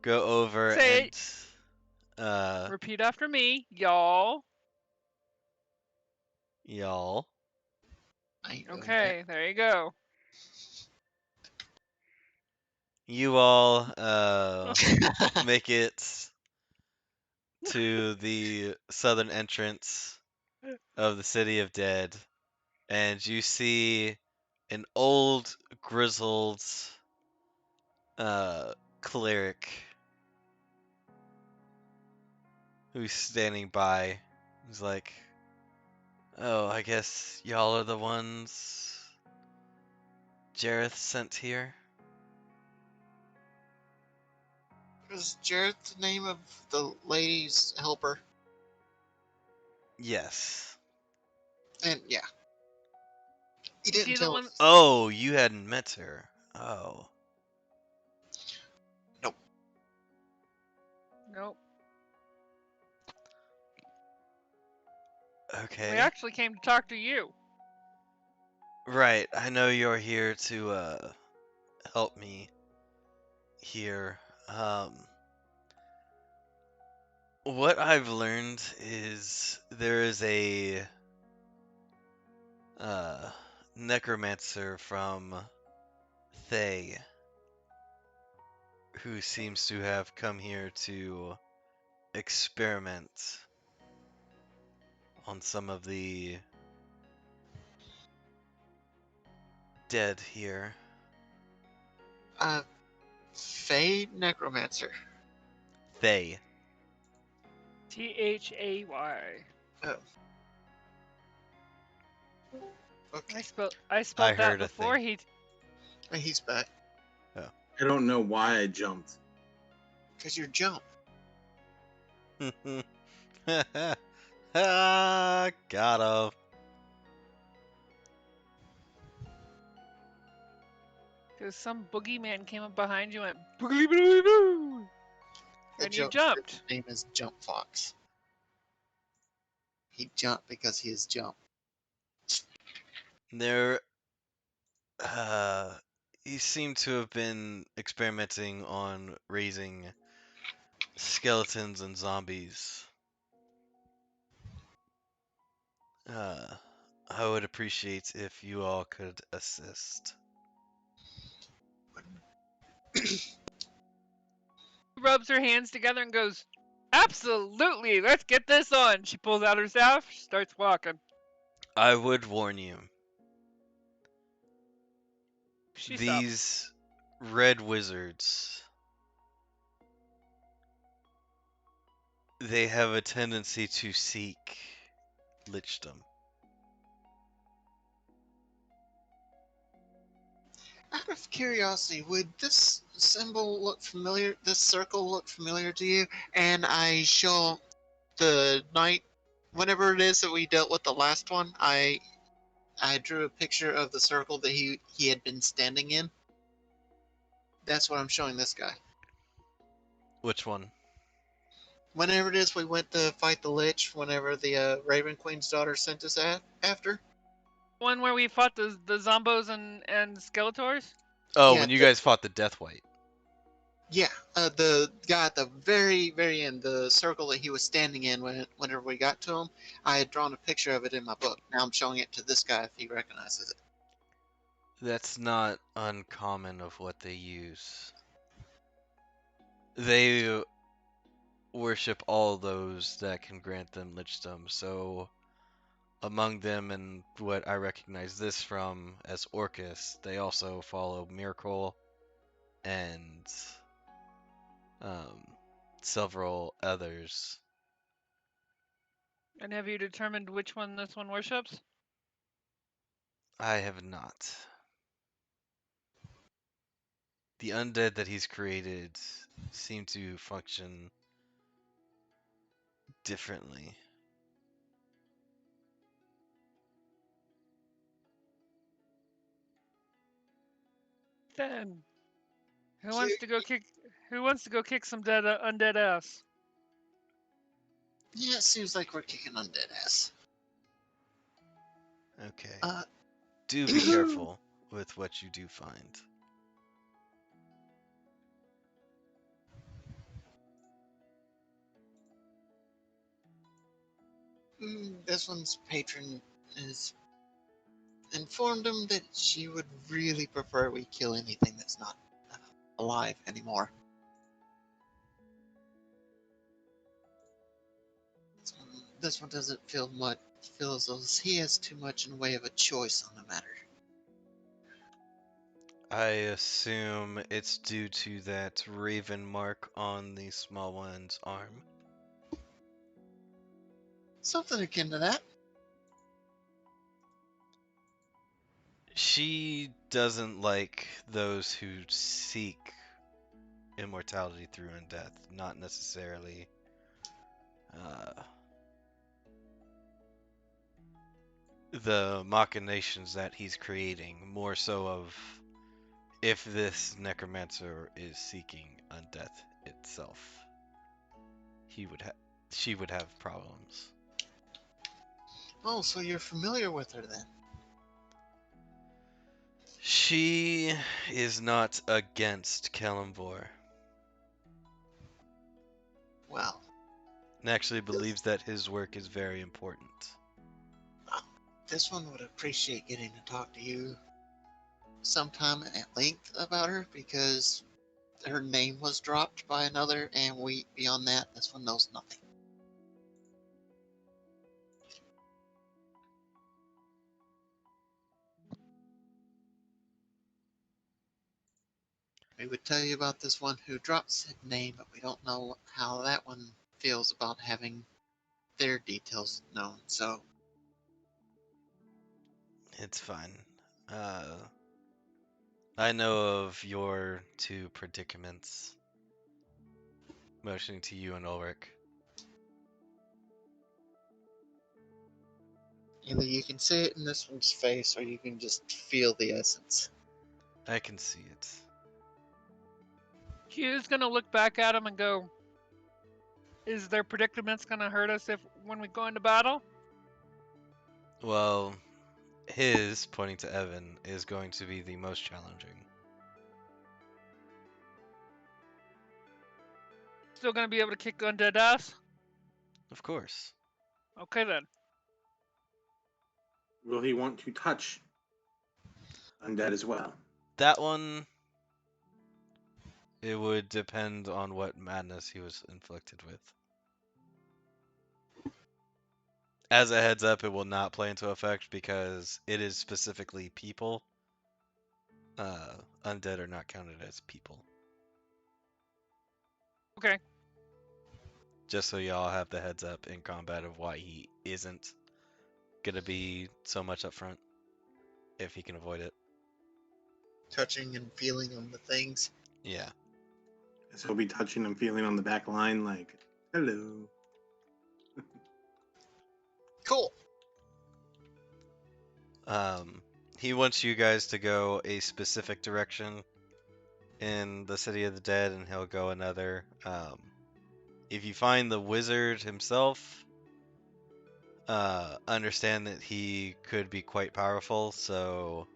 go over Say and uh, repeat after me, y'all. y'all. I ain't doing Okay, there you go. You all that. make it to the southern entrance of the City of Dead, and you see an old, grizzled cleric who's standing by. He's like, "Oh, I guess y'all are the ones Jareth sent here?" Was Jared the name of the lady's helper? Yes. And yeah, he Is didn't she the tell one? us. Oh, you hadn't met her. Oh. Nope. Nope. We Okay. actually came to talk to you. Right. I know you're here to help me here. Um what I've learned is there is a uh necromancer from Thay who seems to have come here to experiment on some of the dead here. Uh, Fey Necromancer. Thay. Thay. Oh, I okay. spelled I that heard a before thing. he. He's back. I don't know why I jumped. Because you're jump. Got him. Because some boogeyman came up behind you and went boogly boogly boo, The and you jump jumped. name is Jump Fox. He jumped because he is jump. There, uh, he seemed to have been experimenting on raising skeletons and zombies. Uh, I would appreciate if you all could assist. Rubs her hands together and goes, "Absolutely, let's get this on." She pulls out her staff, starts walking. I would warn you, She stops. these red wizards, they have a tendency to seek lichdom. Out of curiosity, would this symbol look familiar? This circle look familiar to you? And I show the night, whenever it is that we dealt with the last one. I drew a picture of the circle that he had been standing in. That's what I'm showing this guy. Which one? Whenever it is we went to fight the Lich, whenever the Raven Queen's daughter sent us after. One where we fought the zombos and skeletors. Oh, Yeah, when you guys fought the Death White. yeah, the guy at the very, very end, the circle that he was standing in whenever we got to him, I had drawn a picture of it in my book. Now I'm showing it to this guy if he recognizes it. That's not uncommon of what they use. They worship all those that can grant them lichdom, so among them and what I recognize this from as Orcus, they also follow Miracle and um, several others. And have you determined which one this one worships? I have not. The undead that he's created seem to function differently. Then who So, wants to go kick? Who wants to go kick some dead undead ass? yeah, it seems like we're kicking undead ass. Okay. Uh, Do be careful with what you do find. This one's patron has informed him that she would really prefer we kill anything that's not alive anymore. This one doesn't feel as though he has too much in the way of a choice on the matter. I assume it's due to that raven mark on the small one's arm. Something akin to that. She doesn't like those who seek immortality through undeath, not necessarily the machinations that he's creating, more so of if this necromancer is seeking undeath itself, she would have problems. Oh, so you're familiar with her then? She is not against Kalimvor, Well, and actually believes that his work is very important. this one would appreciate getting to talk to you sometime at length about her, because her name was dropped by another, and beyond that, this one knows nothing. We would tell you about this one who dropped said name, but we don't know how that one feels about having their details known, so It's fine. I know of your two predicaments, motioning to you and Ulrich. either you can see it in this one's face, or you can just feel the essence. I can see it. Q's gonna look back at him and go, "Is their predicaments gonna hurt us when we go into battle?" Well, his, pointing to Evan, is going to be the most challenging. Still gonna be able to kick undead ass? Of course. Okay then. Will he want to touch undead as well? That one, it would depend on what madness he was inflicted with. As a heads up, it will not play into effect because it is specifically people. Undead are not counted as people. Okay. Just so y'all have the heads up in combat of why he isn't gonna be so much up front if he can avoid it. Touching and feeling on the things. Yeah. So he'll be touching and feeling on the back line like, hello. Cool. He wants you guys to go a specific direction in the City of the Dead, and he'll go another. If you find the wizard himself, understand that he could be quite powerful, so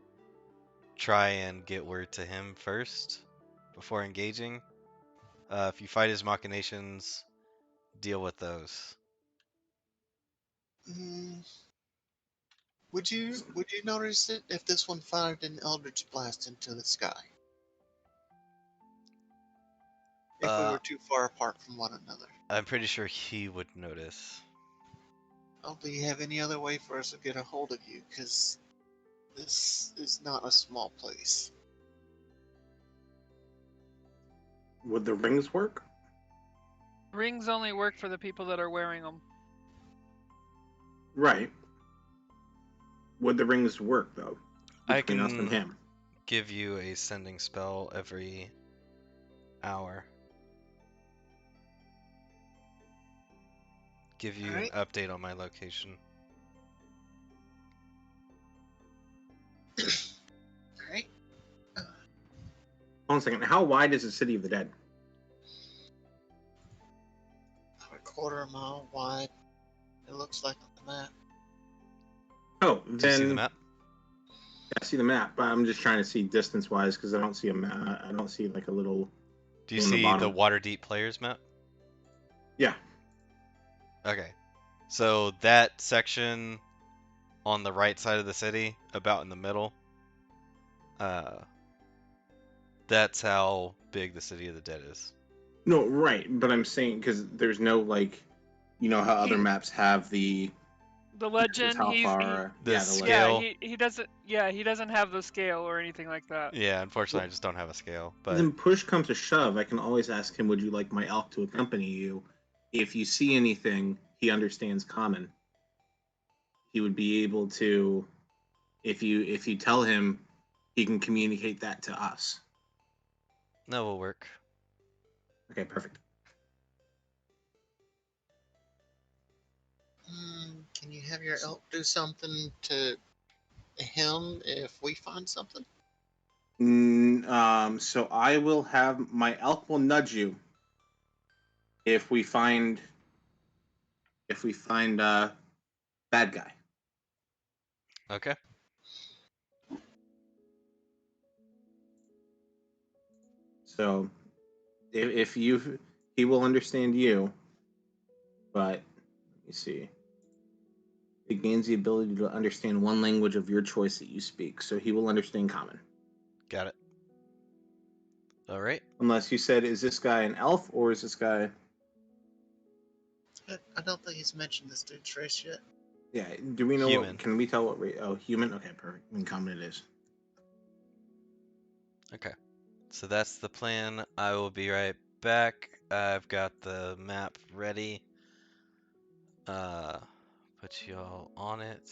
try and get word to him first before engaging. If you fight his machinations, deal with those. Would you notice it if this one fired an eldritch blast into the sky? If we were too far apart from one another. I'm pretty sure he would notice. Oh, do you have any other way for us to get a hold of you? Because this is not a small place. Would the rings work? Rings only work for the people that are wearing them. Right. Would the rings work, though? I Between us and can him? give you a sending spell every hour. Give you Alright. an update on my location. Alright. Hold on a second. How wide is the City of the Dead? About a quarter mile wide. It looks like on the map. Oh, Do you then see the map? I see the map, but I'm just trying to see distance-wise because I don't see a map. I don't see like a little. Do you on the see the bottom. Waterdeep players map? Yeah. Okay. So that section on the right side of the city, about in the middle, uh, that's how big the City of the Dead is. No, right, but I'm saying because there's no like, you know how other He- maps have the The this is legend, how far. The Yeah, the scale. legend. he doesn't. Yeah, he doesn't have the scale or anything like that. Yeah, unfortunately, Well, I just don't have a scale. But then push comes to shove, I can always ask him, "Would you like my elk to accompany you? If you see anything, he understands common. He would be able to, if you tell him, he can communicate that to us." no, will work. Okay, perfect. Can you have your elk do something to him if we find something? So I will have my elk will nudge you if we find bad guy. Okay. So if you he will understand you, but let me see. It gains the ability to understand one language of your choice that you speak, so he will understand common. Got it. All right. Unless you said, is this guy an elf or is this guy? I don't think he's mentioned this dude's race yet. Yeah. Do we know Human. what? Can we tell what race? Oh, human. Okay, perfect. In common it is. Okay. So that's the plan. I will be right back. I've got the map ready. Put y'all on it.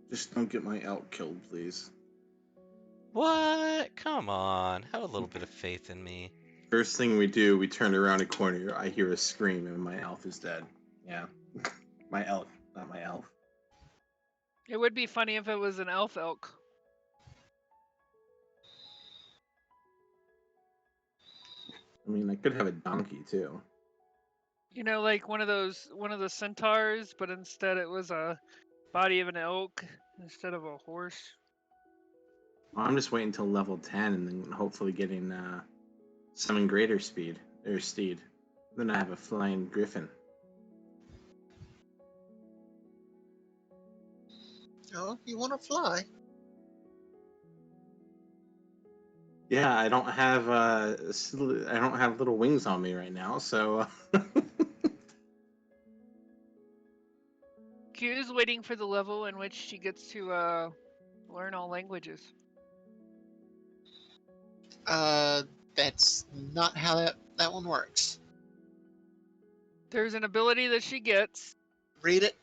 Just don't get my elk killed, please. What? Come on. Have a little bit of faith in me. First thing we do, we turn around a corner. I hear a scream, and my elf is dead. Yeah, my elk, not my elf. It would be funny if it was an elk. I mean, I could have a donkey too. You know, like one of the centaurs, but instead it was a body of an elk instead of a horse. Well, I'm just waiting until level 10, and then hopefully getting summon greater speed or steed. Then I have a flying griffin. Oh, you want to fly? Yeah, I don't have little wings on me right now, so Q's waiting for the level in which she gets to learn all languages. That's not how that one works. There's an ability that she gets. Read it.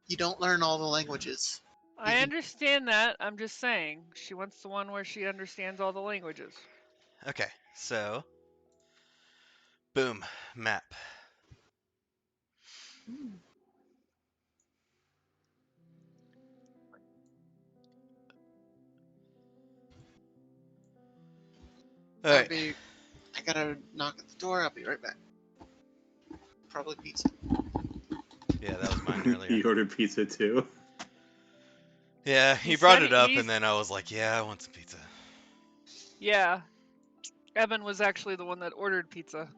You don't learn all the languages. I understand that. I'm just saying. She wants the one where she understands all the languages. Okay, so boom, map. All right. I gotta knock at the door. I'll be right back. Probably pizza. Yeah, that was mine earlier. he ordered pizza too. Yeah, he brought it up, and then I was like, "Yeah, I want some pizza." Yeah. Evan was actually the one that ordered pizza.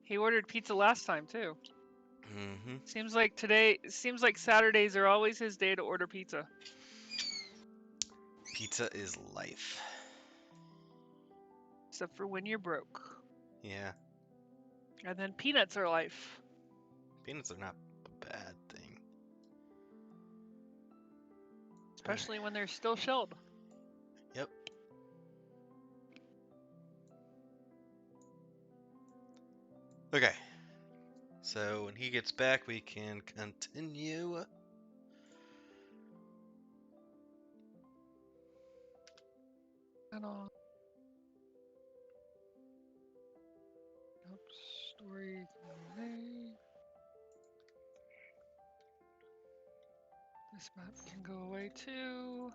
He ordered pizza last time too. Mm-hmm. Seems like Saturdays are always his day to order pizza. Pizza is life. Except for when you're broke. Yeah. And then peanuts are life. Peanuts are not a bad thing. Especially when they're still shelled. Yep. Okay. So when he gets back, we can continue. And all. Oops, story. This map can go away too.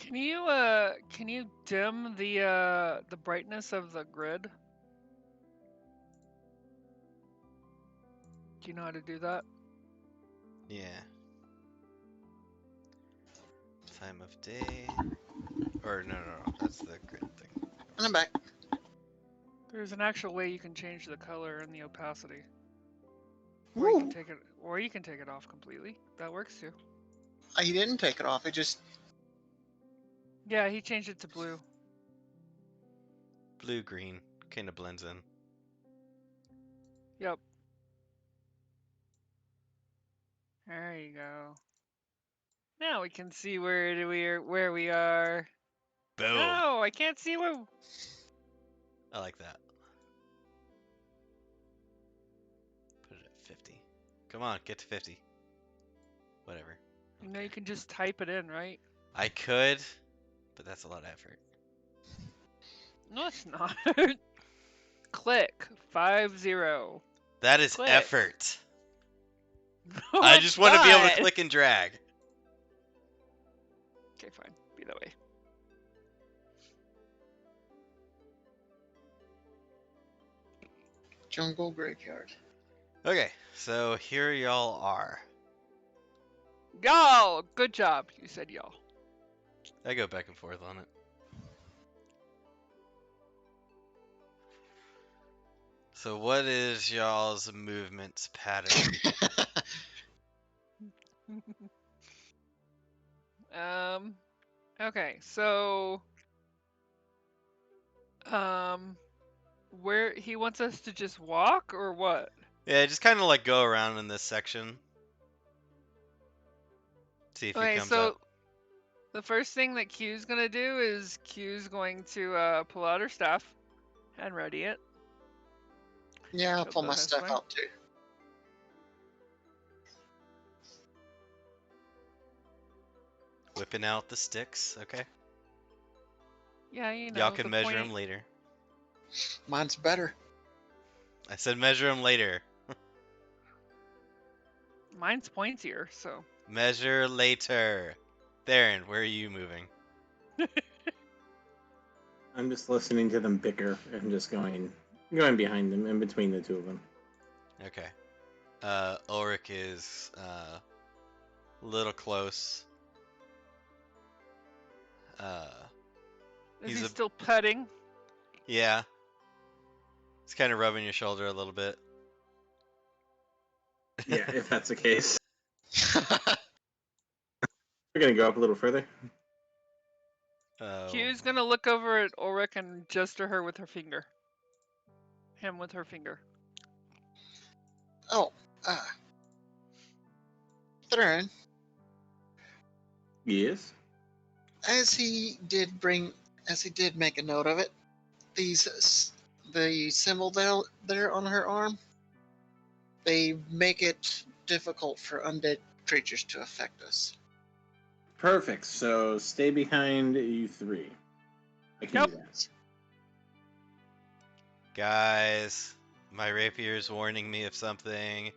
Can you dim the brightness of the grid? Do you know how to do that? Yeah. Time of day. Or no, that's the grid thing. And I'm back. There's an actual way you can change the color and the opacity. Or Woo! you can take it off completely. That works too. He didn't take it off. It just Yeah, he changed it to blue. Blue green kind of blends in. Yep. There you go. Now we can see where we are. Boom. No, I can't see where. I like that. Put it at 50. Come on, get to 50. Whatever. You know you can just type it in, right? I could, but that's a lot of effort. No, it's not. Click 50. That is Click. effort. No, I it's just want to be able to not. click and drag. Okay, fine. Be that way. jungle graveyard. Okay, so here y'all are. Y'all, good job. You said y'all. I go back and forth on it. So what is y'all's movement pattern? Okay, so where he wants us to just walk or what? Yeah, just kind of like go around in this section. See if he Okay, comes so up. the first thing that Q's gonna do is Q's going to pull out her staff and ready it. Yeah, I'll She'll pull go my this stuff way. out too. Whipping out the sticks, okay? Yeah, you know. Y'all can the measure point- them later. Mine's better. I said measure them later. Mine's pointier, so. Measure later. Theron, where are you moving? I'm just listening to them bicker and just going behind them, in between the two of them. Okay. Ulrich is a little close. Is He's he a still petting? yeah. He's kind of rubbing your shoulder a little bit. Yeah, if that's the case. We're gonna go up a little further. Q's gonna look over at Ulrich and gesture her with her finger. Him with her finger. Oh, Theron, Yes. as he did make a note of it, the symbol there on her arm, they make it difficult for undead creatures to affect us. Perfect. So stay behind you three. I can Yep. do that. Guys, my rapier's warning me of something.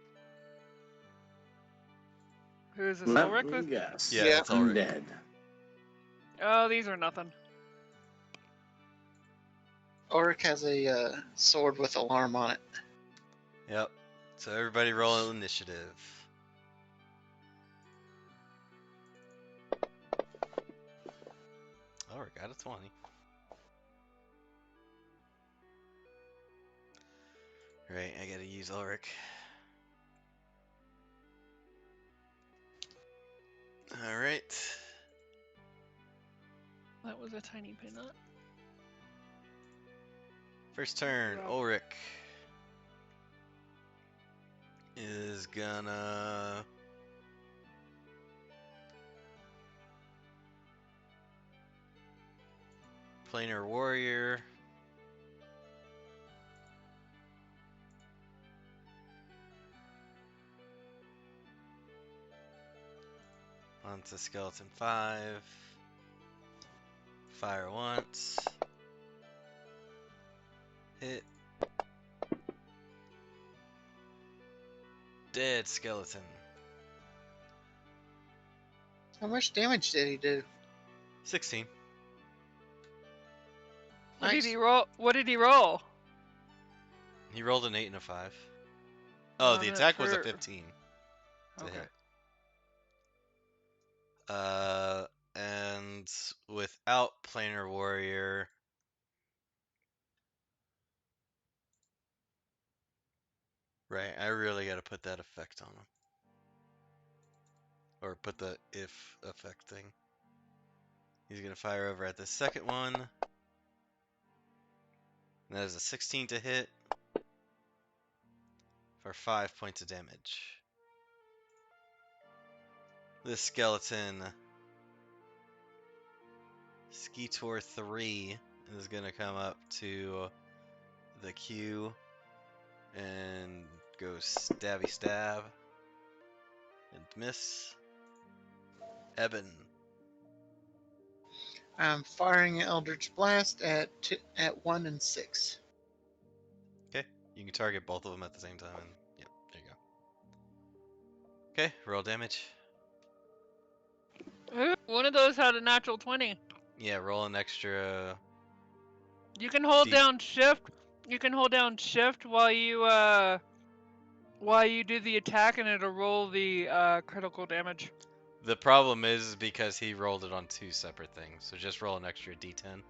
Who is this Let Ulrich me with? guess. Yeah, Yeah. it's Ulrich. Undead. Oh, these are nothing. Ulrich has a sword with alarm on it. Yep. So everybody roll initiative. Ulrich got a 20. Right, I gotta use Ulrich. Alright. That was a tiny peanut. First turn, Yeah. Ulrich is gonna planar warrior. Onto skeleton 5. Fire once. Hit. Dead skeleton. How much damage did he do? 16. What did Nice. he roll? What did he roll? He rolled an 8 and a 5. Oh, On the it attack was a for- 15 to Okay. hit. And without Planar Warrior, right, I really got to put that effect on him. Or put the if effect thing. He's going to fire over at the second one. And that is a 16 to hit for 5 points of damage. This skeleton, Skeetor 3, is going to come up to the queue and go stabby stab and miss. Eben. I'm firing Eldritch Blast at 1 and 6. Okay, you can target both of them at the same time. And, yep, there you go. Okay, roll damage. Ooh, one of those had a natural 20. Yeah, roll an extra. You can hold D- down shift. You can hold down shift while you do the attack, and it'll roll the critical damage. The problem is because he rolled it on 2 separate things, so just roll an extra d10.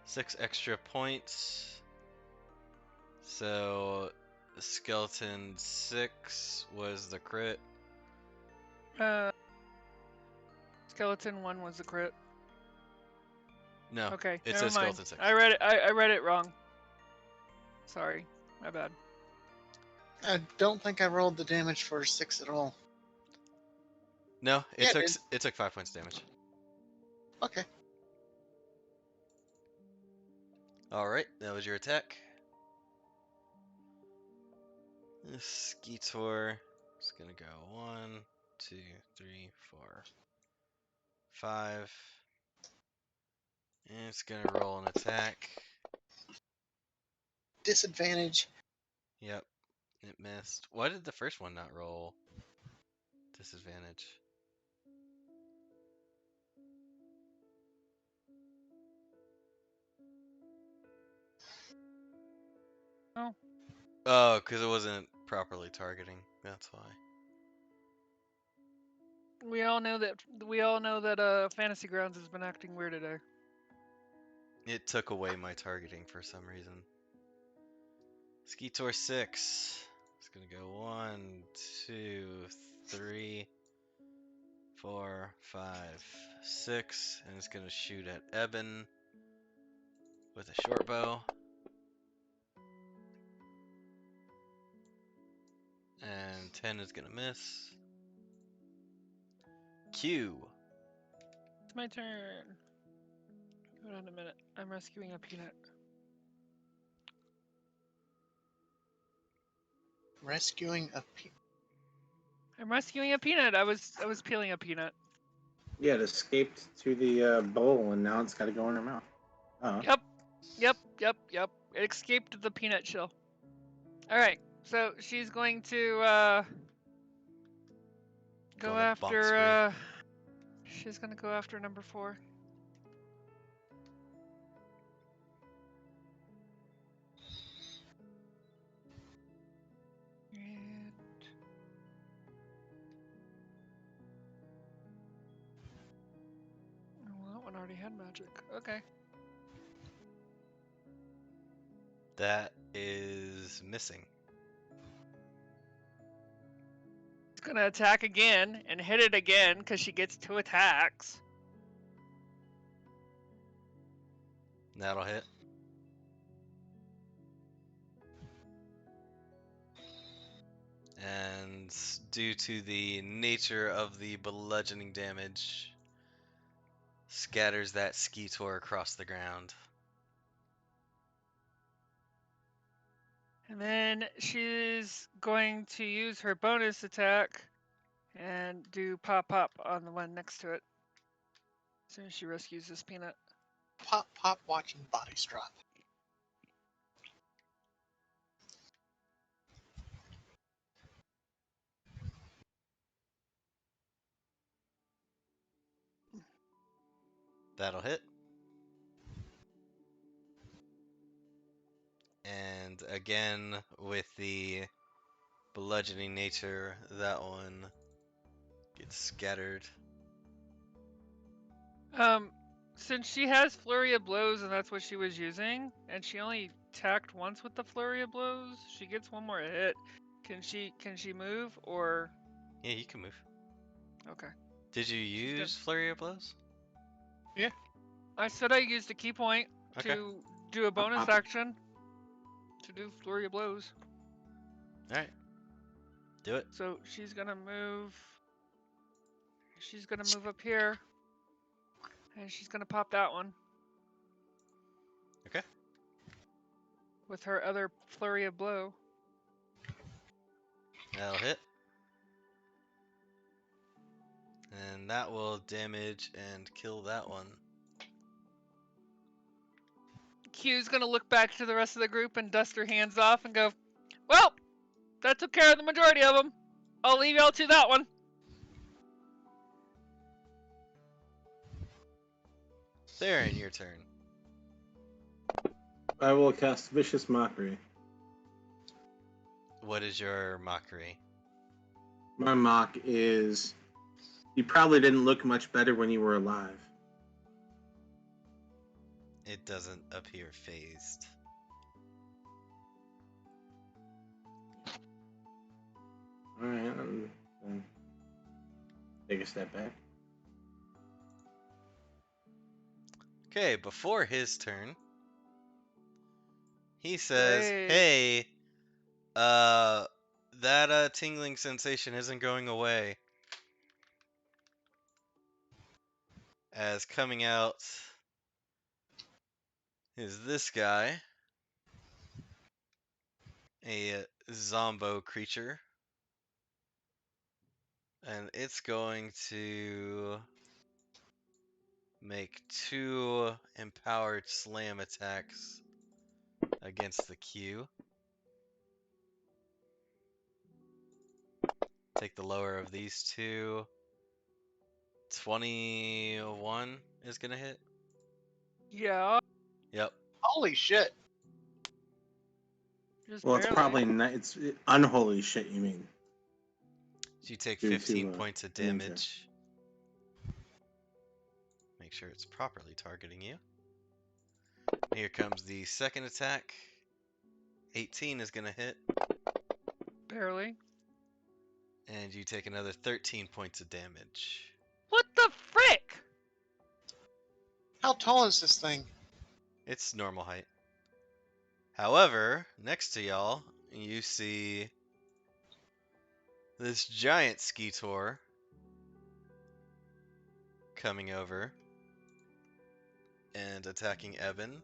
Six extra points. So skeleton 6 was the crit. Uh, skeleton 1 was the crit. No, Okay, it never says mind. skeleton 6. I read it. I read it wrong. Sorry, my bad. I don't think I rolled the damage for 6 at all. No, Yeah, it took 5 points damage. Okay. All right, that was your attack. This Skeetor is gonna go 1, 2, 3, 4, 5. And it's gonna roll an attack. Disadvantage. Yep, it missed. Why did the first one not roll disadvantage? Oh. Oh, because it wasn't properly targeting. That's why. We all know that. Fantasy Grounds has been acting weird today. It took away my targeting for some reason. Skeetor 6. It's gonna go 1, 2, 3, 4, 5, 6, and it's gonna shoot at Eben with a short bow. And 10 is gonna miss. Q. It's my turn. Hold on a minute. I'm rescuing a peanut. Rescuing a I'm rescuing a peanut. I was peeling a peanut. Yeah, it escaped to the bowl, and now it's got to go in her mouth. Oh. Yep. It escaped the peanut shell. All right. So she's going to go Going to bonk after. She's gonna go after number 4. And well, that one already had magic. Okay. That is missing. It's gonna attack again and hit it again because she gets 2 attacks. That'll hit. And due to the nature of the bludgeoning damage, scatters that Skeetor across the ground. And then she's going to use her bonus attack and do pop on the one next to it. As soon as she rescues this peanut. pop watching bodies drop. That'll hit. And again, with the bludgeoning nature, that one gets scattered. Since she has flurry of blows and that's what she was using, and she only attacked once with the flurry of blows, she gets one more hit. Can she move or? Yeah, you can move. Okay. Did you She's use Flurry of Blows? I said I used a key point Okay. to do a bonus action to do flurry of blows. Alright. Do it. So she's gonna move. She's gonna move up here, and she's gonna pop that one. Okay. With her other flurry of blow. That'll hit. And that will damage and kill that one. Q's gonna look back to the rest of the group and dust her hands off and go, "Well, that took care of the majority of them. I'll leave y'all to that one." Faerun, your turn. I will cast Vicious Mockery. What is your mockery? My mock is, you probably didn't look much better when you were alive. It doesn't appear phased. Alright, then take a step back. Okay, before his turn, he says, Great. "Hey, that tingling sensation isn't going away." As coming out is this guy, a zombo creature, and it's going to make 2 empowered slam attacks against the Q. Take the lower of these 2. 21 is gonna hit. Yeah. Yep. Holy shit. Just Well, it's barely. probably not, it's unholy shit, you mean. So you take Due to, 15 points of damage. damage. Make sure it's properly targeting you. Here comes the second attack. 18 is gonna hit. Barely. And you take another 13 points of damage. What the frick? How tall is this thing? It's normal height. However, next to y'all, you see this giant Skeetor coming over and attacking Evan.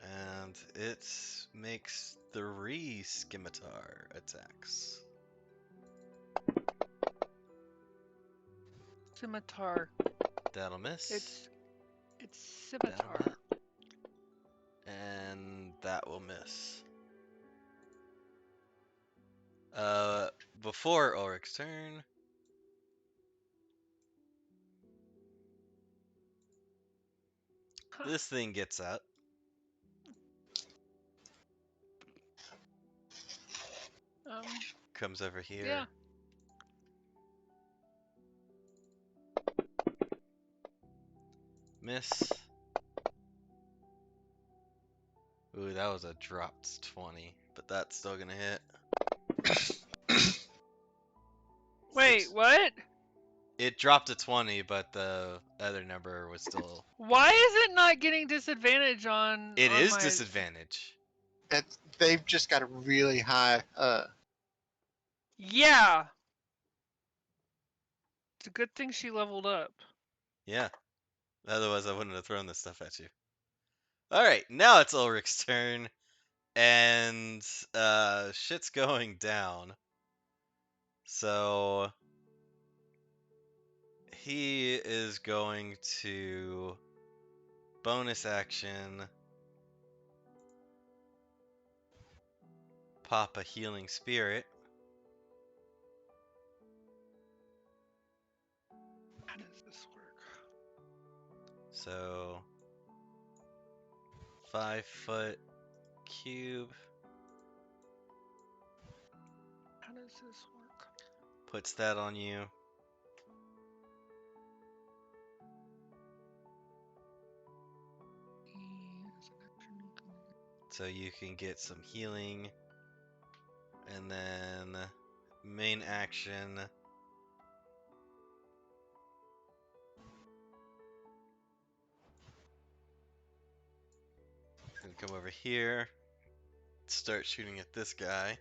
And it makes 3 scimitar attacks. Scimitar. That'll miss. It's scimitar. That'll hit. And that will miss. Before Ulrich's turn, this thing gets up. Comes over here. Yeah. Miss. Ooh, that was a dropped 20, but that's still gonna hit. Wait, what? It dropped a 20, but the other number was still. Why is it not getting disadvantage on? It on is my... disadvantage. They've just got a really high. Yeah. It's a good thing she leveled up. Yeah. Otherwise, I wouldn't have thrown this stuff at you. Alright, now it's Ulrich's turn. And shit's going down. So he is going to bonus action pop a healing spirit. How does this work? So 5-foot cube How does this work? puts that on you. So you can get some healing, and then main action. Gonna come over here, start shooting at this guy.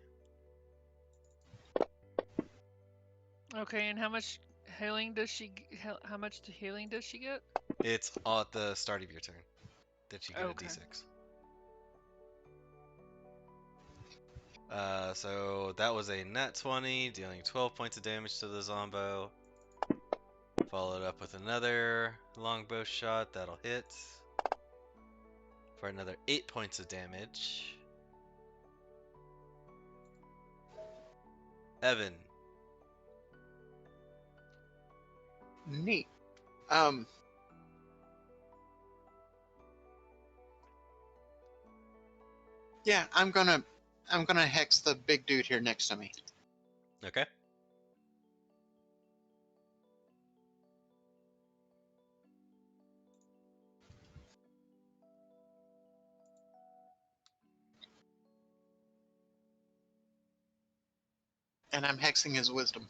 Okay, and how much healing does she? How much healing does she get? It's at the start of your turn that you get Okay. a d6. So that was a nat 20, dealing 12 points of damage to the Zombo. Followed up with another longbow shot that'll hit for another 8 points of damage. Evan. Neat. Yeah, I'm gonna hex the big dude here next to me. Okay. And I'm hexing his wisdom.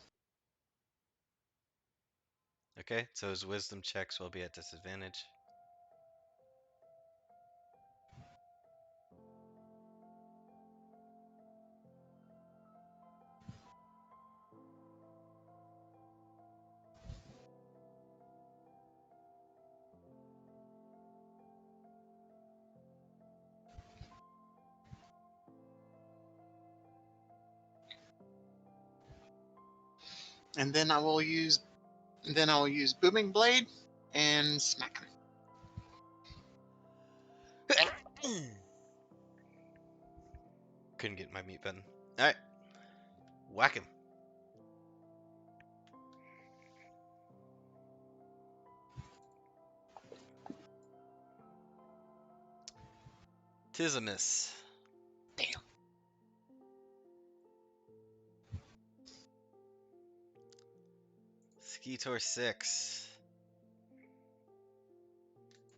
Okay, so his wisdom checks will be at disadvantage. And then I will use booming blade and smack him. Couldn't get my mute button. Alright. Whack him. Tis a miss. Damn. Skeetor 6.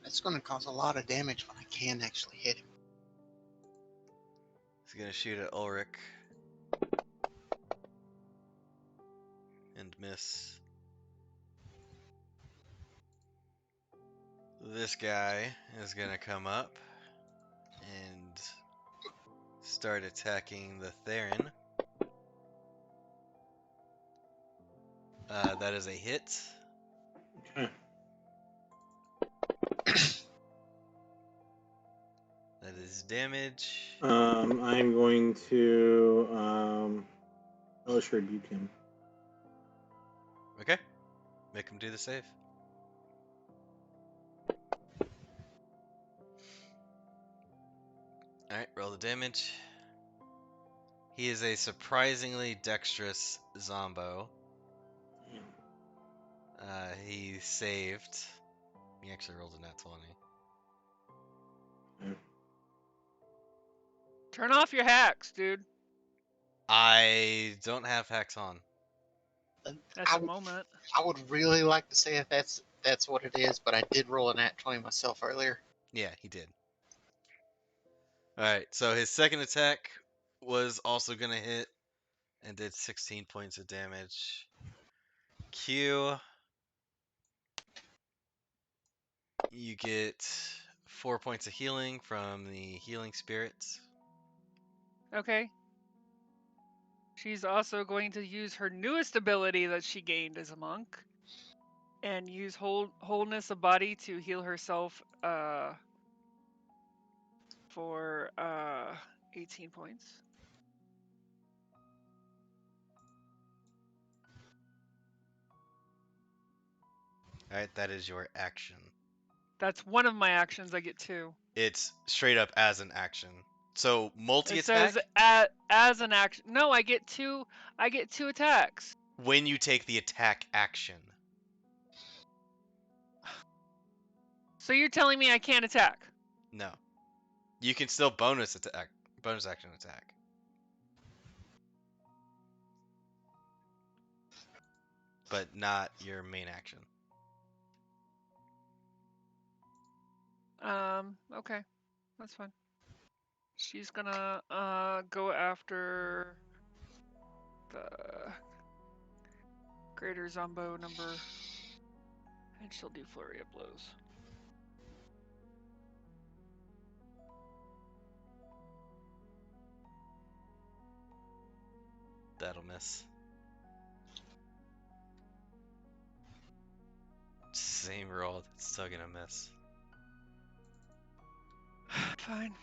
That's going to cause a lot of damage when I can actually hit him. He's gonna shoot at Ulrich. And miss. This guy is gonna come up and start attacking the Faerun. That is a hit. Okay. That is damage. I'm going to Elishard Buke him. Okay. Make him do the save. Alright, roll the damage. He is a surprisingly dexterous Zombo. He saved. He actually rolled a nat 20. Turn off your hacks, dude. I don't have hacks on. At the moment. I would really like to say if that's what it is, but I did roll a nat 20 myself earlier. Yeah, he did. Alright, so his second attack was also going to hit and did 16 points of damage. Q, you get 4 points of healing from the healing spirits. Okay. She's also going to use her newest ability that she gained as a monk, and use wholeness of body to heal herself for 18 points. Alright, that is your action. That's one of my actions. I get 2. It's straight up as an action. So It multi-attack says as an action. No, I get 2. I get 2 attacks. when you take the attack action. So you're telling me I can't attack? No. You can still bonus action attack. But not your main action. Okay. That's fine. She's gonna go after the greater Zombo number, and she'll do flurry of blows. That'll miss. Same roll. That's still gonna miss. Fine.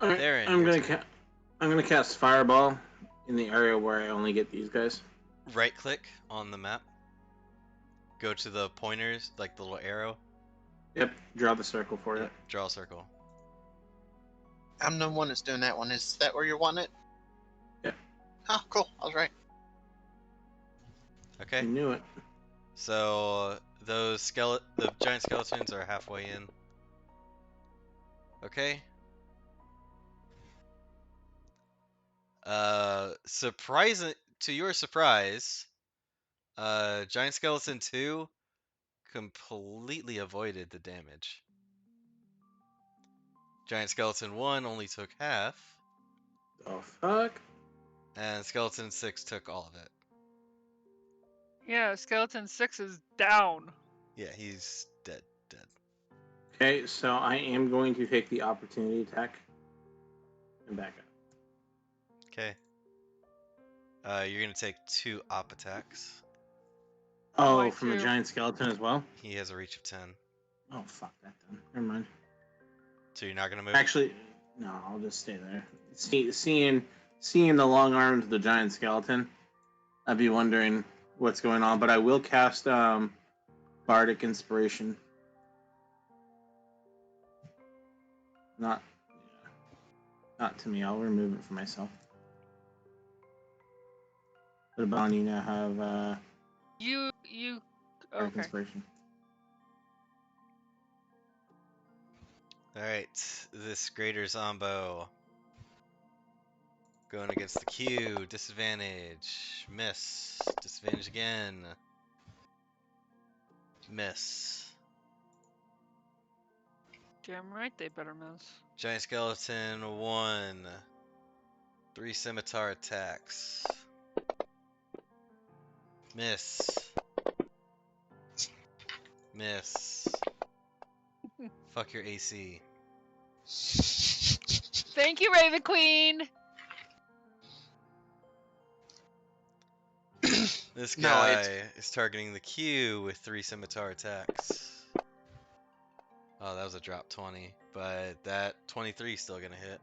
All right, Faerun, I'm your gonna turn. I'm gonna cast Fireball in the area where I only get these guys. Right click on the map. Go to the pointers, like the little arrow. Yep, draw the circle for Yep, it. draw a circle. I'm the one that's doing that one. Is that where you want it? Yep. Oh, cool. I was right. Okay. You knew it. So the giant skeletons are halfway in. Okay. Surprising to your surprise, giant skeleton 2 completely avoided the damage. Giant skeleton 1 only took half, Oh fuck. and skeleton 6 took all of it. Yeah, skeleton 6 is down. Yeah, he's dead. Okay, so I am going to take the opportunity attack and back up. Okay. You're gonna take 2 op attacks. Oh, Why from the 2? giant skeleton as well. He has a reach of 10. Oh fuck that then. Never mind. So you're not gonna move? Actually, no, I'll just stay there. Seeing the long arms of the giant skeleton, I'd be wondering what's going on. But I will cast Bardic Inspiration. Not to me. I'll remove it for myself. What about you now have You Bardic okay. Inspiration? Alright, this greater Zombo. Going against the Q, disadvantage, miss, disadvantage again, miss. Damn right they better miss. Giant skeleton 1, 3 scimitar attacks, miss, miss. Fuck your AC. Thank you, Raven Queen. This No, guy it's- is targeting the Q with 3 scimitar attacks. Oh, that was a drop 20, but that 23 is still gonna hit.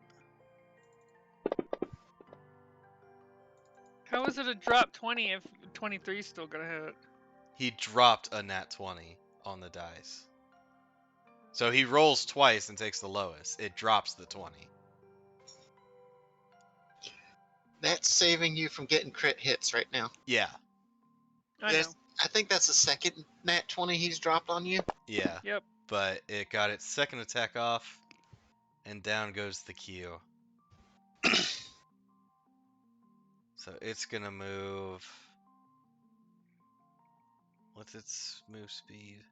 How is it a drop 20 if 23 is still gonna hit? He dropped a nat 20 on the dice. So he rolls twice and takes the lowest. It drops the 20. That's saving you from getting crit hits right now. Yeah, I Yes, know. I think that's the second nat 20 he's dropped on you. yeah. Yep. But it got its second attack off, and down goes the Q. So it's gonna move. What's its move speed?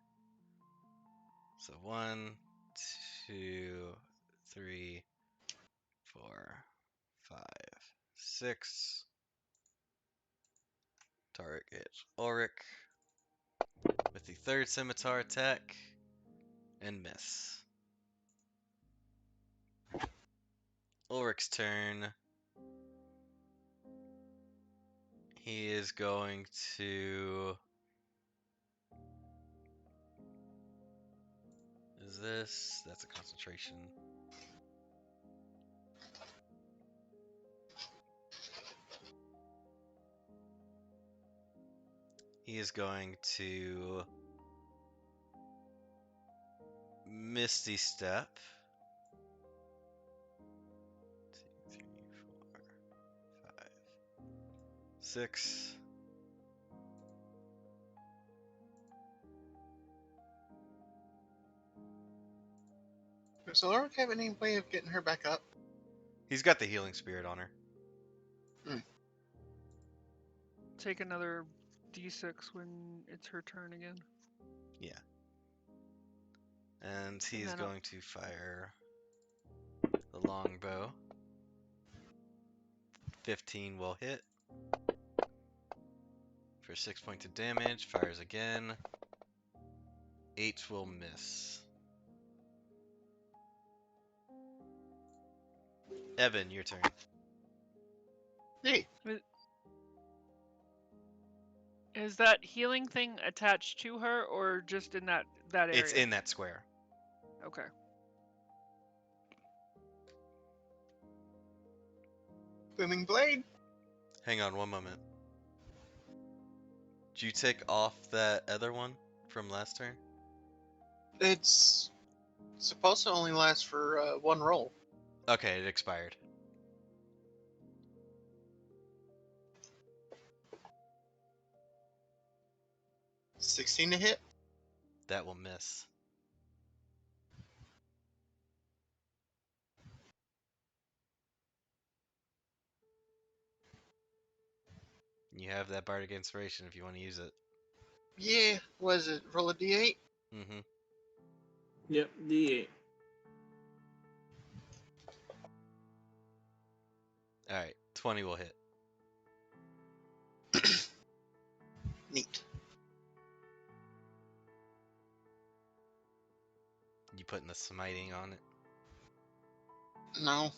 So 1, 2, 3, 4, 5, 6. Target Ulrich with the third scimitar attack and miss. Ulrich's turn. He is going to. Is this? That's a concentration. He is going to Misty Step. 2, 3, 4, 5, 6. Does Alaric have any way of getting her back up? He's got the healing spirit on her. Take another d6 when it's her turn again. Yeah. And he's then I'll- going to fire the longbow. 15 will hit. For 6 points of damage. Fires again. 8 will miss. Evan, your turn. Hey, Is that healing thing attached to her or just in that area? It's in that square. Okay. booming blade. Hang on one moment. Did you take off that other one from last turn? It's supposed to only last for one roll. Okay, it expired. $16 to hit. That will miss. You have that bardic inspiration if you want to use it. Yeah, was it? Roll a d8. Mm-hmm. Yep, D8. Alright, 20 will hit. Neat. You putting the smiting on it? No.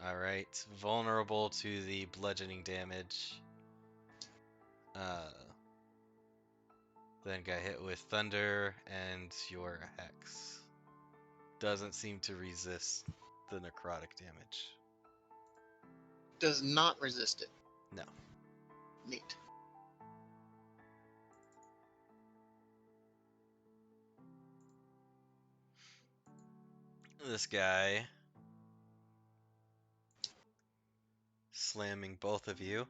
Alright, vulnerable to the bludgeoning damage. Then got hit with thunder and your hex. Doesn't seem to resist the necrotic damage. Does not resist it. No. Neat. This guy slamming both of you.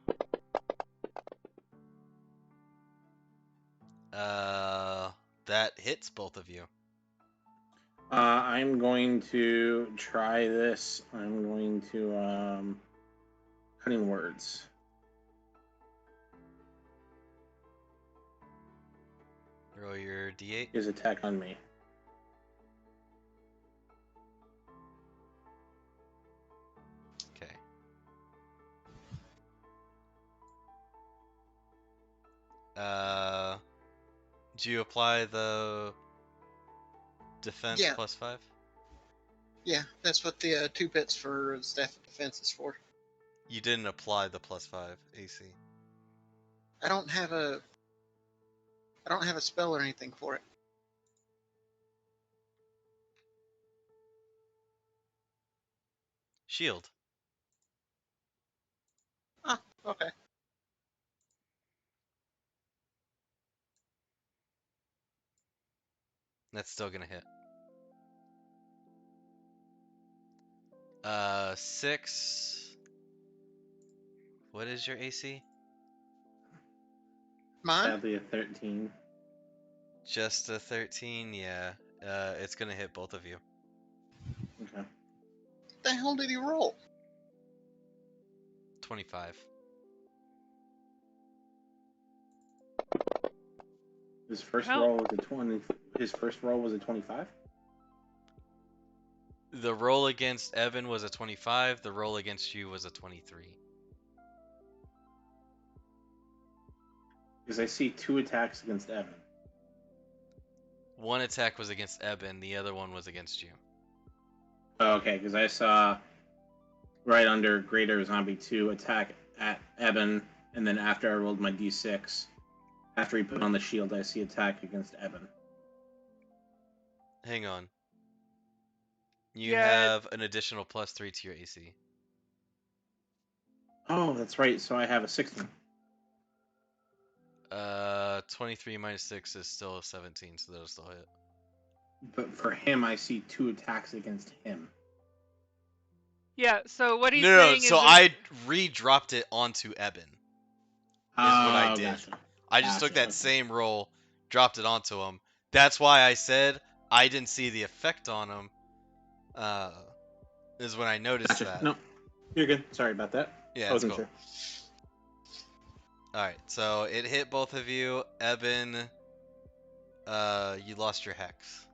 That hits both of you. I'm going to try this. I'm going to cutting words. Roll your d8. His attack on me. Okay. Do you apply the defense Yeah. +5? Yeah, that's what the 2 bits for staff of defense is for. You didn't apply the +5 AC. I don't have a spell or anything for it. Shield. Ah, okay. That's still gonna hit. 6. What is your AC? Mine? Sadly, a 13. Just a 13? Yeah. It's gonna hit both of you. Okay. What the hell did he roll? 25. His first How- roll was a 20. His first roll was a 25. The roll against Evan was a 25. The roll against you was a 23. Because I see 2 attacks against Evan. One attack was against Evan. The other one was against you. Oh, okay, because I saw right under Greater Zombie 2 attack at Evan, and then after I rolled my d6, after he put on the shield, I see attack against Evan. Hang on. You Yeah. have an additional +3 to your AC. Oh, that's right. So I have a 16. 23 minus 6 is still a 17, so that'll still hit. But for him, I see 2 attacks against him. Yeah, so what he's No, saying is so that- I re-dropped it onto Eben. Is what I did. Gotcha. I just took Gotcha, that okay. same roll, dropped it onto him. That's why I said I didn't see the effect on him. Is when I noticed Gotcha. that. No, you're good. Sorry about that. Yeah, I it's wasn't cool. sure. All right, so it hit both of you. Eben, you lost your hex.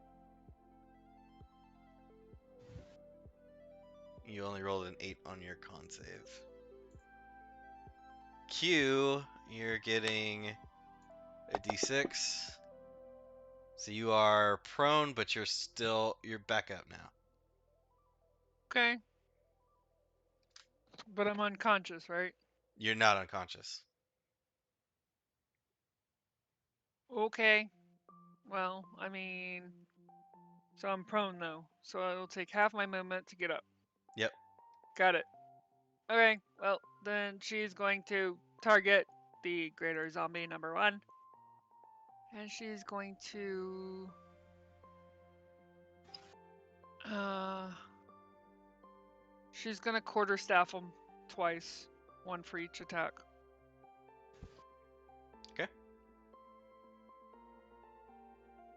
You only rolled an 8 on your con save. Q, you're getting a d6. So you are prone, but you're back up now. Okay. But I'm unconscious, right? You're not unconscious. Okay. Well, I mean, so I'm prone though. So it'll take half my movement to get up. Yep. Got it. Okay. Well, then she's going to target the greater zombie number 1. And she's going to she's gonna quarterstaff him twice, 1 for each attack. Okay.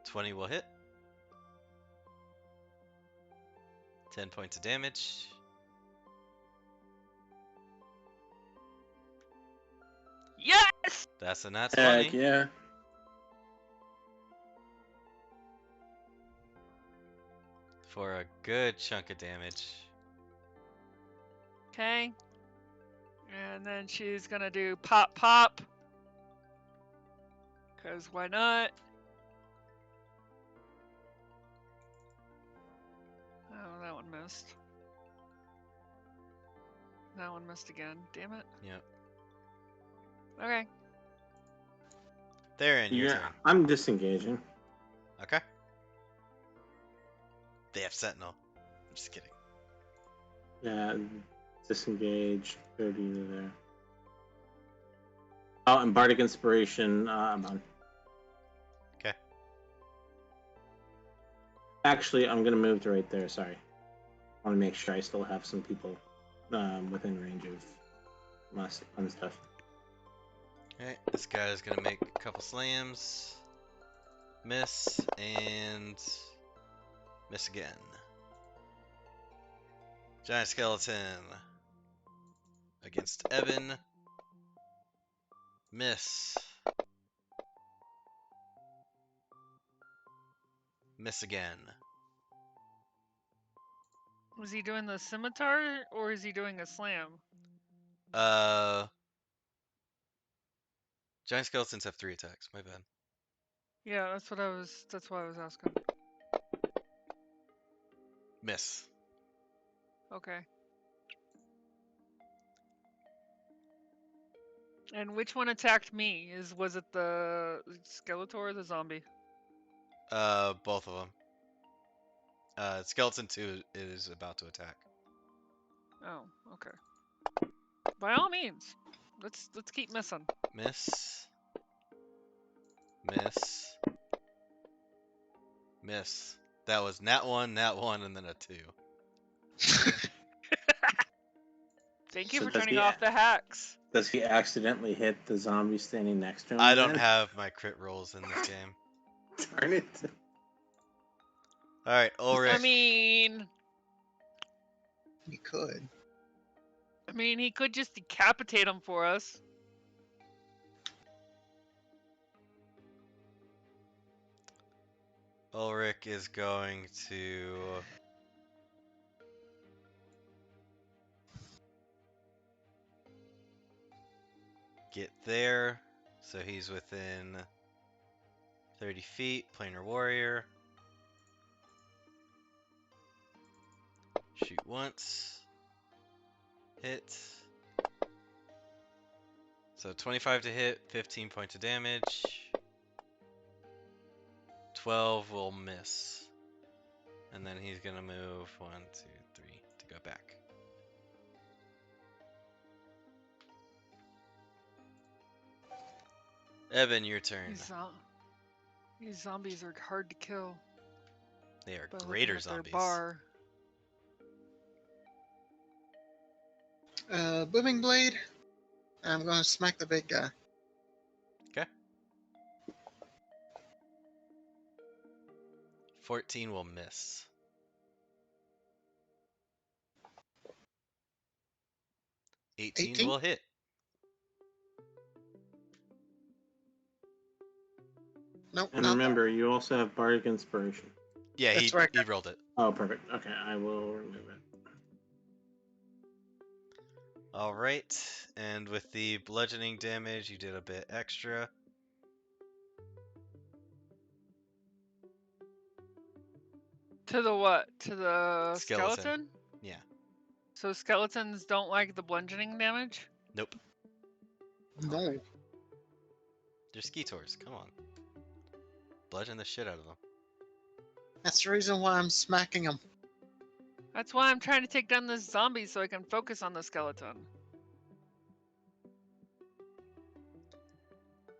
20 will hit. 10 points of damage. Yes! That's a nat 20. Heck yeah. For a good chunk of damage. Okay. And then she's gonna do pop pop. Cause why not? Oh, that one missed. That one missed again. Damn it. Yep. Okay. Theron, your Yeah, turn. I'm disengaging. Okay. They have Sentinel. I'm just kidding. Yeah, disengage. 30 to there. Oh, and Bardic Inspiration. I'm on. Okay. Actually, I'm gonna move to right there. Sorry. I want to make sure I still have some people within range of my fun stuff. Alright, this guy is gonna make a couple slams. Miss, and miss again. Giant skeleton against Eben. Miss. Miss again. Was he doing the scimitar or is he doing a slam? Giant skeletons have 3 attacks. My bad. Yeah, that's why I was asking. Miss. Okay. And which one attacked me? Was it the Skeletor or the zombie? Both of them. Skeleton 2 is about to attack. Oh, okay. By all means, let's keep missing. Miss. Miss. Miss. That was nat 1, and then a 2. Thank you So for does turning he off the hacks. Does he accidentally hit the zombie standing next to him? I don't then? have my crit rolls in this game. Darn it. Alright, Ulrich. I mean, You could. he could just decapitate him for us. Ulrich is going to get there. So he's within 30 feet. Planar warrior. Shoot once. Hit. So 25 to hit, 15 points of damage. 12 will miss. And then he's going to move 1, 2, 3 to go back. Evan, your turn. These zombies are hard to kill. They are By looking greater at their zombies. bar. Booming blade. I'm gonna smack the big guy. Okay. 14 will miss. 18 18? will hit. Nope, And not that. remember, you also have Bardic Inspiration. Yeah, That's he right. he rolled it. Oh, perfect. Okay, I will remove it. All right, and with the bludgeoning damage, you did a bit extra. To the what? To the Skeleton. skeleton? Yeah. So skeletons don't like the bludgeoning damage? Nope. No. Okay. They're Skeetors. Come on. Bludgeon the shit out of them. That's the reason why I'm smacking him. That's why I'm trying to take down this zombie so I can focus on the skeleton.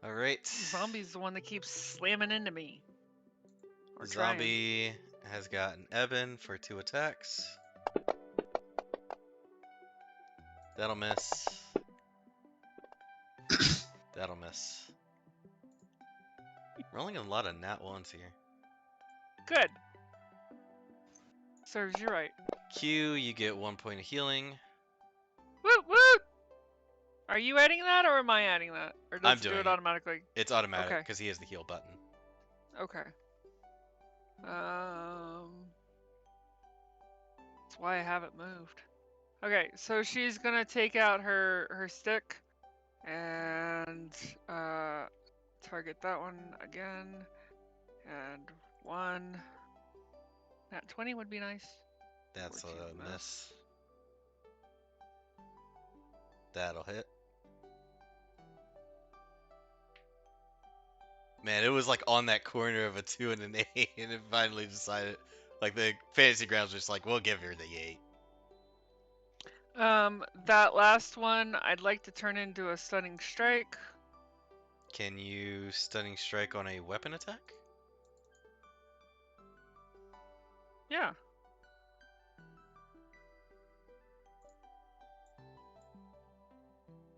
All right. The zombie's the one that keeps slamming into me. Or The trying. zombie has got an Eben for 2 attacks. That'll miss. That'll miss. Rolling a lot of nat ones here. Good. Serves you right. Q, you get 1 point of healing. Woot woot! Are you adding that or am I adding that? Or does I'm it do doing it it. automatically? It's automatic Okay. because he has the heal button. Okay. That's why I haven't moved. Okay, so she's gonna take out her stick and target that one again. And one. Nat 20 would be nice. That's 14 a miss. That'll hit. Man, it was like on that corner of a 2 and an 8, and it finally decided, like the fantasy grounds were just like, we'll give her the 8. That last one I'd like to turn into a stunning strike. Can you stunning strike on a weapon attack? Yeah.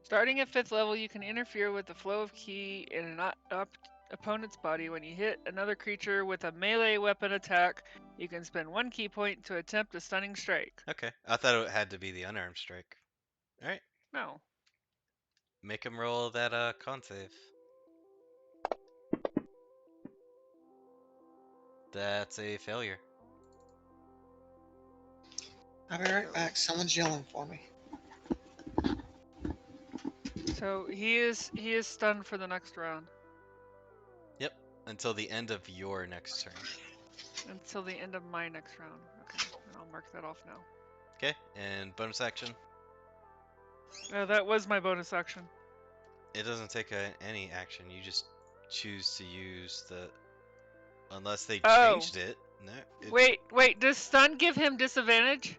Starting at 5th level, you can interfere with the flow of ki in an opponent's body. When you hit another creature with a melee weapon attack, you can spend 1 ki point to attempt a stunning strike. Okay, I thought it had to be the unarmed strike. All right, No. make him roll that con save. That's a failure. I'll be right back. Someone's yelling for me. So he is stunned for the next round. Yep, until the end of your next turn. Until the end of my next round. Okay, I'll mark that off now. Okay, and bonus action. That was my bonus action. It doesn't take any action. You just choose to use the. Unless they changed it. No. Wait. Does stun give him disadvantage,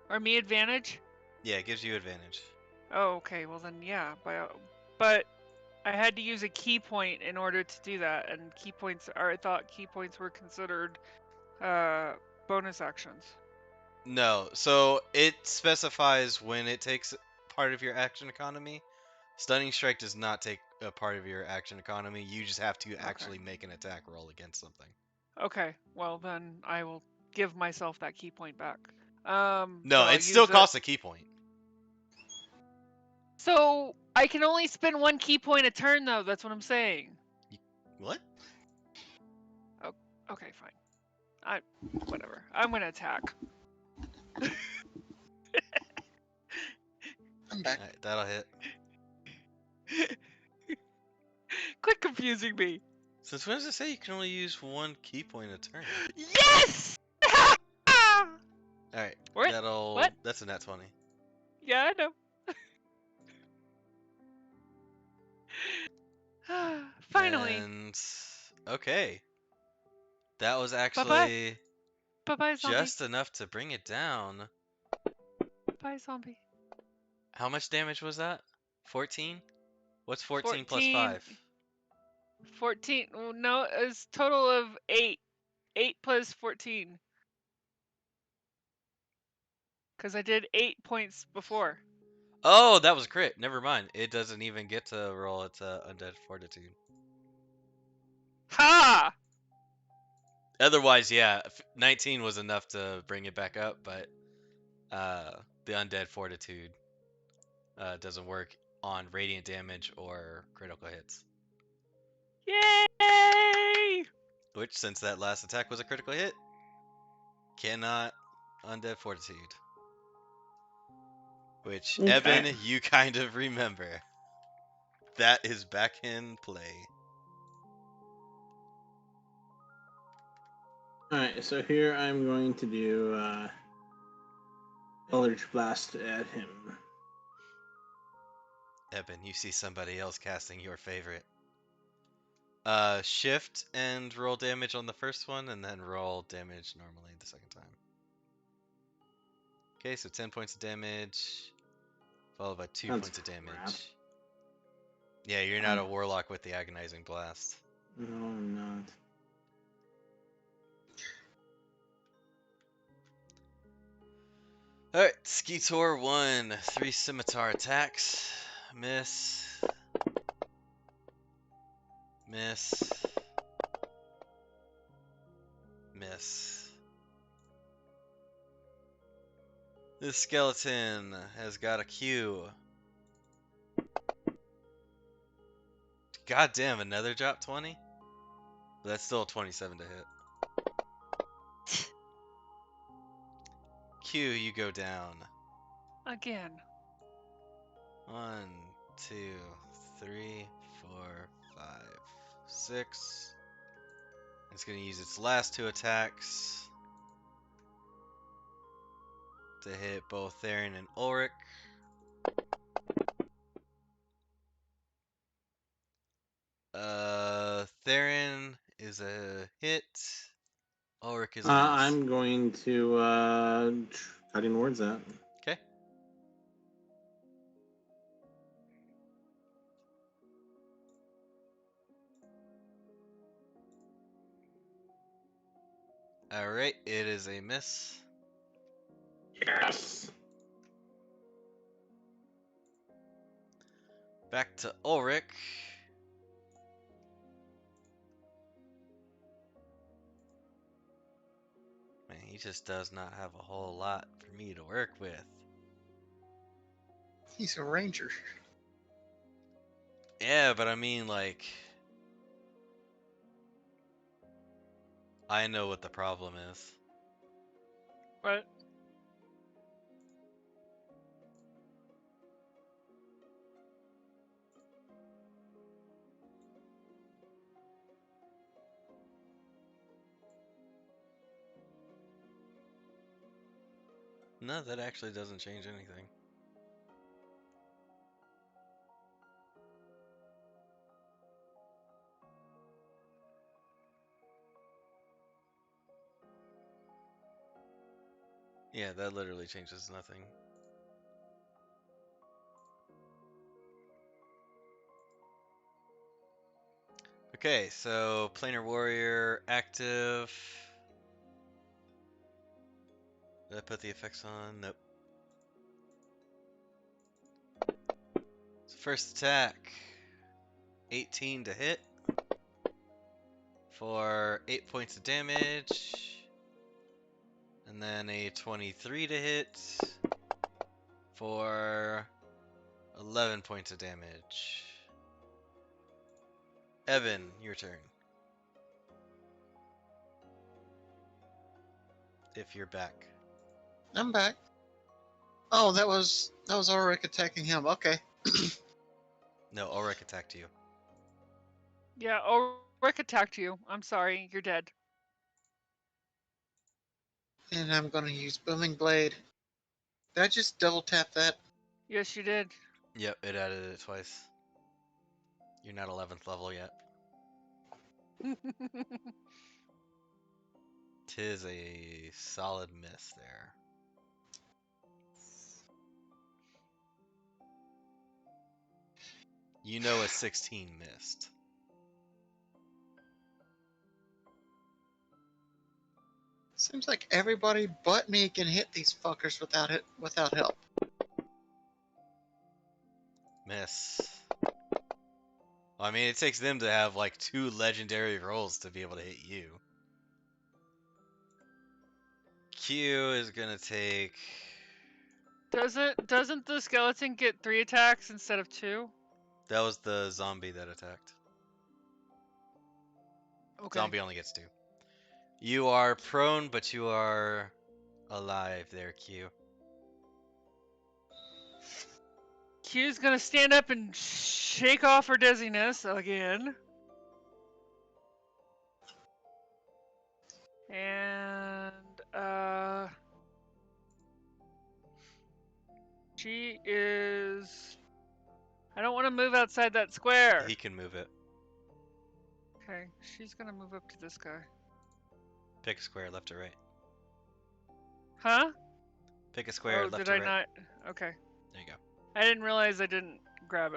or me advantage? Yeah, it gives you advantage. Oh, okay. Well then, yeah. But I had to use a key point in order to do that, and key points. Or I thought key points were considered bonus actions. No, so it specifies when it takes part of your action economy. Stunning strike does not take a part of your action economy. You just have to actually make an attack roll against something. Okay. Well then, I will give myself that key point back. No, but it still costs a key point. So I can only spend 1 key point a turn, though. That's what I'm saying. What? Oh, okay, fine. Whatever. I'm gonna attack. I'm back. Alright, that'll hit. Quit confusing me. Since when does it say you can only use 1 key point a turn? Yes! Alright, What? What? That's a nat 20. Yeah, I know. Finally. And okay. That was actually Bye-bye. Bye-bye, zombie. just enough to bring it down. Bye, zombie. How much damage was that? 14? What's 14 plus 5? 14. No, it's total of 8. 8 plus 14. Because I did 8 points before. Oh, that was crit. Never mind. It doesn't even get to roll its undead fortitude. Ha! Otherwise, yeah, 19 was enough to bring it back up, but the undead fortitude doesn't work on radiant damage or critical hits. Yay! Which, since that last attack was a critical hit, cannot undead fortitude. Which, Okay. Evan, you kind of remember. That is back in play. Alright, so here I'm going to do Eldritch Blast at him. Evan, you see somebody else casting your favorite. Shift and roll damage on the first one, and then roll damage normally the second time. Okay, so 10 points of damage, followed by 2 That's points of damage. crap. Yeah, you're not a warlock with the agonizing blast. No, I'm not. Alright, Skeetor 1, 3 scimitar attacks. Miss. Miss. Miss. This skeleton has got a Q. God damn, another drop 20? But that's still a 27 to hit. Q, you go down. Again. 1, 2, 3, 4, 5, 6. It's going to use its last 2 attacks to hit both Faerun and Ulrich. Theron is a hit. Ulrich is a miss. I'm going to cutting words that. Okay. Alright, it is a miss. Yes. Back to Ulrich. Man, he just does not have a whole lot for me to work with. He's a ranger. Yeah, but I mean, like, I know what the problem is. What? No, that actually doesn't change anything. Yeah, that literally changes nothing. Okay, so Planar Warrior active. Did I put the effects on? Nope. So first attack, 18 to hit for 8 points of damage. And then a 23 to hit for 11 points of damage. Evan, your turn. If you're back. I'm back. Oh, that was Ulrich attacking him. Okay. No, Ulrich attacked you. Yeah, Ulrich attacked you. I'm sorry, you're dead. And I'm gonna use Booming Blade. Did I just double tap that? Yes, you did. Yep, it added it twice. You're not 11th level yet. Tis a solid miss there. You know a 16 missed. Seems like everybody but me can hit these fuckers without help. Miss. Well, I mean, it takes them to have like 2 legendary rolls to be able to hit you. Q is gonna take. Doesn't the skeleton get 3 attacks instead of 2? That was the zombie that attacked. Okay. Zombie only gets 2. You are prone, but you are alive there, Q. Q's gonna stand up and shake off her dizziness again. And she is. I don't want to move outside that square. He can move it. Okay, she's gonna move up to this guy. Pick a square, left or right. Huh? Pick a square, Oh, left did or I right. not? Okay. There you go. I didn't realize I didn't grab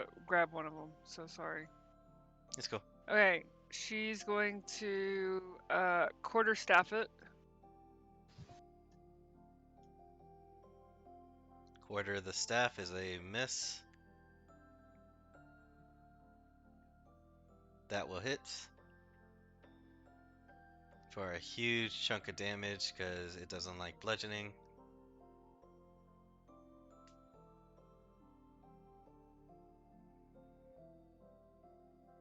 one of them. So sorry. It's cool. Okay, she's going to quarterstaff it. Quarter the staff is a miss. That will hit for a huge chunk of damage because it doesn't like bludgeoning.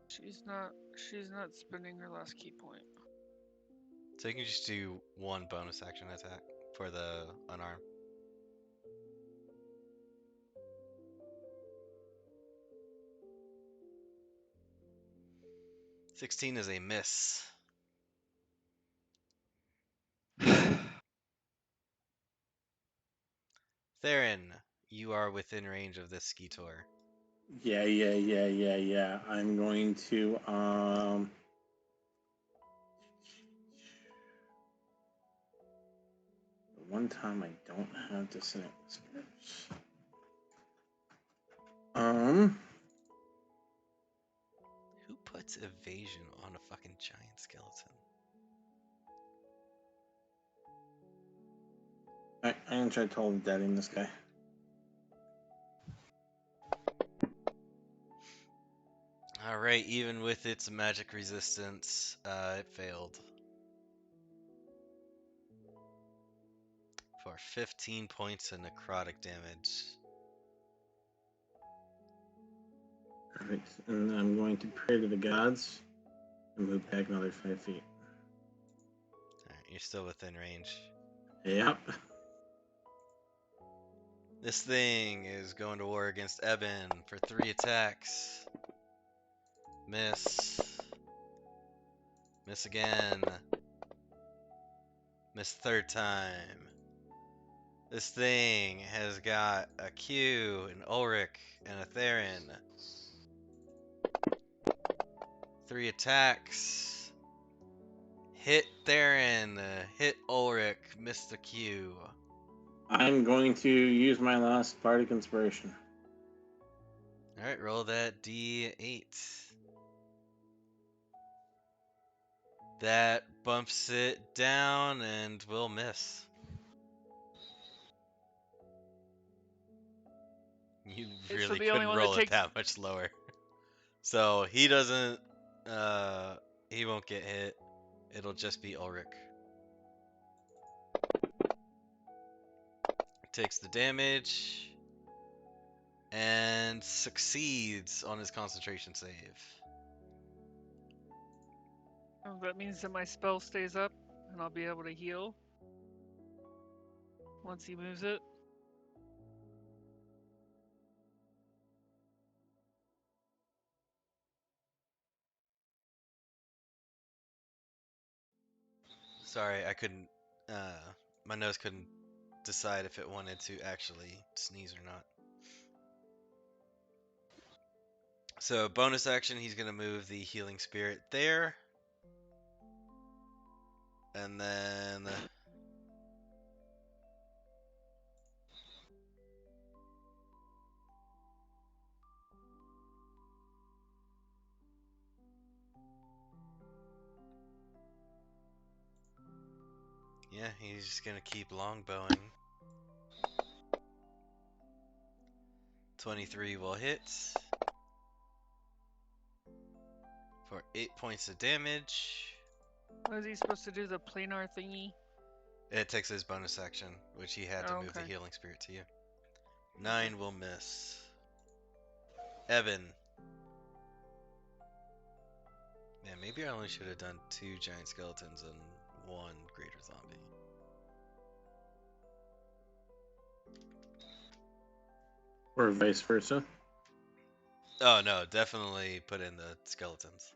She's not spending her last key point. So you can just do one bonus action attack for the unarmed. $16 is a miss. Theron, you are within range of this Skeetor. Yeah. I'm going to the one time I don't have dissonant whispers. Who puts evasion on a fucking giant skeleton? I'm gonna try to deading this guy. Alright, even with its magic resistance, it failed. For 15 points of necrotic damage. Perfect. And I'm going to pray to the gods and move back another 5 feet. Alright, you're still within range. Yep. This thing is going to war against Eben for 3 attacks. Miss. Miss again. Miss third time. This thing has got a Q, an Ulrich, and a Theron. 3 attacks. Hit Theron, hit Ulrich, miss the Q. I'm going to use my last bardic inspiration. Alright, roll that D8. That bumps it down and will miss. You It's really the only couldn't one that roll it takes. that much lower. So he doesn't, he won't get hit. It'll just be Ulrich. Takes the damage and succeeds on his concentration save. Oh, that means that my spell stays up, and I'll be able to heal once he moves it. Sorry, I couldn't, my nose couldn't decide if it wanted to actually sneeze or not. So bonus action, he's gonna move the healing spirit there. And then yeah, he's just gonna keep longbowing. 23 will hit for 8 points of damage. What is he supposed to do? The planar thingy? It takes his bonus action, which he had to Oh, move the okay. healing spirit to you. 9 will miss. Evan. Man, maybe I only should have done 2 giant skeletons and 1 greater zombie. Or vice versa. Oh no, definitely put in the skeletons.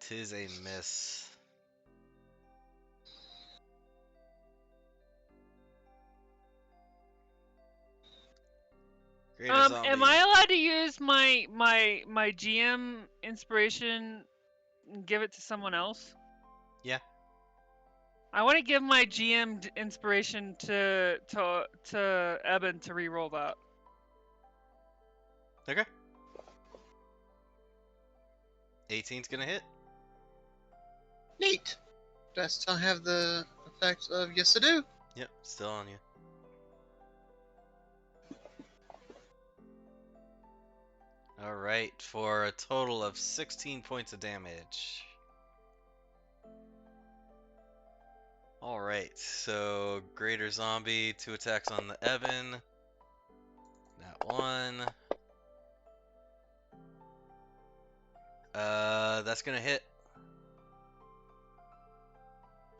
Tis a miss. Greater zombie. Am I allowed to use my GM inspiration and give it to someone else? Yeah. I want to give my GM inspiration to Eben to re-roll that. Okay. 18's gonna hit. Neat. Do I still have the effect of yes I do? Yep, still on you. Alright, for a total of 16 points of damage. Alright, so greater zombie, 2 attacks on the Evan. That one. That's gonna hit.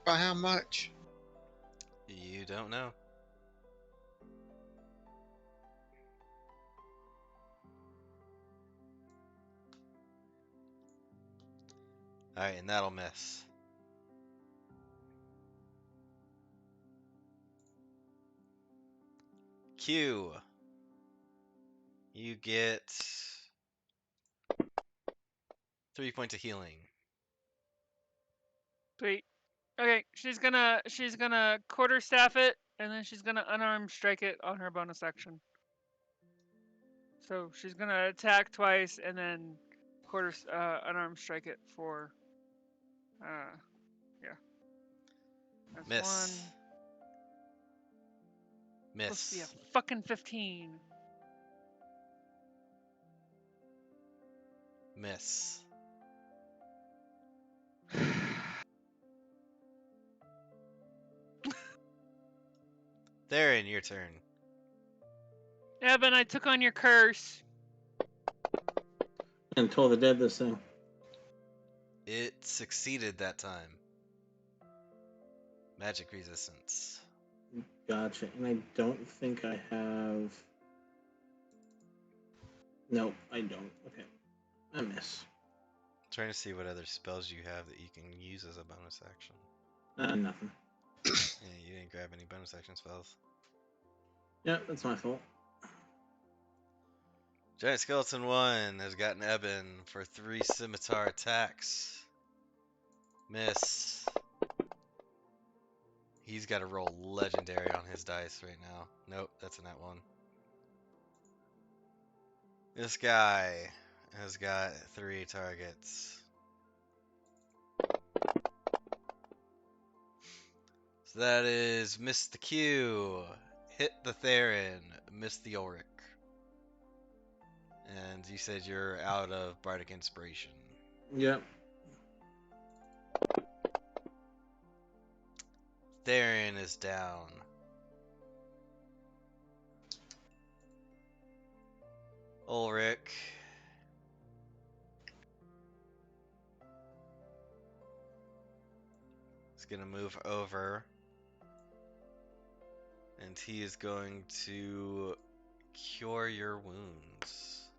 By how much? You don't know. Alright, and that'll miss. Q. You get 3 points of healing. Sweet. Okay, she's gonna quarterstaff it, and then she's gonna unarmed strike it on her bonus action. So she's gonna attack twice, and then unarmed strike it for, yeah. That's Miss. one. Supposed to be a Miss. fucking 15. Miss. Theron, your turn. Evan, I took on your curse. And Toll the Dead this thing. It succeeded that time. Magic resistance. Gotcha. And I don't think I have. Nope, I don't. Okay. I miss. Trying to see what other spells you have that you can use as a bonus action. Nothing. Yeah, you didn't grab any bonus action spells. Yeah, that's my fault. Giant Skeleton 1 has gotten Eben for 3 scimitar attacks. Miss. He's got to roll legendary on his dice right now. Nope, that's a nat 1. This guy has got 3 targets. So that is miss the Q, hit the Theron, miss the Ulrich. And you said you're out of Bardic Inspiration. Yep. Theron is down. Ulrich. Is going to move over. And he is going to cure your wounds.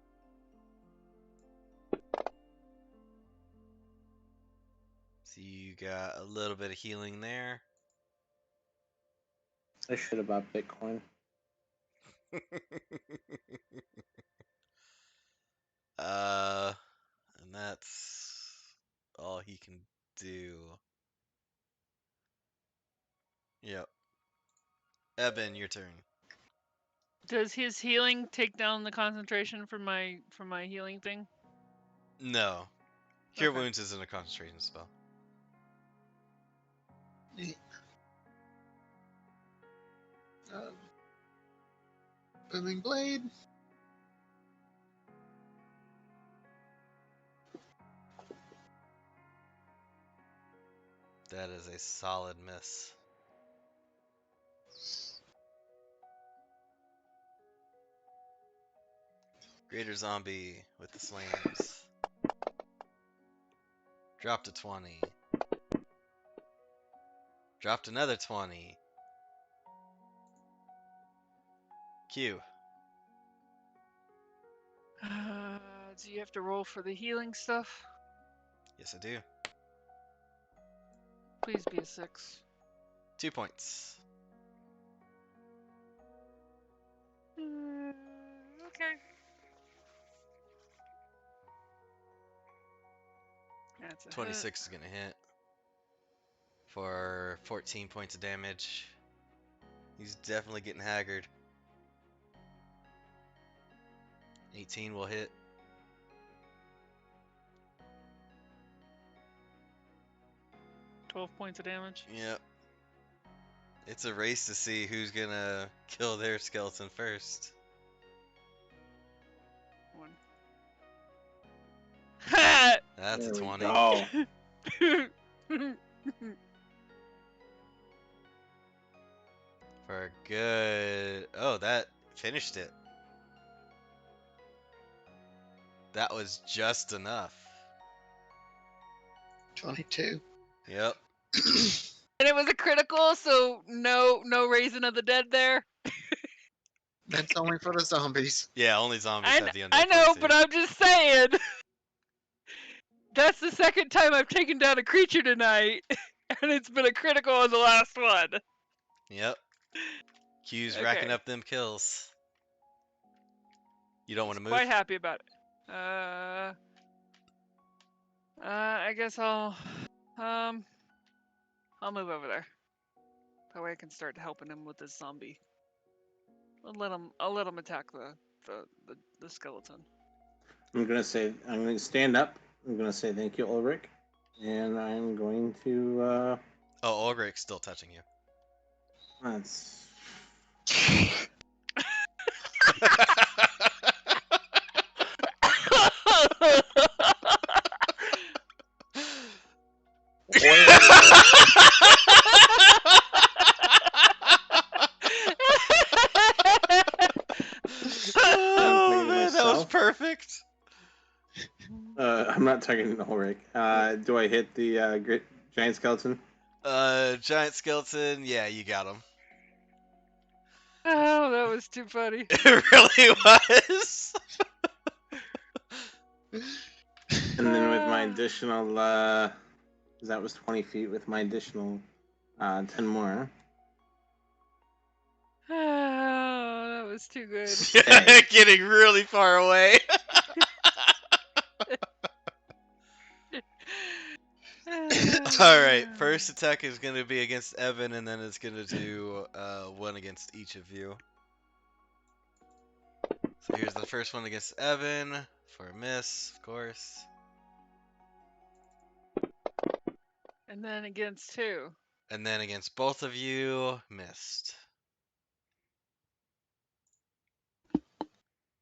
So you got a little bit of healing there. I should have bought Bitcoin. And that's all he can do. Yep. Eben, your turn. Does his healing take down the concentration from my healing thing? No. Cure Okay. wounds isn't a concentration spell. Neat. Booming blade. That is a solid miss. Greater zombie with the slams. Dropped a 20. Dropped another 20. Q. Do you have to roll for the healing stuff? Yes, I do. Please be a 6. 2 points. Okay. That's a 26 is going to hit for 14 points of damage. He's definitely getting haggard. 18 will hit. hit. 12 points of damage. Yep. It's a race to see who's going to kill their skeleton first. 1. Ha! That's a There we 20. go. For a good... Oh, that finished it. That was just enough. 22. Yep. And it was a critical, so no raising of the dead there. That's only for the zombies. Yeah, only zombies have the undead I know, fortitude. but I'm just saying. That's the second time I've taken down a creature tonight, and it's been a critical on the last one. Yep. Q's Okay. racking up them kills. You don't want to move? Quite happy about it. I guess I'll move over there. That way I can start helping him with this zombie. I'll let him attack the skeleton. I'm gonna stand up. I'm gonna say thank you, Ulrich, and I'm going to. Oh, Ulrich's still touching you. That's. Oh man, that was perfect. I'm not targeting Ulrich. Do I hit the giant skeleton? Giant skeleton. Yeah, you got him. Oh, that was too funny. It really was. And then with my additional, that was 20 feet. With my additional 10 more. Oh, that was too good. Getting really far away. All right, first attack is going to be against Evan, and then it's going to do one against each of you. So here's the first one against Evan for a miss, of course. And then against who? And then against both of you, missed.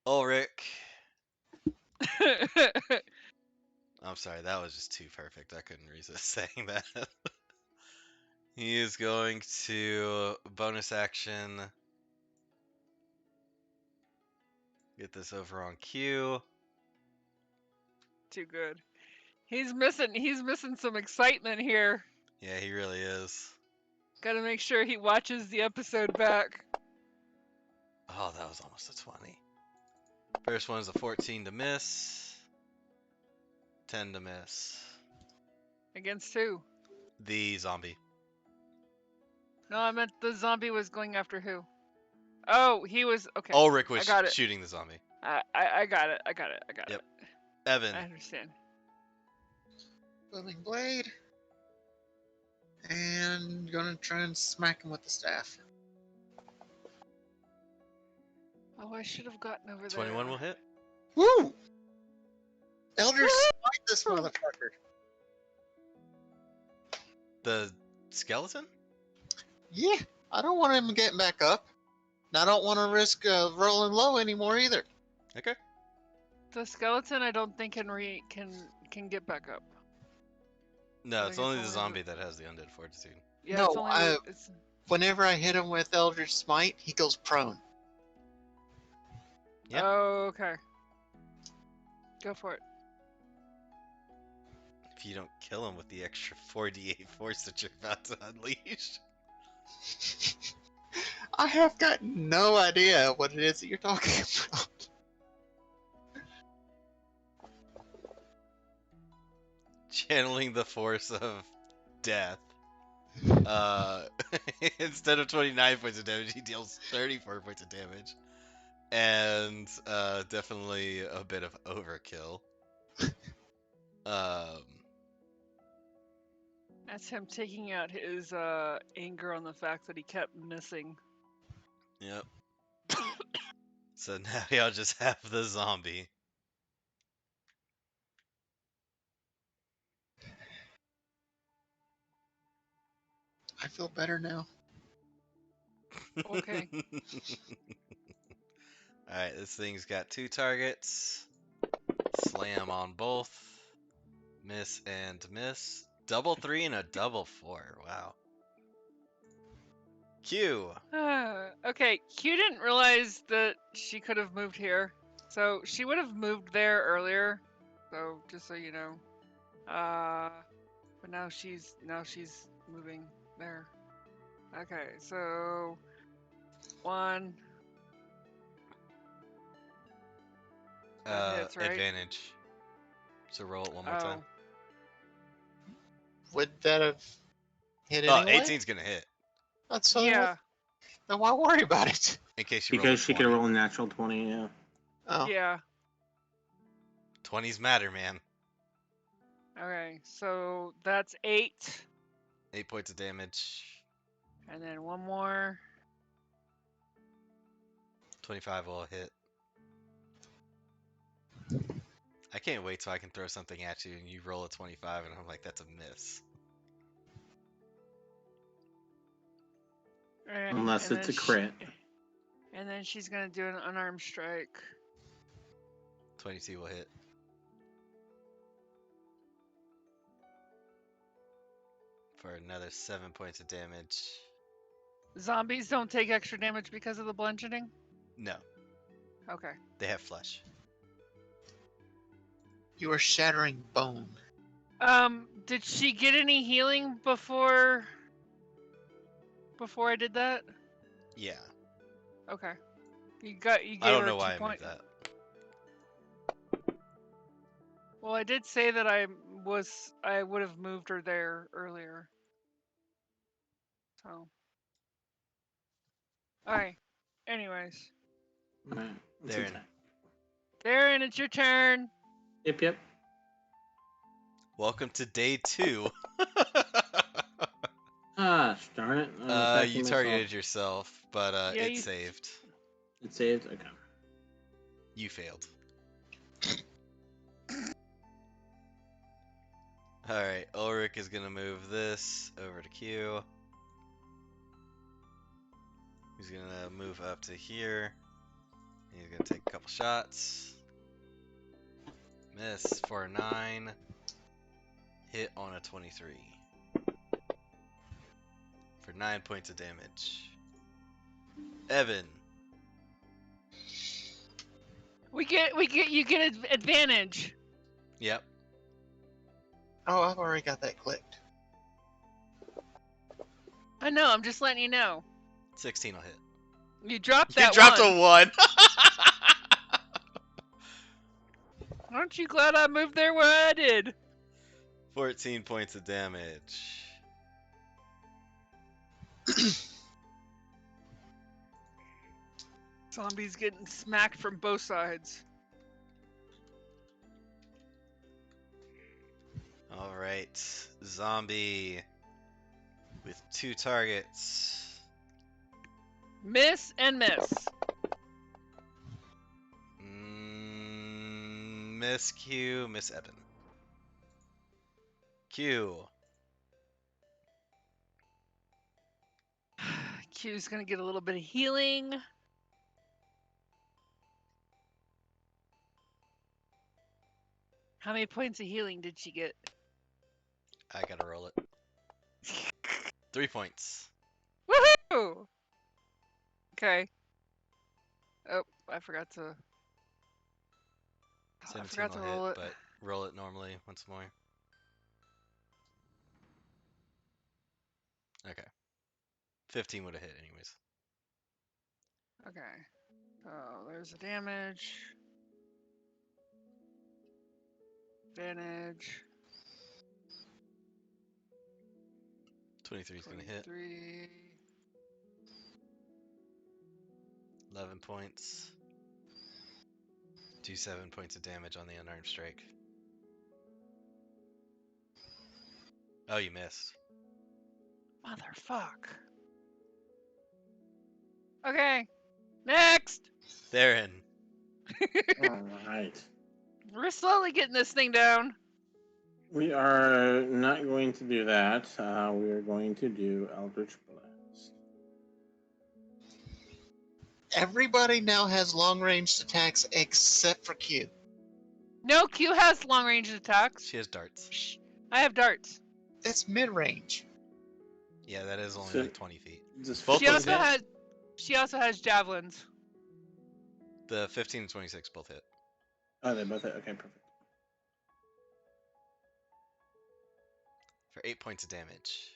Ulrich. I'm sorry, that was just too perfect. I couldn't resist saying that. He is going to bonus action. Get this over on Q. Too good. He's missing some excitement here. Yeah, he really is. Gotta make sure he watches the episode back. Oh, that was almost a 20. First one is a 14 to miss. 10 to miss. Against who? The zombie. No, I meant the zombie was going after who? Oh, he was okay. Ulrich was I got it. shooting the zombie. I got it. Yep. it. Evan. I understand. Booming blade. And gonna try and smack him with the staff. Oh, I should have gotten over 21 there. will hit. Woo! Elder smite this motherfucker. The skeleton? Yeah, I don't want him getting back up. And I don't want to risk rolling low anymore either. Okay. The skeleton, I don't think can get back up. No, I it's think only the zombie that has the undead fortitude. Yeah, it's No, only the. It's whenever I hit him with Eldritch Smite, he goes prone. Yeah. Oh, okay. Go for it. If you don't kill him with the extra 4d8 force that you're about to unleash. I have got no idea what it is that you're talking about. Channeling the force of death. Instead of 29 points of damage, he deals 34 points of damage. And definitely a bit of overkill. Um, That's him taking out his anger on the fact that he kept missing. yep. So now y'all just have the zombie. I feel better now. Okay. Alright, this thing's got 2 targets. Slam on both. Miss and miss. Double 3 and a double 4. Wow. Q. Okay, Q didn't realize that she could have moved here. So she would have moved there earlier. So just so you know. But now she's moving there. Okay, so 1. That hits, right? Advantage. So roll it one more Oh. time. Would that have hit Oh, anyway? 18's gonna hit. That's so. Yeah. Then why worry about it? In case you roll Because a she could 20. roll a natural 20, yeah. Oh, Yeah. 20s matter, man. Okay, so that's 8. 8 points of damage. And then 1 more. 25 will hit. I can't wait till I can throw something at you and you roll a 25 and I'm like, that's a miss. Alright, Unless and it's a then crit. And then she's gonna do an unarmed strike. 22 will hit. For another 7 points of damage. Zombies don't take extra damage because of the bludgeoning? No, Okay. they have flesh. you are shattering bone. Did she get any healing before I did that? Yeah. Okay. You I gave don't her know 2 why I moved points. that. Well, I did say that I would have moved her there earlier. So. Alright. Anyways. Right. It's Darren. attack. Darren, it's your turn. Yep. Welcome to day 2. Ah, darn it. I'm attacking You myself. targeted yourself, but Yeah, it you- saved. It saved? Okay. You failed. Alright, Ulrich is gonna move this over to Q. He's gonna move up to here. He's gonna take a couple shots. Miss for a 9. Hit on a 23. For 9 points of damage. Evan. You get advantage. Yep. Oh, I've already got that clicked. I know, I'm just letting you know. 16 will hit. You dropped You that dropped one. a 1. Aren't you glad I moved there where I did? 14 points of damage. Zombies getting smacked from both sides. Alright. Zombie with 2 targets. Miss and miss. Miss Q, Miss Evan. Q. Q's gonna get a little bit of healing. How many points of healing did she get? I gotta roll it. 3 points. Woohoo! Okay. Oh, I forgot to. I 17 forgot will to hit, roll it. but roll it normally once more. Okay. 15 would have hit anyways. Okay. Oh, there's the damage. Advantage. 23 is gonna hit. 23. 11 points. Do 7 points of damage on the unarmed strike. Oh, you missed. Motherfuck. Okay. Next. Theron. All right. We're slowly getting this thing down. We are not going to do that. We are going to do Eldritch Blast. Everybody now has long-range attacks except for Q. No, Q has long range attacks. She has darts. Shh. I have darts. That's mid-range. Yeah, that is only So- like 20 feet. Does Both She 15 also hit? has. She also has javelins. The 15 and 26 both hit. Oh, they both hit. Okay, perfect. For 8 points of damage.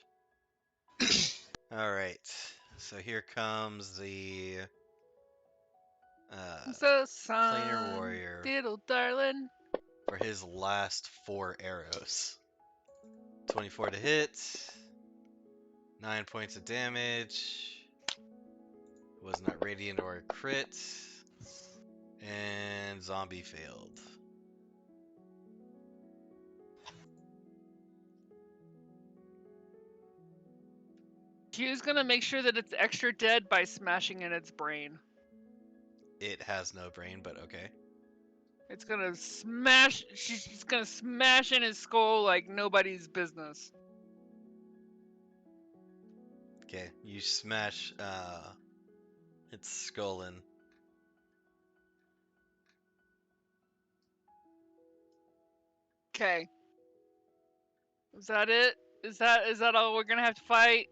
Alright. So here comes the So, planar warrior diddle darling. for his last 4 arrows. 24 to hit. 9 points of damage. Was not radiant or a crit. And zombie failed. Q's gonna make sure that it's extra dead by smashing in its brain. It has no brain, but okay. It's gonna smash. She's gonna smash in his skull like nobody's business. Okay, you smash its skull in. Okay. Is that it? Is that all we're gonna have to fight?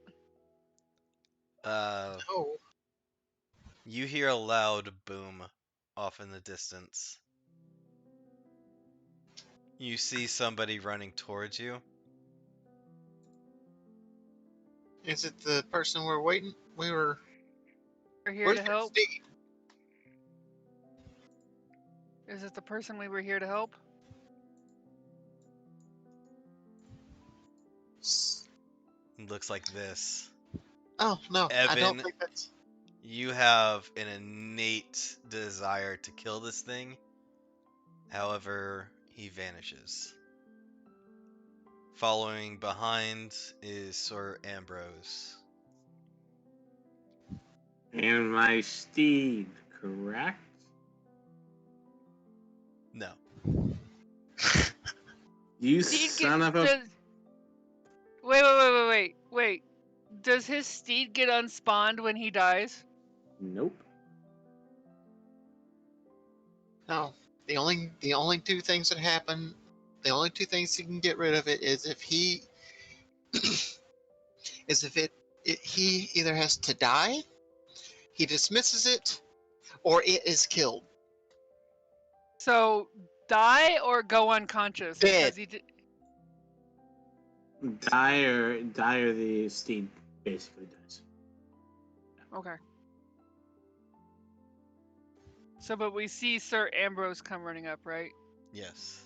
No. You hear a loud boom off in the distance. You see somebody running towards you. Is it the person we're waiting? We're here Where's to your help. Steve? Is it the person we were here to help? It looks like this. Oh no, I don't Evan, think that's. you have an innate desire to kill this thing. However, he vanishes. Following behind is Sir Ambrose. And my steed, correct? No. You Steed son of a. Wait. Does his steed get unspawned when he dies? Nope. No. The only two things that happen, the only two things he can get rid of it is if he is if he either has to die, he dismisses it, or it is killed. So die or go unconscious Dead. because he did. Die or the steed basically dies. Okay. So, but we see Sir Ambrose come running up, right? Yes.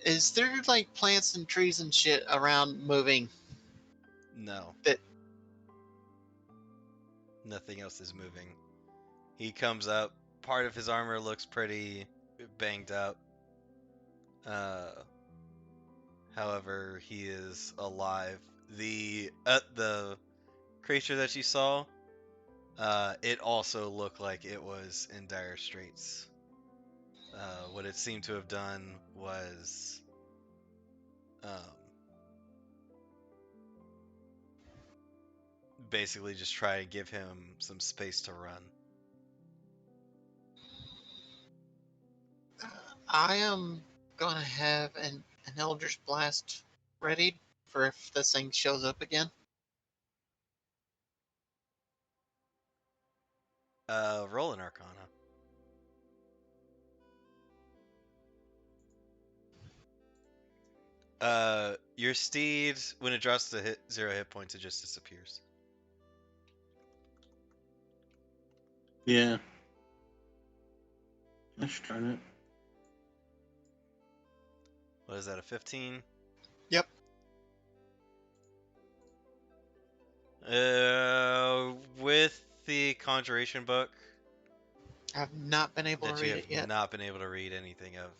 Is there like plants and trees and shit around moving? No. That- Nothing else is moving. He comes up. Part of his armor looks pretty banged up. However, he is alive. The creature that you saw, it also looked like it was in dire straits. What it seemed to have done was basically just try to give him some space to run. I am gonna have an Eldritch Blast ready for if this thing shows up again? Roll an Arcana. Your steed, when it drops to 0 hit points, it just disappears. Yeah. Let's try it. What is that, a 15? Yep. With the Conjuration book I've not been able to that you read have it yet. not been able to read anything of.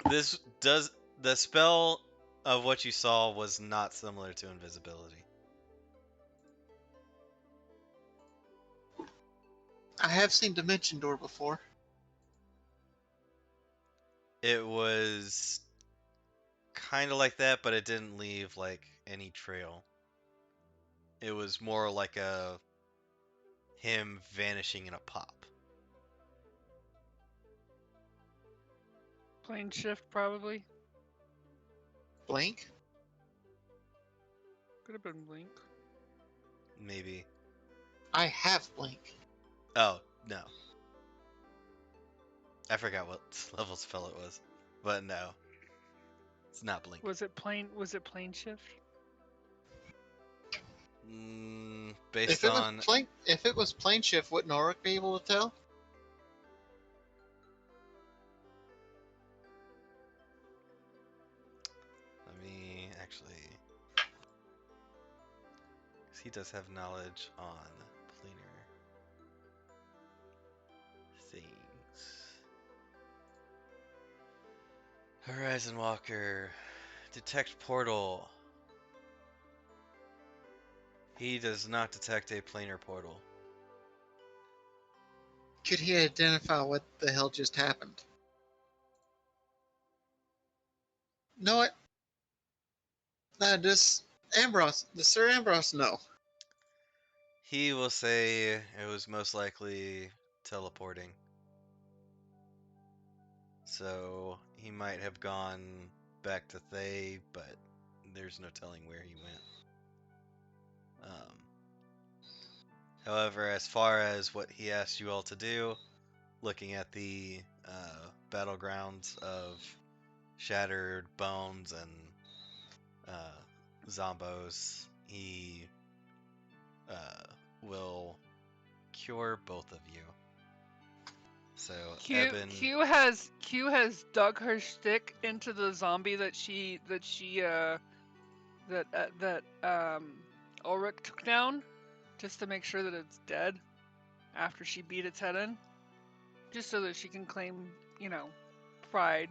This does the spell of what you saw was not similar to invisibility. I have seen Dimension Door before. It was kind of like that, but it didn't leave like any trail. It was more like a him vanishing in a pop. Plane shift, probably. Blink? Could have been blink. Maybe. I have Blink. Oh, no. I forgot what level spell it was. But no. It's not blink. Was it plane? Was it plane shift? Based on If it was plane shift, wouldn't Auric be able to tell? let me actually, because he does have knowledge on planar things. Horizon Walker, detect portal. He does not detect a planar portal. Could he identify what the hell just happened? No, it. No, does Ambrose, does Sir Ambrose know? He will say it was most likely teleporting. So he might have gone back to Thay, but there's no telling where he went. However, as far as what he asked you all to do, looking at the battlegrounds of shattered bones and zombos, he will cure both of you. So Q has dug her stick into the zombie that Ulrich took down, just to make sure that it's dead after she beat its head in, just so that she can claim, pride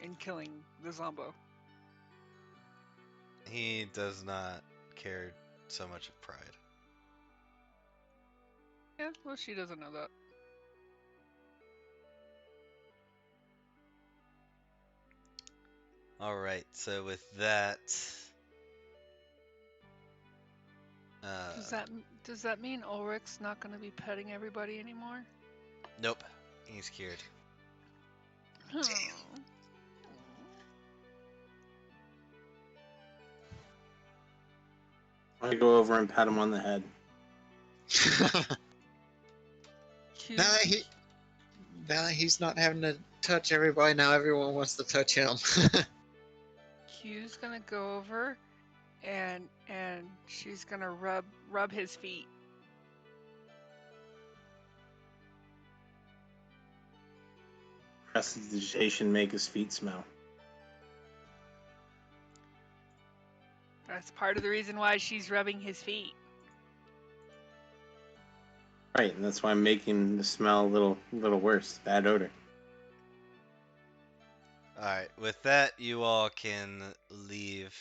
in killing the zombo. he does not care so much of pride. Yeah, well, she doesn't know that. All right, so with that, Does that mean Ulrich's not going to be petting everybody anymore? nope, he's cured. I go over and pat him on the head. Q, Now that he's not having to touch everybody, now everyone wants to touch him. Q's gonna go over, and she's gonna rub his feet. Prestidigitation make his feet smell. That's part of the reason why she's rubbing his feet. Right, and that's why I'm making the smell a little worse. Bad odor. Alright, with that, you all can leave.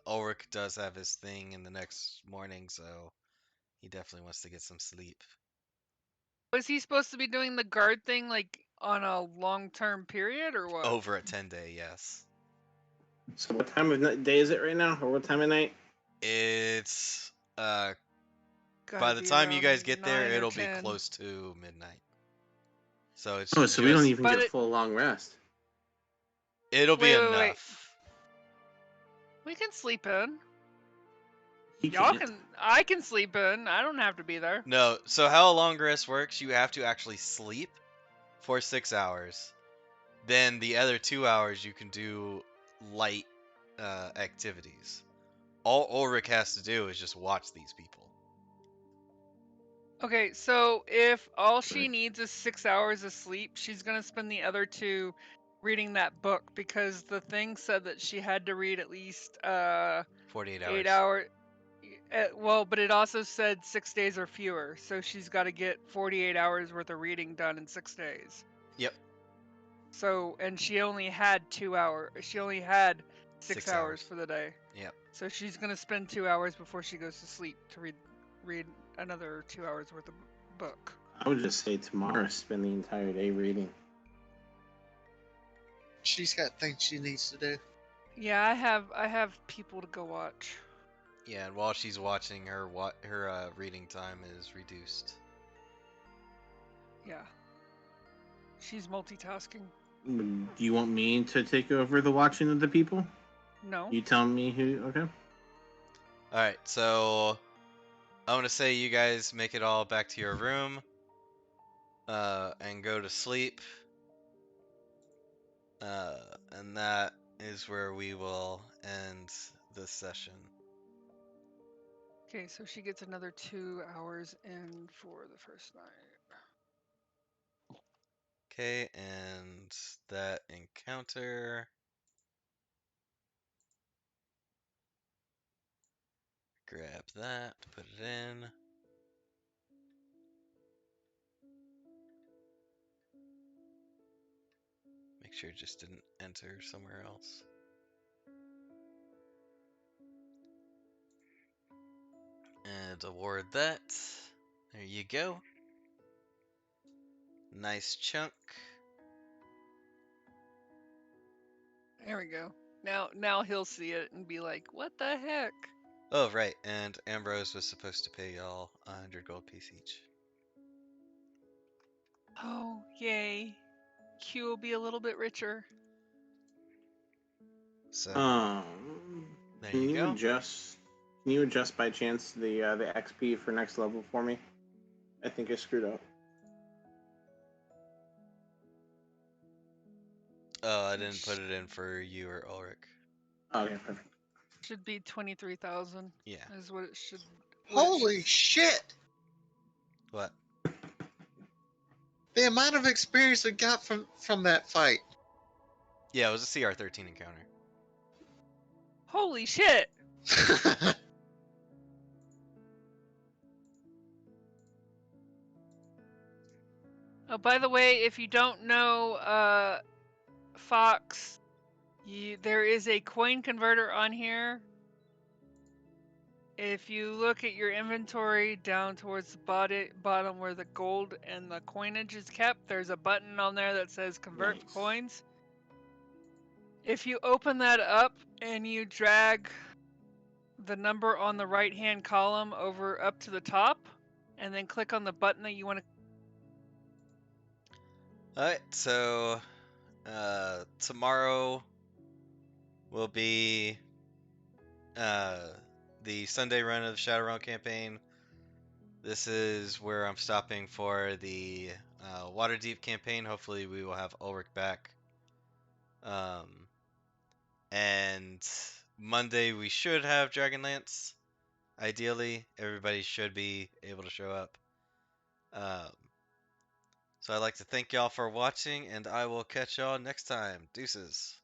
Ulrich does have his thing in the next morning, so he definitely wants to get some sleep. Was he supposed to be doing the guard thing like on a long-term period or what? Over a 10-day, yes. So what time of day is it right now? Or what time of night? It's, Gotta by the be time you around guys get there, 9 or it'll be 10. close to midnight. So it's Oh, so we don't just- even But get a it- full long rest. It'll be Wait. enough. We can sleep in. He Y'all can't. can. I can sleep in. I don't have to be there. No, so how a long rest works, you have to actually sleep for 6 hours. Then the other 2 hours you can do light activities. All Ulrich has to do is just watch these people. Okay, so if all she Right. needs is 6 hours of sleep, she's gonna spend the other 2 reading that book because the thing said that she had to read at least 48 8 hours. hour. Well, but it also said 6 days or fewer, so she's got to get 48 hours worth of reading done in 6 days. Yep. So, and she only had 2 hours. She only had 6 6 hours hours. for the day. Yep. So she's gonna spend 2 hours before she goes to sleep to read another 2 hours worth of book. I would just say tomorrow, spend the entire day reading. She's got things she needs to do. Yeah, I have people to go watch. Yeah, and while she's watching, her reading time is reduced. Yeah. She's multitasking. Do you want me to take over the watching of the people? No. You tell me who. Okay. All right, so I'm gonna say you guys make it all back to your room, and go to sleep. And that is where we will end this session. Okay, so she gets another 2 hours in for the first night. Okay, and that encounter. Grab that, put it in. Make sure it just didn't enter somewhere else. And award that. There you go. Nice chunk. There we go. Now he'll see it and be like, "What the heck?" Oh, right, and Ambrose was supposed to pay y'all 100 gold piece each. Oh, yay. Q will be a little bit richer. So, there Can you you go. adjust? Can you adjust by chance the XP for next level for me? I think I screwed up. Oh, I didn't put it in for you or Ulrich. Okay, perfect. Should be 23,000. Yeah. Is what it should. Holy shit! What? The amount of experience we got from that fight. Yeah, it was a CR13 encounter. Holy shit! Oh, by the way, if you don't know, Fox, there is a coin converter on here. If you look at your inventory down towards the bottom where the gold and the coinage is kept, there's a button on there that says convert Nice. coins. If you open that up and you drag the number on the right hand column over up to the top, and then click on the button that you want to. Alright, so tomorrow will be the Sunday run of the Shadowrun campaign. This is where I'm stopping for the Waterdeep campaign. Hopefully we will have Ulrich back. And Monday we should have Dragonlance. Ideally, everybody should be able to show up. So I'd like to thank y'all for watching, and I will catch y'all next time. Deuces.